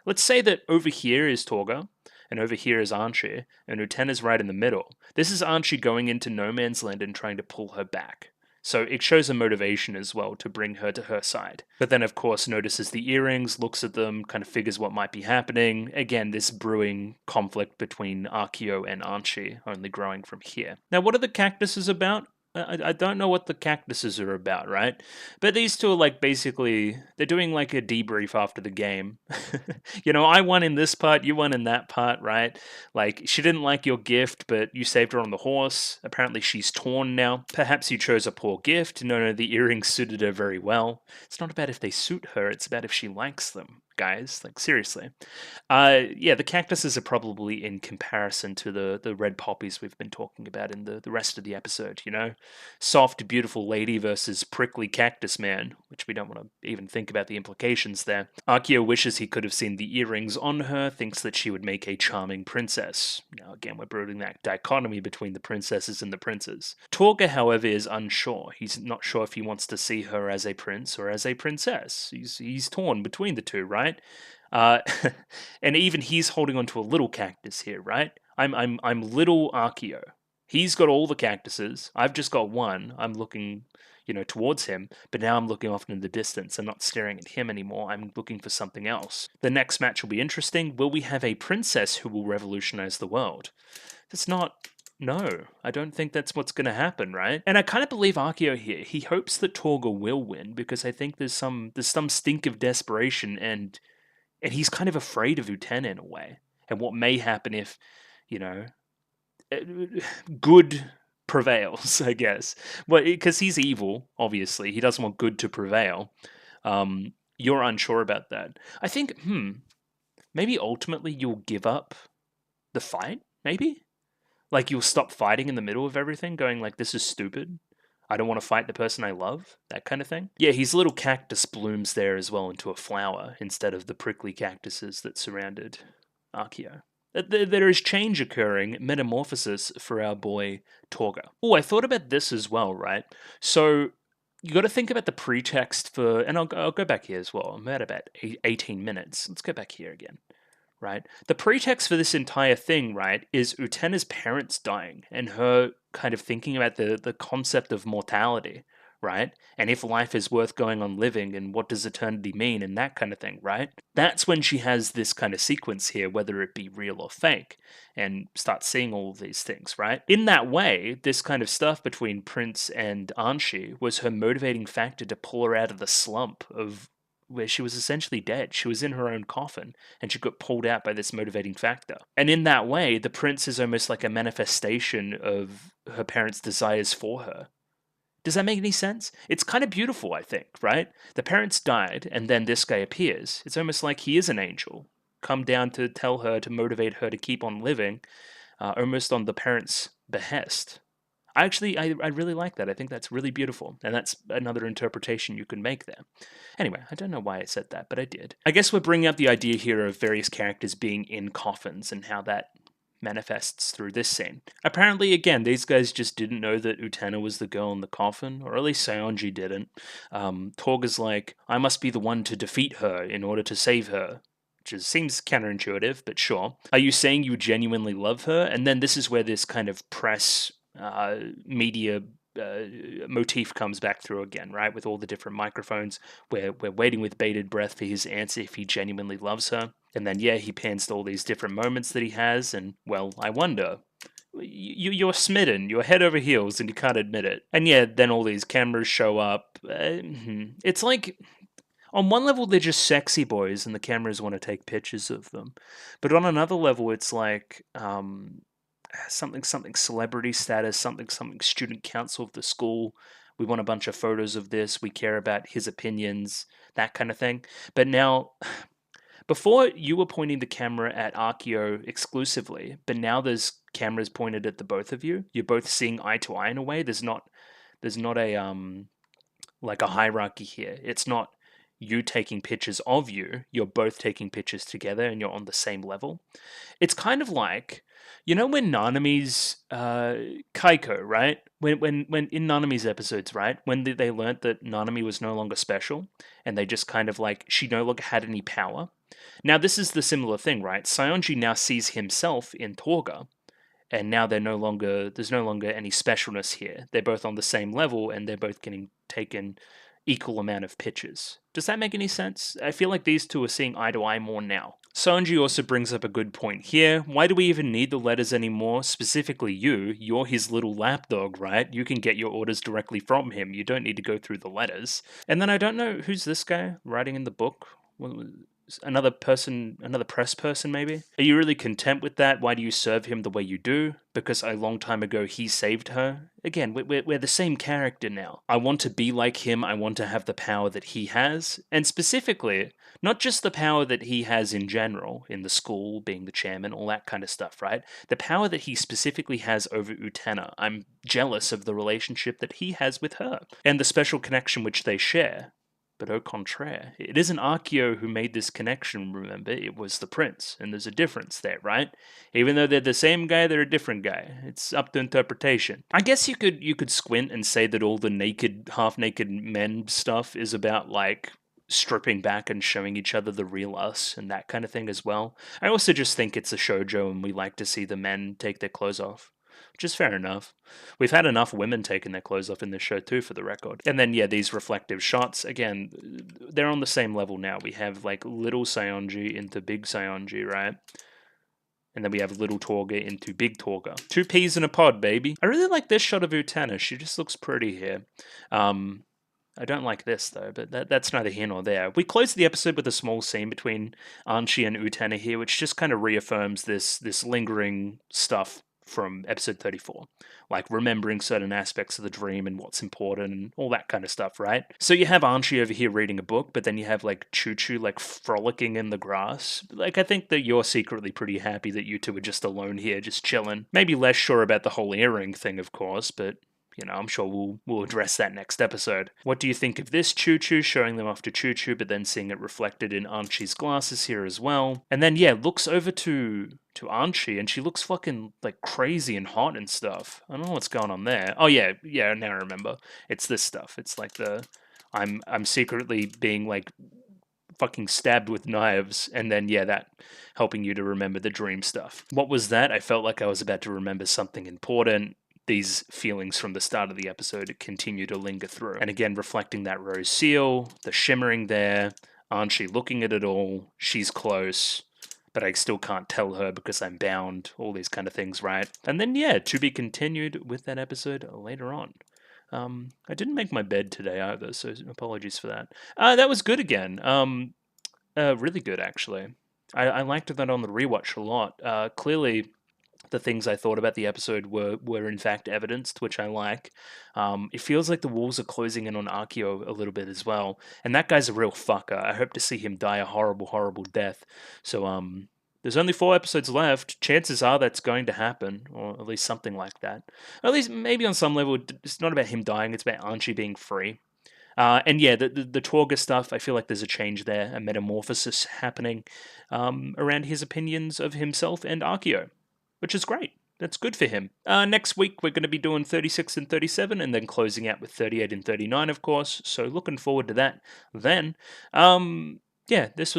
let's say that over here is Torga, and over here is Anshu, and Utena's right in the middle. This is Anshu going into no man's land and trying to pull her back. So it shows a motivation as well to bring her to her side. But then, of course, notices the earrings, looks at them, kind of figures what might be happening. Again, this brewing conflict between Akio and Anshu, only growing from here. Now, what are the cactuses about? I don't know what the cactuses are about, right? But these two are like basically, they're doing like a debrief after the game. You know, I won in this part, you won in that part, right? Like, she didn't like your gift, but you saved her on the horse. Apparently she's torn now. Perhaps you chose a poor gift. No, the earrings suited her very well. It's not about if they suit her, it's about if she likes them, guys. Like, seriously. Yeah, the cactuses are probably in comparison to the red poppies we've been talking about in the rest of the episode, you know? Soft, beautiful lady versus prickly cactus man, which we don't want to even think about the implications there. Akio wishes he could have seen the earrings on her, thinks that she would make a charming princess. Now, again, we're building that dichotomy between the princesses and the princes. Torga, however, is unsure. He's not sure if he wants to see her as a prince or as a princess. He's torn between the two, right? And even he's holding onto a little cactus here, right? I'm little Akio. He's got all the cactuses. I've just got one. I'm looking, towards him, but now I'm looking off in the distance. I'm not staring at him anymore. I'm looking for something else. The next match will be interesting. Will we have a princess who will revolutionize the world? That's not... No, I don't think that's what's going to happen, right? And I kind of believe Akio here. He hopes that Torga will win because I think there's some stink of desperation and he's kind of afraid of Utena in a way. And what may happen if, good prevails, I guess. Well, because he's evil, obviously. He doesn't want good to prevail. You're unsure about that. I think, maybe ultimately you'll give up the fight, maybe? Like, you'll stop fighting in the middle of everything, going like, this is stupid. I don't want to fight the person I love, that kind of thing. Yeah, his little cactus blooms there as well into a flower instead of the prickly cactuses that surrounded Akio. There is change occurring, metamorphosis for our boy Torga. Oh, I thought about this as well, right? So you got to think about the pretext for, and I'll go back here as well. I'm at about 18 minutes. Let's go back here again. Right? The pretext for this entire thing, right, is Utena's parents dying and her kind of thinking about the concept of mortality, right? And if life is worth going on living and what does eternity mean and that kind of thing, right? That's when she has this kind of sequence here, whether it be real or fake, and starts seeing all of these things, right? In that way, this kind of stuff between Prince and Anshi was her motivating factor to pull her out of the slump of where she was essentially dead. She was in her own coffin, and she got pulled out by this motivating factor. And in that way, the prince is almost like a manifestation of her parents' desires for her. Does that make any sense? It's kind of beautiful, I think, right? The parents died, and then this guy appears. It's almost like he is an angel, come down to tell her, to motivate her to keep on living, almost on the parents' behest. I really like that. I think that's really beautiful. And that's another interpretation you can make there. Anyway, I don't know why I said that, but I did. I guess we're bringing up the idea here of various characters being in coffins and how that manifests through this scene. Apparently, again, these guys just didn't know that Utena was the girl in the coffin, or at least Seonji didn't. Torga's like, I must be the one to defeat her in order to save her. Which seems counterintuitive, but sure. Are you saying you genuinely love her? And then this is where this kind of press... media motif comes back through again, right? With all the different microphones. We're waiting with bated breath for his answer if he genuinely loves her. And then, yeah, he pans to all these different moments that he has, and, well, I wonder. You're smitten, you're head over heels, and you can't admit it. And yeah, then all these cameras show up. It's like... On one level, they're just sexy boys, and the cameras want to take pictures of them. But on another level, it's like something celebrity status, something student council of the school. We want a bunch of photos of this. We care about his opinions, that kind of thing. But now, before you were pointing the camera at Archeo exclusively, but now there's cameras pointed at the both of you. You're both seeing eye to eye in a way. There's not a like a hierarchy here. It's not you taking pictures of you. You're both taking pictures together, and you're on the same level. It's kind of like, when Nanami's Kaiko, right? When in Nanami's episodes, right? When they learnt that Nanami was no longer special, and they just kind of like, she no longer had any power. Now this is the similar thing, right? Saionji now sees himself in Torga, and now there's no longer any specialness here. They're both on the same level, and they're both getting taken equal amount of pictures. Does that make any sense? I feel like these two are seeing eye to eye more now. Sanji also brings up a good point here. Why do we even need the letters anymore? Specifically you. You're his little lapdog, right? You can get your orders directly from him. You don't need to go through the letters. And then I don't know, who's this guy writing in the book? Another person, another press person maybe? Are you really content with that? Why do you serve him the way you do? Because a long time ago he saved her? Again, we're the same character now. I want to be like him, I want to have the power that he has, and specifically, not just the power that he has in general, in the school, being the chairman, all that kind of stuff, right? The power that he specifically has over Utena. I'm jealous of the relationship that he has with her, and the special connection which they share. But au contraire, it isn't Archeo who made this connection, remember? It was the prince, and there's a difference there, right? Even though they're the same guy, they're a different guy. It's up to interpretation. I guess you could squint and say that all the half-naked men stuff is about, like, stripping back and showing each other the real us and that kind of thing as well. I also just think it's a shoujo and we like to see the men take their clothes off. Which is fair enough. We've had enough women taking their clothes off in this show too, for the record. And then, yeah, these reflective shots, again, they're on the same level now. We have, like, little Saionji into big Saionji, right? And then we have little Torga into big Torga. 2 peas in a pod, baby. I really like this shot of Utena. She just looks pretty here. I don't like this, though, but that's neither here nor there. We close the episode with a small scene between Anchi and Utena here, which just kind of reaffirms this lingering stuff from episode 34, like remembering certain aspects of the dream and what's important and all that kind of stuff, right? So you have Anchi over here reading a book, but then you have, like, Choo-Choo, like, frolicking in the grass. Like, I think that you're secretly pretty happy that you two are just alone here, just chilling. Maybe less sure about the whole earring thing, of course, but I'm sure we'll address that next episode. What do you think of this Choo-Choo, showing them off to Choo-Choo, but then seeing it reflected in Anchi's glasses here as well? And then, yeah, looks over to Anchi, and she looks fucking, like, crazy and hot and stuff. I don't know what's going on there. Oh, yeah, now I remember. It's this stuff. It's like I'm secretly being, like, fucking stabbed with knives, and then, yeah, that helping you to remember the dream stuff. What was that? I felt like I was about to remember something important. These feelings from the start of the episode continue to linger through. And again, reflecting that rose seal, the shimmering there, Anchi looking at it all, she's close, but I still can't tell her because I'm bound, all these kind of things, right? And then, yeah, to be continued with that episode later on. I didn't make my bed today either, so apologies for that. That was good again. Really good, actually. I liked that on the rewatch a lot. Clearly, the things I thought about the episode were in fact evidenced, which I like. It feels like the walls are closing in on Archeo a little bit as well, and that guy's a real fucker. I hope to see him die a horrible, horrible death. So, there's only 4 episodes left. Chances are that's going to happen, or at least something like that. Or at least maybe on some level, it's not about him dying, it's about Anchi being free. And yeah, the Torga stuff, I feel like there's a change there, a metamorphosis happening around his opinions of himself and Archeo, which is great. That's good for him. Next week, we're going to be doing 36 and 37, and then closing out with 38 and 39, of course. So looking forward to that then. Yeah, this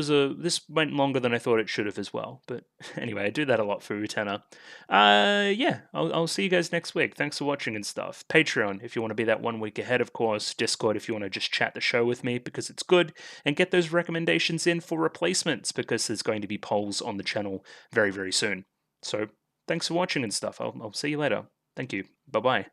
went longer than I thought it should have as well. But anyway, I do that a lot for Utena. Yeah, I'll see you guys next week. Thanks for watching and stuff. Patreon, if you want to be that 1 week ahead, of course. Discord, if you want to just chat the show with me, because it's good. And get those recommendations in for replacements, because there's going to be polls on the channel very, very soon. So, thanks for watching and stuff. I'll see you later. Thank you. Bye-bye.